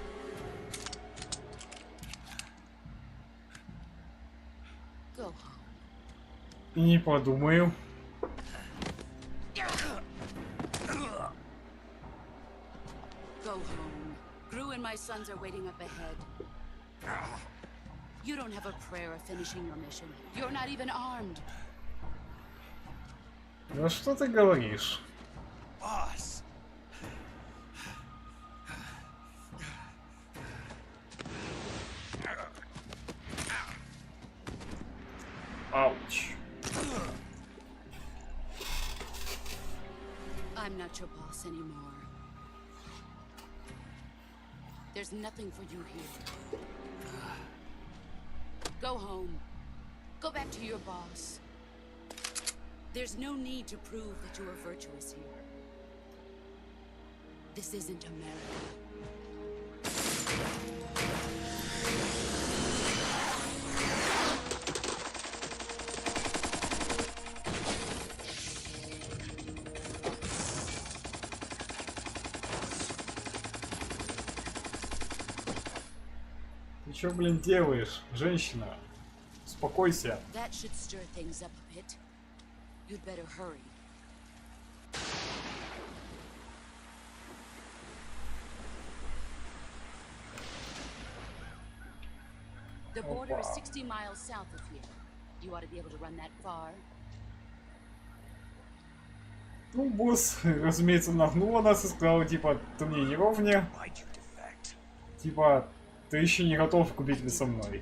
Не подумаю. Go home. Gru and my sons are waiting up ahead. You don't have a prayer of finishing your mission. You're not even armed. Ну что ты говоришь? Ауч. I'm not your boss anymore. There's nothing for you here. Go home. Go back to your boss. There's no need to prove that you are virtuous here. This isn't America. Ты чё, блин, делаешь, женщина? Успокойся. That should stir things up a bit. You'd better hurry. The border is Опа. 60 miles south of here. You ought to be able to run that far. Ну, босс, разумеется, нагнула нас и сказала, типа, ты мне не ровня. Why'd you defect? Типа, ты еще не готов к битве со мной.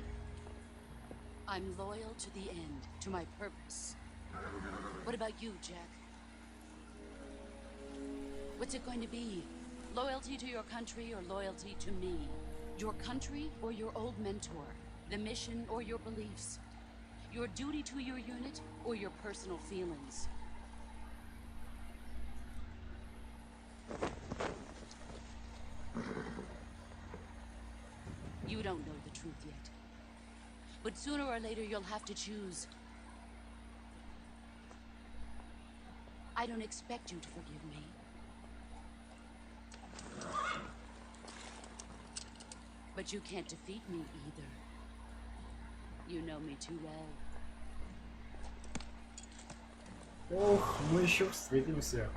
I'm loyal to the end, to my purpose. What about you, Jack? What's it going to be? Loyalty to your country or loyalty to me? Your country or your old mentor? The mission or your beliefs? Your duty to your unit or your personal feelings? You don't know the truth yet. But sooner or later you'll have to choose. I don't expect you to forgive me. But you can't defeat me either. You know me too well. Ох, мы еще встретимся.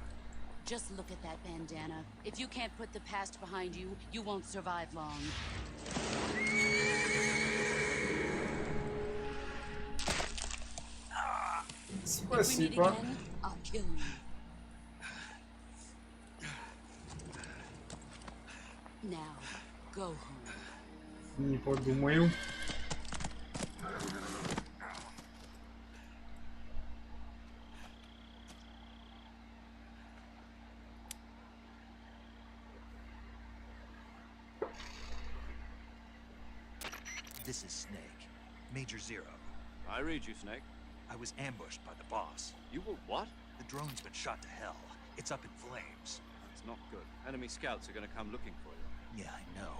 Just look at that bandana. If you can't put the past behind you, you won't survive long. If we meet Спасибо. again, I'll kill you. Now, go home. Не подумаю. This is Snake. Major Zero. I read you, Snake. I was ambushed by the boss. You were what? The drone's been shot to hell. It's up in flames. It's not good. Enemy scouts are gonna come looking for you. Yeah, I know.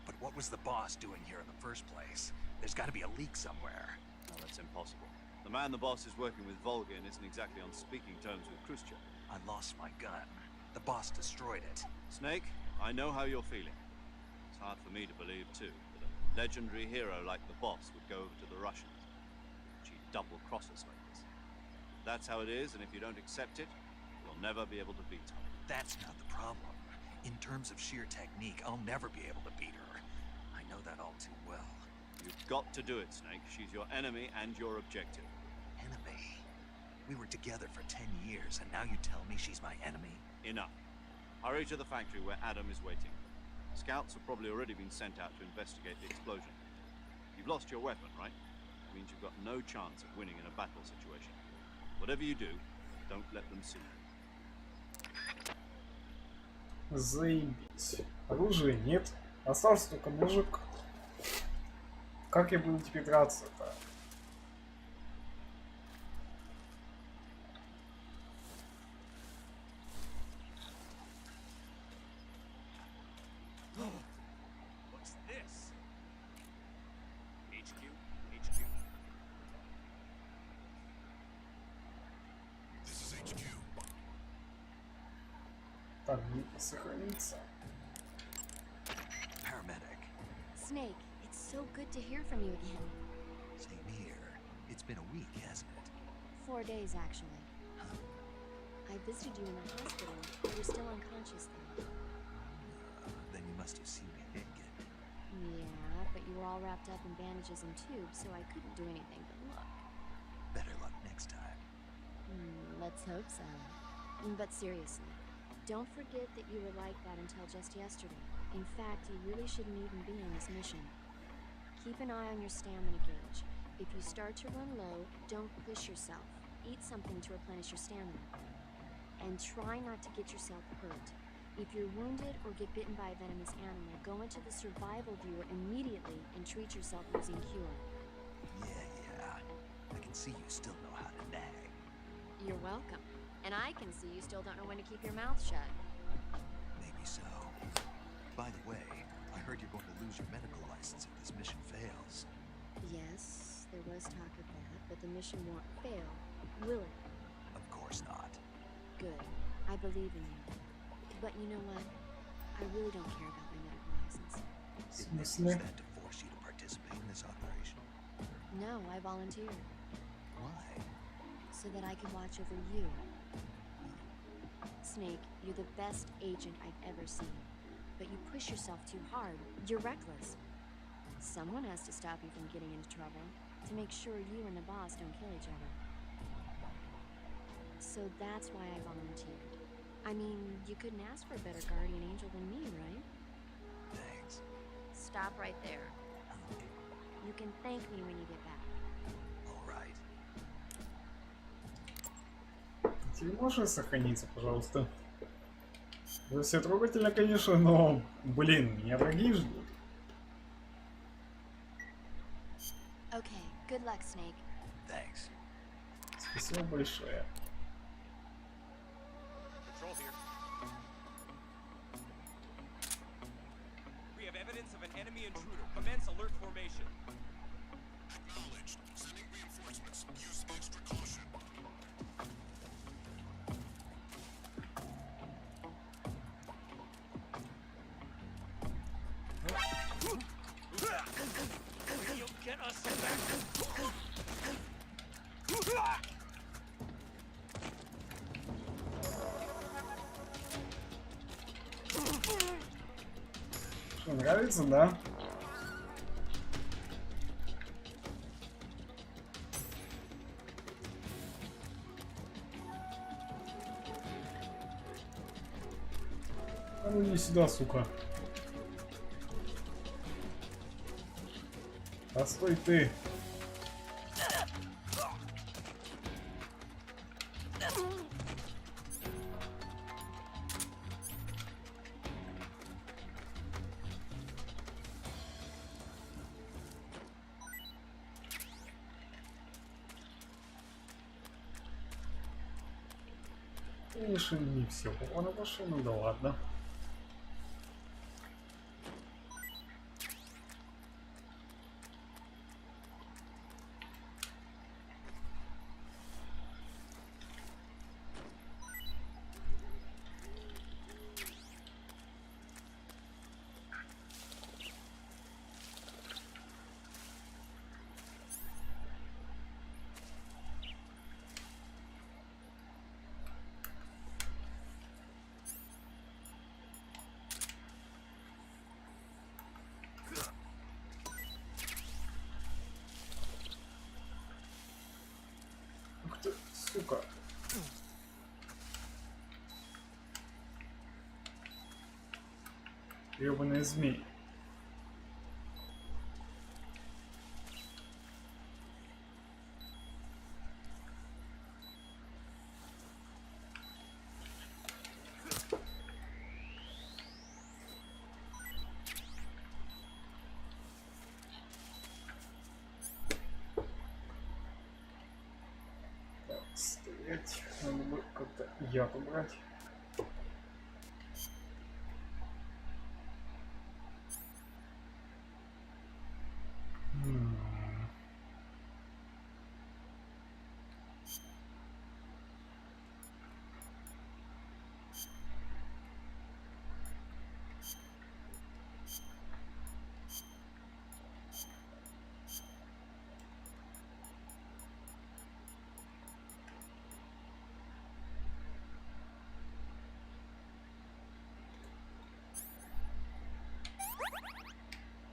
But what was the boss doing here in the first place? There's gotta be a leak somewhere. No, that's impossible. The man the boss is working with Volgin isn't exactly on speaking terms with Khrushchev. I lost my gun. The boss destroyed it. Snake, I know how you're feeling. It's hard for me to believe, too, that a legendary hero like the boss would go over to the Russians. She'd double-cross us like this. That's how it is, and if you don't accept it, you'll never be able to beat her. That's not the problem. In terms of sheer technique, I'll never be able to beat her. I know that all too well. You've got to do it, Snake. She's your enemy and your objective. Enemy? We were together for 10 years, and now you tell me she's my enemy? Enough. Hurry to the factory where Adam is waiting. Scouts have probably already been sent out to investigate the explosion. You've lost your weapon, right? It means you've got no chance of winning in a battle situation. Whatever you do, don't let them see you. Заебись. Оружия нет. Остался только мужик. Как я буду теперь драться-то? What's this? HQ? This is HQ. Так, не сохранится. Paramedic. Snake, it's so good to hear from you again. Same here. It's been a week, hasn't it? 4 days, actually. I visited you in the hospital. You were still unconscious then. Then you must have seen me naked. Yeah, but you were all wrapped up in bandages and tubes, so I couldn't do anything but look. Better luck next time. Let's hope so. But seriously, don't forget that you were like that until just yesterday. In fact, you really shouldn't even be on this mission. Keep an eye on your stamina gauge. If you start to run low, don't push yourself. Eat something to replenish your stamina. And try not to get yourself hurt. If you're wounded or get bitten by a venomous animal, go into the survival viewer immediately and treat yourself using cure. Yeah. I can see you still know how to nag. You're welcome. And I can see you still don't know when to keep your mouth shut. Maybe so. By the way, I heard you're going to lose your medical license if this mission fails. Yes, there was talk of that, but the mission won't fail, will it? Of course not. Good. I believe in you. But you know what? I really don't care about my medical license. Didn't they use that to force you to participate in this operation? No, I volunteered. Why? So that I can watch over you. Snake, you're the best agent I've ever seen. But you push yourself too hard. You're reckless. Someone has to stop you from getting into trouble, to make sure you and the boss don't kill each other. So that's why I volunteered. I mean, you couldn't ask for a better guardian angel than me, right? Thanks. Stop right there. You can thank me when you get back. All right. Тебе можно сохраниться, пожалуйста? Это все трогательно, конечно, но, блин, меня враги ждут. Okay, good luck, Snake. Thanks. Спасибо большое. Control here. We have evidence of an enemy intruder. Commence alert formation. Acknowledged. Sending reinforcements. Use extra caution. You'll get us back. Что, нравится, да? А ну иди сюда, сука. Постой ты. Конечно, не все. Он пошел, ну да ладно. Ух ты, сука. Ёбаный змей. Так, стоять. Надо бы как-то яд убрать.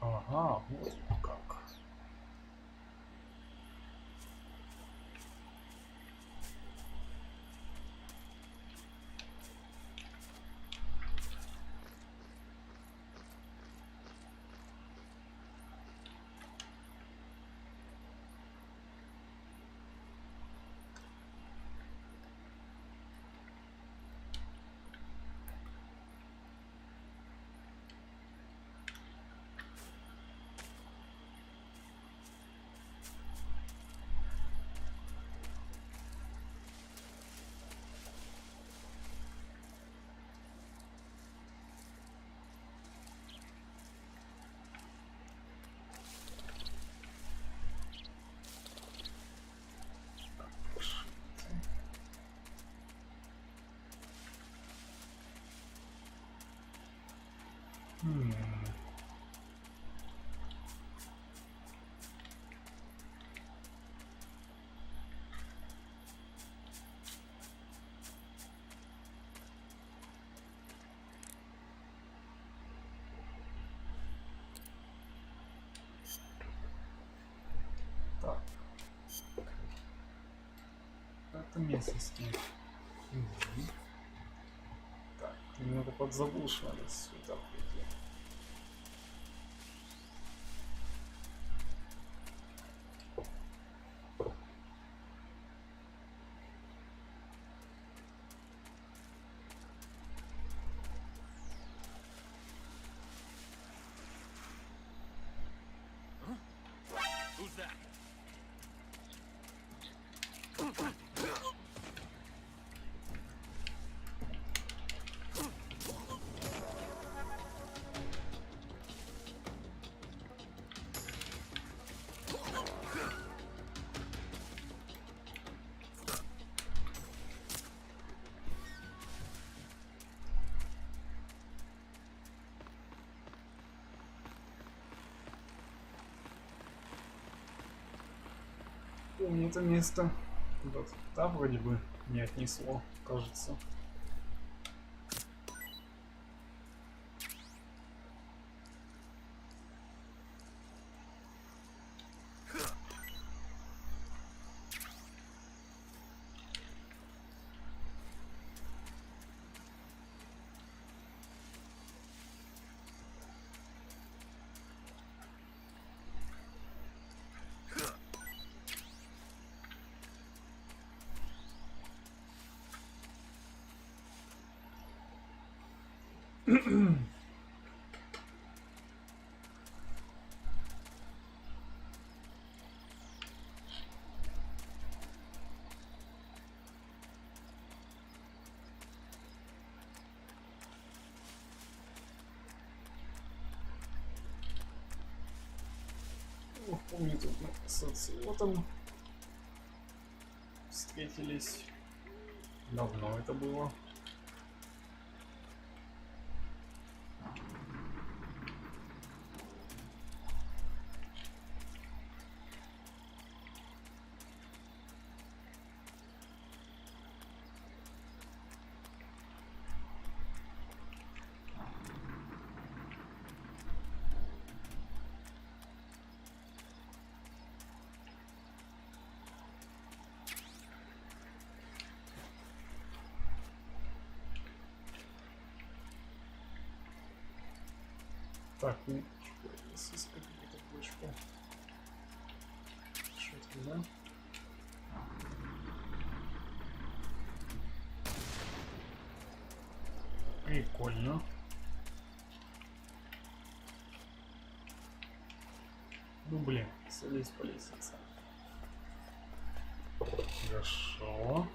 Ага, вот как. местности. Угу. Так, немного подзаглушилось сюда. Who's that? Помню это место. Вот, да, вроде бы не отнесло, кажется. Помню, тут мы с Оцелотом встретились. Давно это было. Так, ну, здесь какую-то точку. Что-то, да? Прикольно. Ну, блин, слезть по лестнице. Хорошо.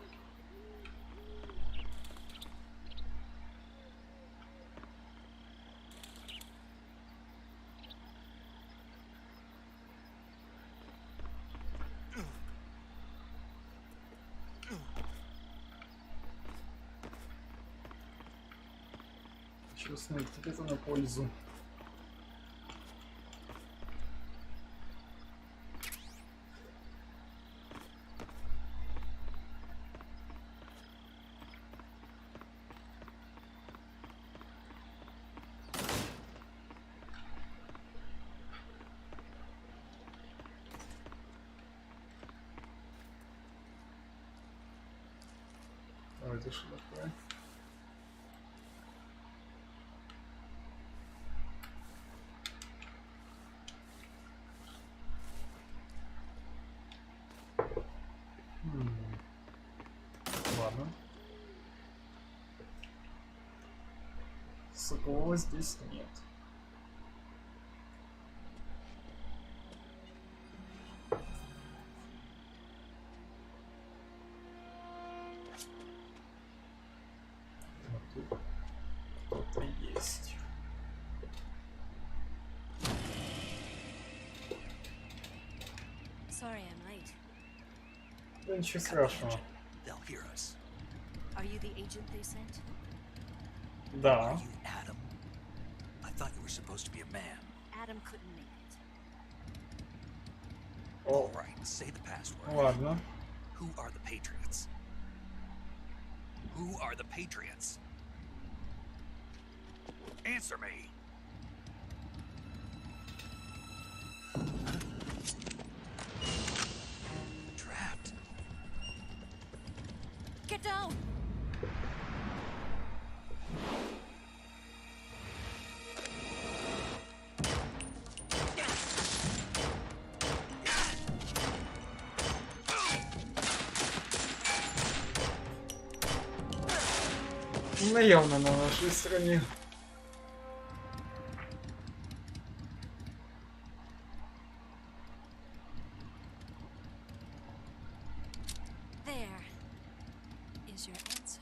Честно, это на пользу. Это что такое? Ладно. Соколова здесь нет. Кто-то есть. Sorry I'm late. Да ничего страшного. They'll hear us. Are you the agent they sent? Да. Are you Adam? I thought you were supposed to be a man. Adam couldn't make it. All right, say the password. Ладно. Who are the Patriots? Who are the Patriots? Answer me. Trapped. Ну, явно на нашей стороне. There is your answer.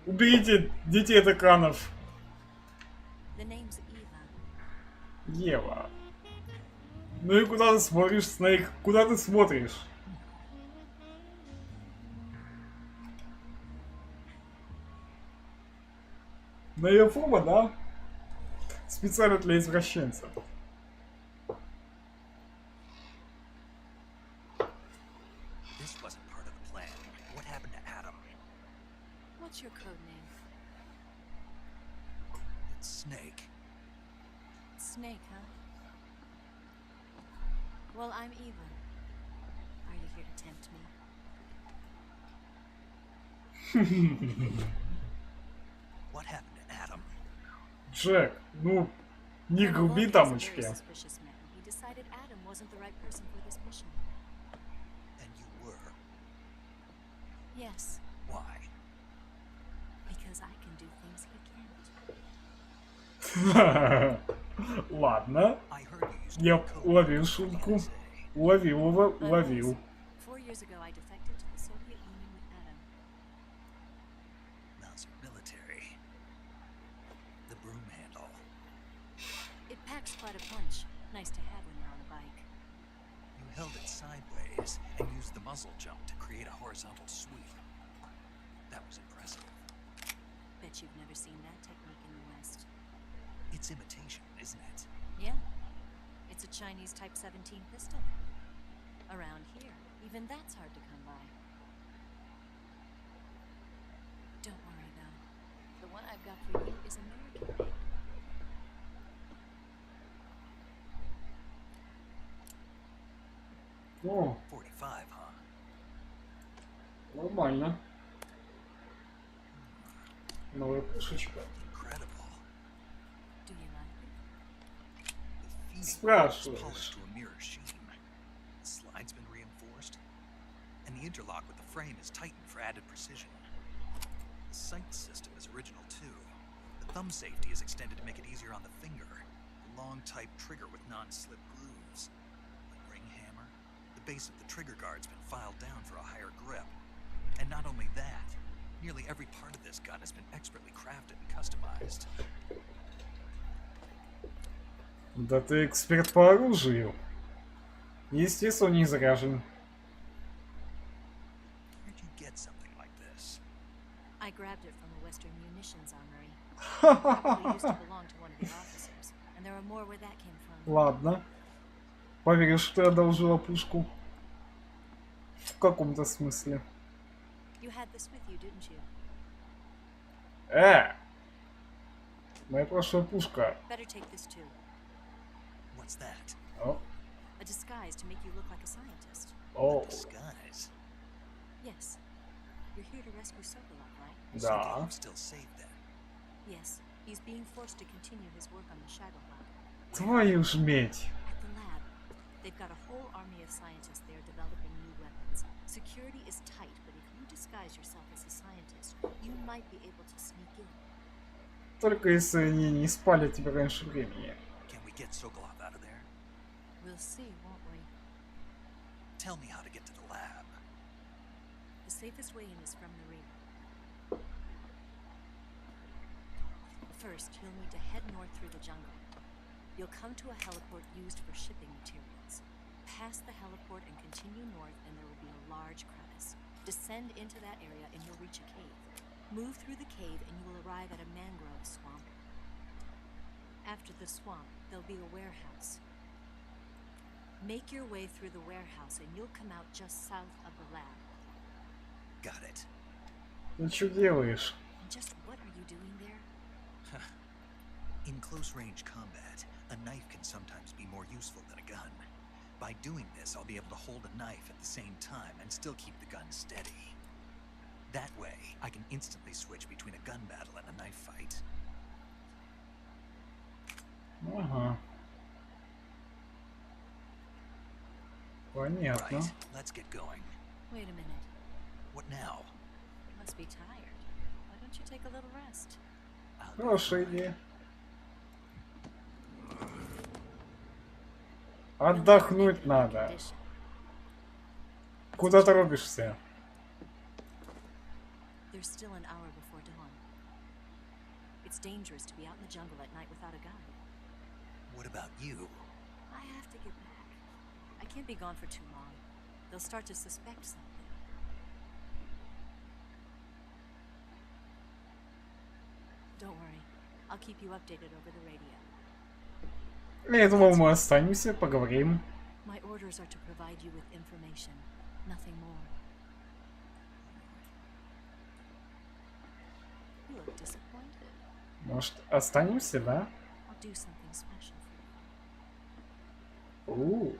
Уберите детей от экранов. The name's Eva. Ева. Ну и куда ты смотришь, Снейк? Куда ты смотришь? На ее фома, да? Специально для извращенцев. This wasn't part of the plan. What happened to Adam? What's your code name? It's Snake. Snake, huh? Well, I'm Eva. Are you here to tempt me? What happened to Adam? Джек, ну, не Colonel груби Lloyd is a very дамочки. suspicious man. He decided Adam wasn't the right person for this mission. And you were. Yes, Why? because I can do things he can't. Ладно. I heard you used to Я be code уловил for шутку. TSA. Уловил, I уловил. was. 4 years ago, I defected to the Soviet Union with Adam. Mouse military. The broom handle. It packs quite a punch. Nice to have when you're on a bike. You held it sideways and used the muzzle jump to create a horizontal sweep. That was impressive. Bet you've never seen that technique in the West. It's imitation, isn't it? Yeah. It's a Chinese Type 17 pistol. Around here, even that's hard to come by. Don't worry, though. The one I've got for you is American made. О, 45, huh? нормально. Новая пушечка. Incredible. Do you like it? The feed is Спрашиваешь. polished to a mirror sheen. The slide's been reinforced, and the interlock with the frame is tightened for added precision. The sight system is original too. The thumb safety is extended to make it easier on the finger. The long type trigger with non-slip grooves. The ring hammer. The base of the trigger guard's been filed down for a higher grip. And not only that, nearly every part of this gun has been expertly crafted and customized. Да ты эксперт по оружию. Естественно, не заряжен. Where'd you get something like this? I grabbed it from a Western munitions armory. Probably used to belong to one of the officers, and there are more where that came from. Ладно. Поверишь, что я одолжила пушку? В каком-то смысле. You had this with you, didn't you? Моя прошлая пушка. Better take this too. What's that? О, A disguise to make you look like a scientist. о, Disguise. Yes. You're here to rescue Sokolov, right? да. I'm still safe then. Yes. He's being forced to continue his work on the Shadow Lab. Твою ж медь. At the lab, they've got a whole army of scientists there developing new weapons. Security is tight, but if you disguise yourself as a scientist, you might be able to sneak in. Только если они не спалят тебя раньше времени. Can we get Sokolov out of there? We'll see, won't we? Tell me how to get to the lab. The safest way in is from the rear. First, you'll need to head north through the jungle. You'll come to a heliport used for shipping materials. Pass the heliport and continue north, and there will be a large crevice. Descend into that area and you'll reach a cave. Move through the cave and you will arrive at a mangrove swamp. After the swamp, there'll be a warehouse. Make your way through the warehouse and you'll come out just south of the lab. Got it. Ты что делаешь? And just what are you doing there? In close range combat, a knife can sometimes be more useful than a gun. By doing this, I'll be able to hold a knife at the same time and still keep the gun steady. That way, I can instantly switch between a gun battle and a knife fight. Ага. Понятно. Right, let's get going. Wait a minute. What now? You must be tired. Why don't you take a little rest? I'll be Хорошая fine. идея. We'll never make Отдохнуть it in that надо. condition. Куда торопишься? There's still an hour before dawn. It's dangerous to be out in the jungle at night without a gun. What about you? I have to get back. I can't be gone for too long. They'll start to suspect something. Don't worry. I'll keep you updated over the radio. Я думал, мы останемся, поговорим. My orders are to provide you with information, nothing more. You look disappointed. Может, останемся, да? I'll do something special for you.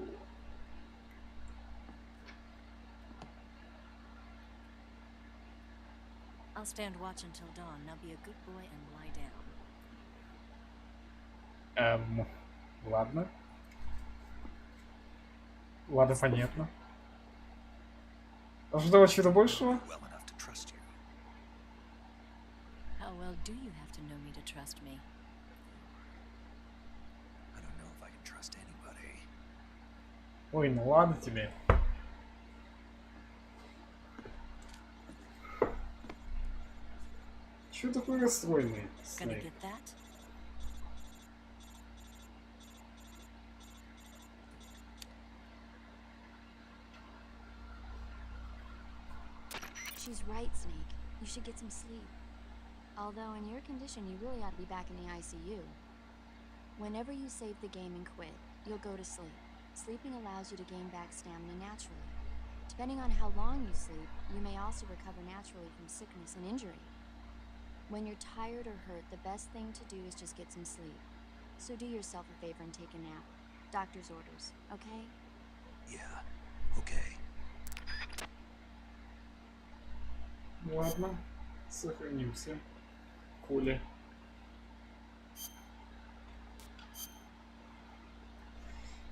I'll stand watch until dawn. Now be a good boy and lie down. Ладно. Ладно, понятно. Ожидал чего-то большего? Well enough to trust you. How well do you have to know me to trust me? I don't know if I can trust anybody. Ой, ну ладно тебе. Чё такой расстроенный, Gonna Снейк? get that? She's right, Snake. You should get some sleep. Although in your condition, you really ought to be back in the ICU. Whenever you save the game and quit, you'll go to sleep. Sleeping allows you to gain back stamina naturally. Depending on how long you sleep, you may also recover naturally from sickness and injury. When you're tired or hurt, the best thing to do is just get some sleep. So do yourself a favor and take a nap. Doctor's orders, okay? Yeah, okay. Ладно, сохранимся. Коля.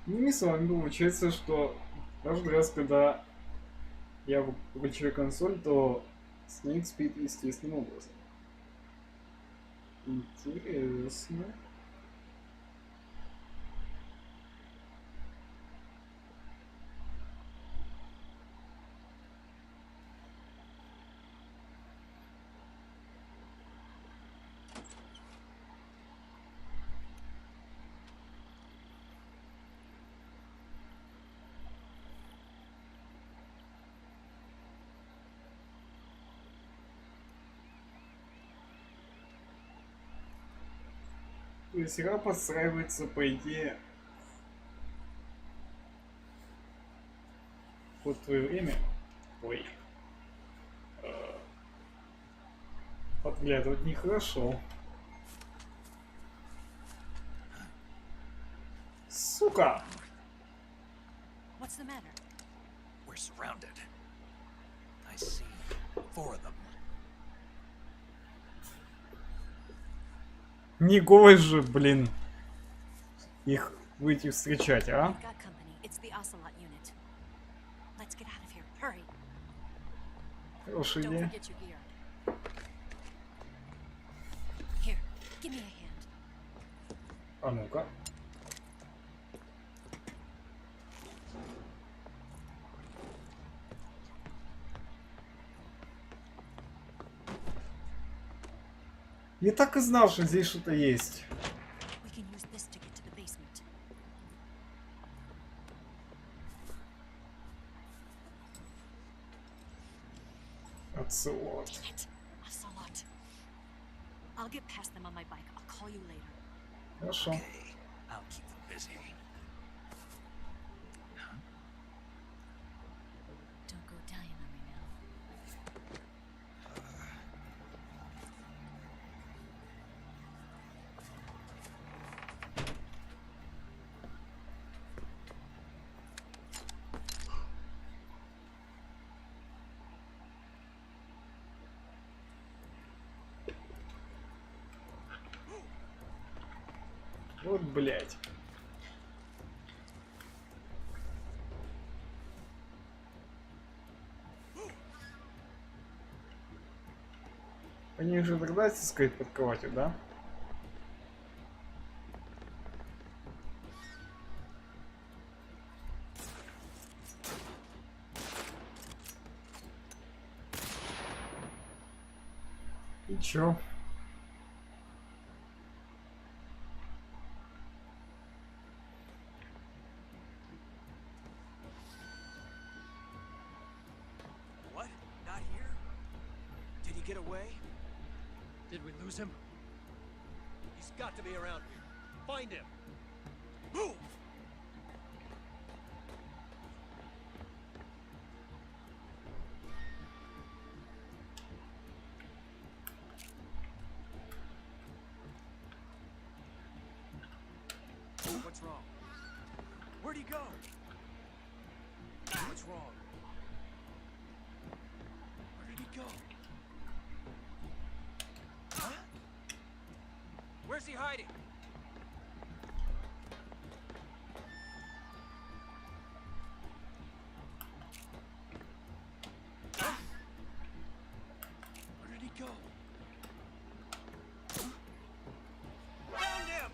Ну и с вами получается, что каждый раз, когда я выключаю консоль, то Снейк спит естественным образом. Интересно. То есть игра подстраивается, по идее, под твое время. Ой. Подглядывать нехорошо. Сука! What's the matter? We're surrounded. I see 4 of them. Не голый же, блин, их выйти встречать, а? We've got company. It's the Ocelot unit. Let's get out of here. Hurry. Хорошая Don't идея. forget your gear. Here, give me a hand. А ну-ка. Я так и знал, что здесь что-то есть. We can use this to get to the basement. Оцелот. Damn it. Ocelot. I'll get past them on my bike. I'll call you later. Хорошо. Okay, I'll keep them busy. Don't go dying on me now. Вот, блядь. Они уже тогда искать под кроватью, да? И чё? What? Not here? Did he get away? Did we lose him? He's got to be around here. Find him. Move! What's wrong? Where'd he go? What's wrong? Where did he go? Huh? Where's he hiding? Huh? Where did he go? Found him!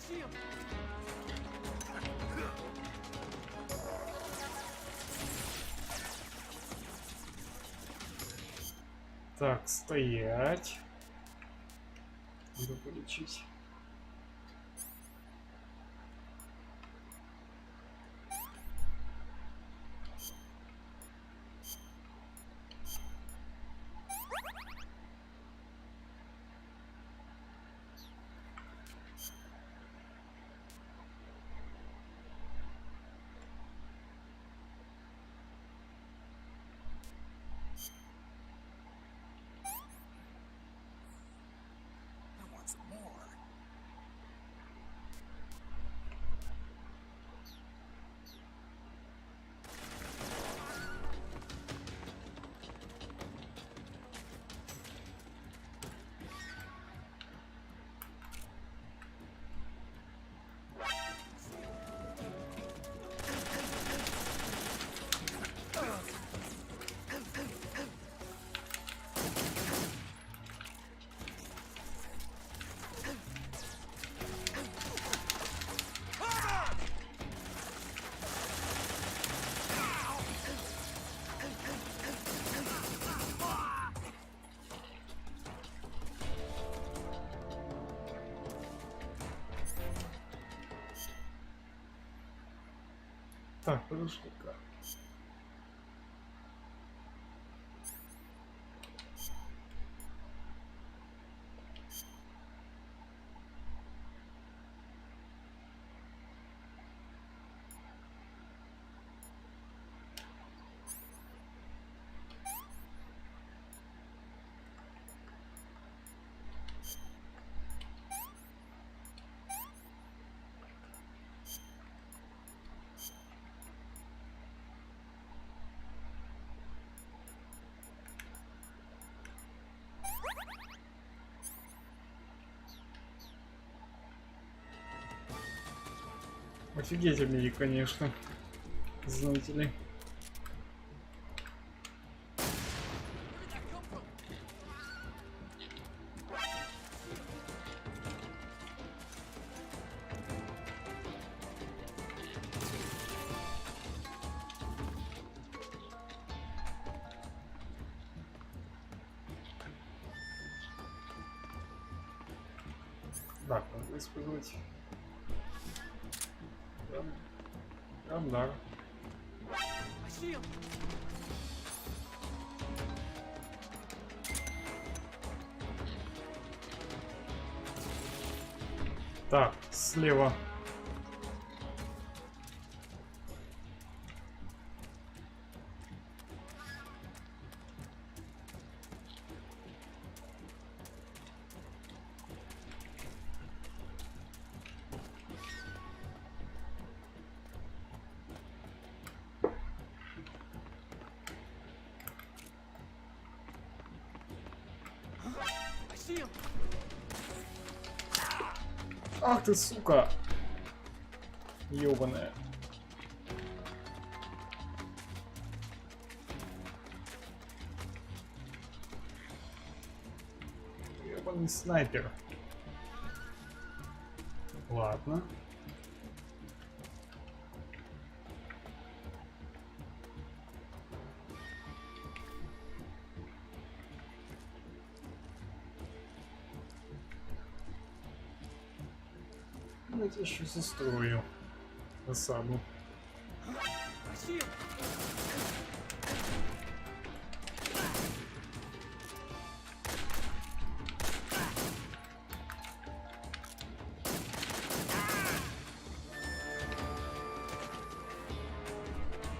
See him! Так, стоять. Надо полечить. I want some more. Так, подожди-ка. Офигеть они, конечно. Знаете ли. Так, надо использовать. Да. Так, слева. Ах ты, сука! Ёбаная. Ёбаный снайпер. Ладно. Давайте еще застрою осаду.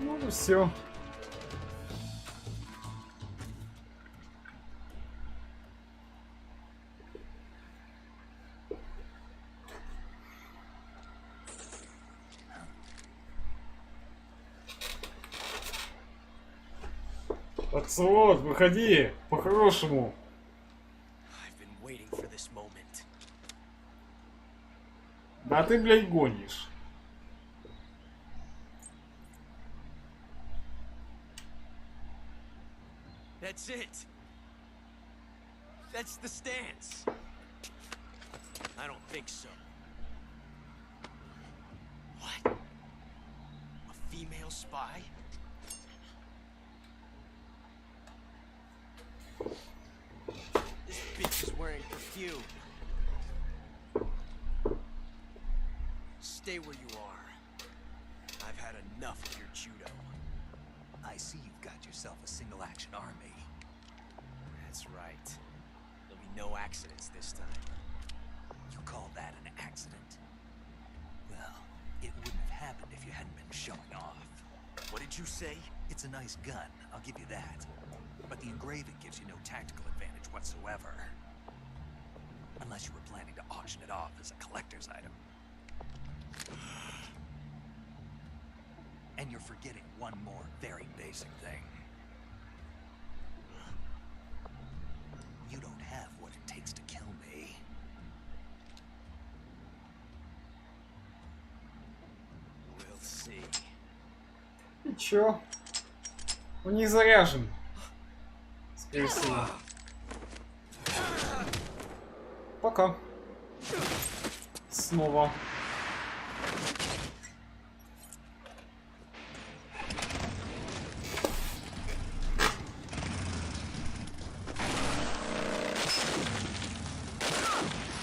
Ну все. Пацан, выходи, по-хорошему. Да ты, блядь, гонишь. That's it. That's the stance. I don't think so. What? A female spy? This bitch is wearing perfume. Stay where you are. I've had enough of your judo. I see you've got yourself a single-action army. That's right. There'll be no accidents this time. You call that an accident? Well, it wouldn't have happened if you hadn't been showing off. What did you say? It's a nice gun, I'll give you that. But the engraving gives you no tactical advantage whatsoever. Unless you were planning to auction it off as a collector's item. And you're forgetting one more very basic thing. You don't have what it takes to kill me. We'll see. И чё? Он не заряжен. Скорее всего. Пока. Снова.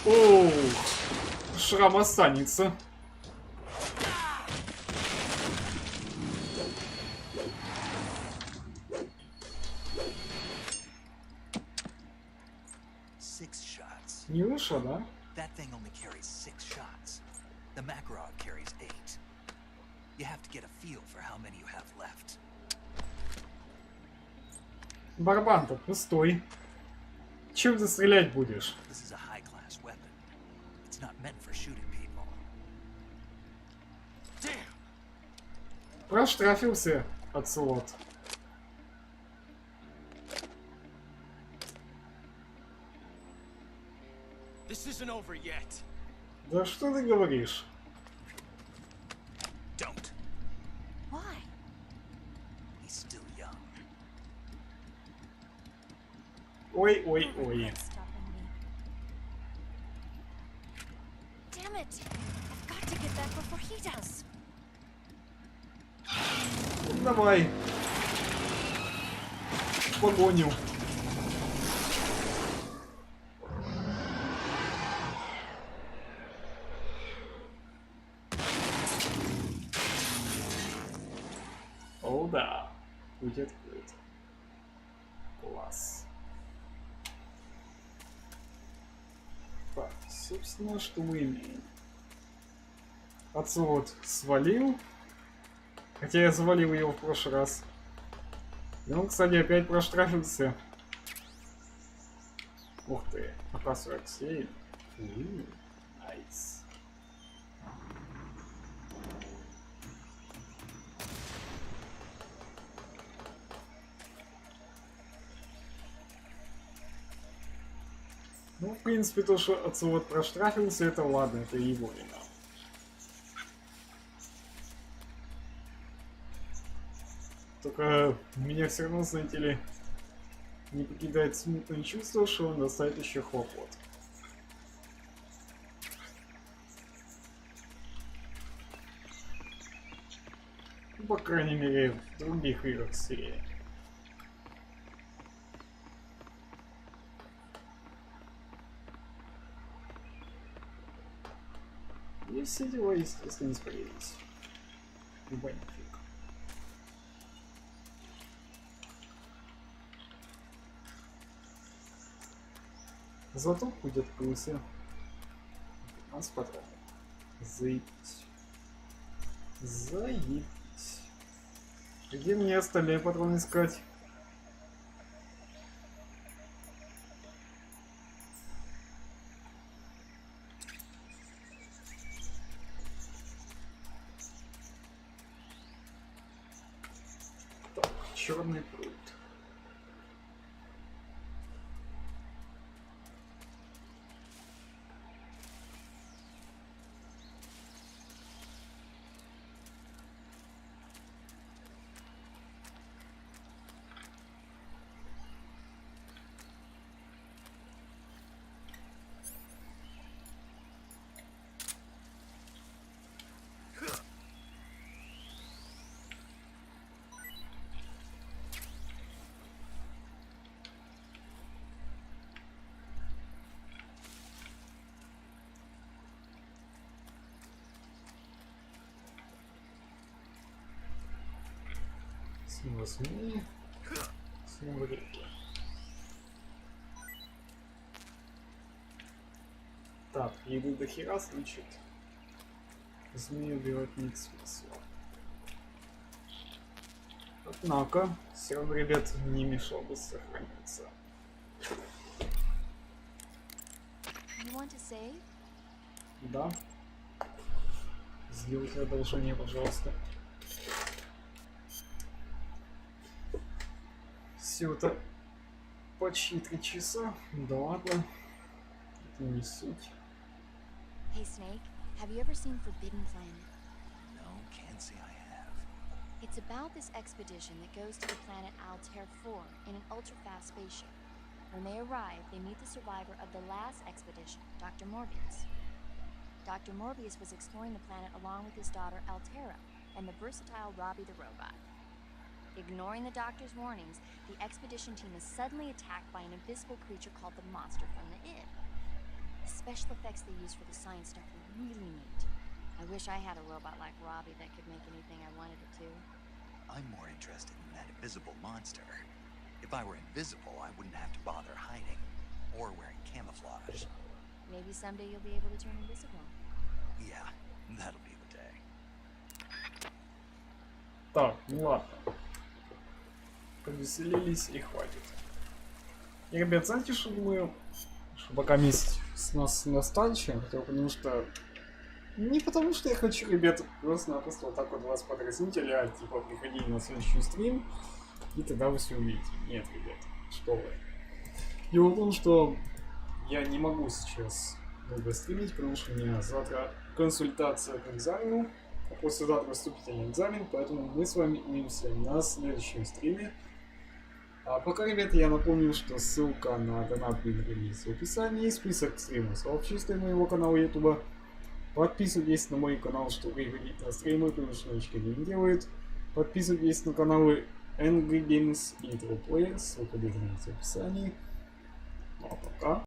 Оу, шрам останется. Не вышло, да? That thing only carries 6 shots. The Makarov carries 8. You have to get a feel for how many you have left. Барабан-то пустой. Чем ты стрелять будешь? This is a high-class weapon. It's not meant for shooting people. Damn! Проштрафился отсылот. This isn't over yet. Да что ты говоришь? Ой, ой, ой. Stopping me. Damn it! I've got to get back before he does. Давай. В погоню. О, да. Путь открыт. Класс. Так, собственно, что мы имеем? Отцовод свалил. Хотя я завалил его в прошлый раз. И он, кстати, опять проштрафился. Ух ты, АК-47. Найс. Ну, в принципе, то, что отцовод проштрафился, это ладно, это его вина. Только меня все равно, знаете ли, не покидает смутное чувство, что он доставит еще хлопот. Ну, по крайней мере, в других играх серии. И все дела, естественно, не справились. Любой нафиг. Зато путь открылся. 15 патронов. Заебись. Заебись. Где мне остальные патроны искать? Так, черный пруд. Снова змеи. Снова реки. Так, еду до хера, значит. Змею убивать нет смысла. Однако, все равно, ребят, не мешало бы сохраниться. Да. Сделайте одолжение, пожалуйста. Всего-то почти 3 часа. Да ладно. Это не суть. Hey Snake, have you ever seen Forbidden Planet? No, can't say I have. It's about this expedition that goes to the planet Altair 4 in an ultra-fast spaceship. When they arrive, they meet the survivor of the last expedition, Dr. Morbius. Dr. Morbius was exploring the planet along with his daughter Altera and the versatile Robbie the robot. Ignoring the doctor's warnings, the expedition team is suddenly attacked by an invisible creature called the Monster from the Id. The special effects they use for the science stuff are really neat. I wish I had a robot like Robbie that could make anything I wanted it to. I'm more interested in that invisible monster. If I were invisible, I wouldn't have to bother hiding or wearing camouflage. Maybe someday you'll be able to turn invisible. Yeah, that'll be the day. Так, ну ладно. Повеселились и хватит. И, ребят, знаете, что думаю? Что пока есть с нас ностальгия, потому что... Не потому что я хочу, ребят, просто-напросто вот так вот вас подразнить, а типа приходите на следующий стрим, и тогда вы все увидите. Нет, ребят, что вы. Дело в том, что я не могу сейчас долго стримить, потому что у меня завтра консультация к экзамену, а послезавтра вступительный экзамен, поэтому мы с вами увидимся на следующем стриме. А пока, ребята, я напомню, что ссылка на донатный релиз в описании и список стримов сообщества моего канала ютуба. Подписывайтесь на мой канал, чтобы приходить на стримы, потому что новички не делают. Подписывайтесь на каналы Angry Games и Pro Player, ссылка в описании. Ну а пока.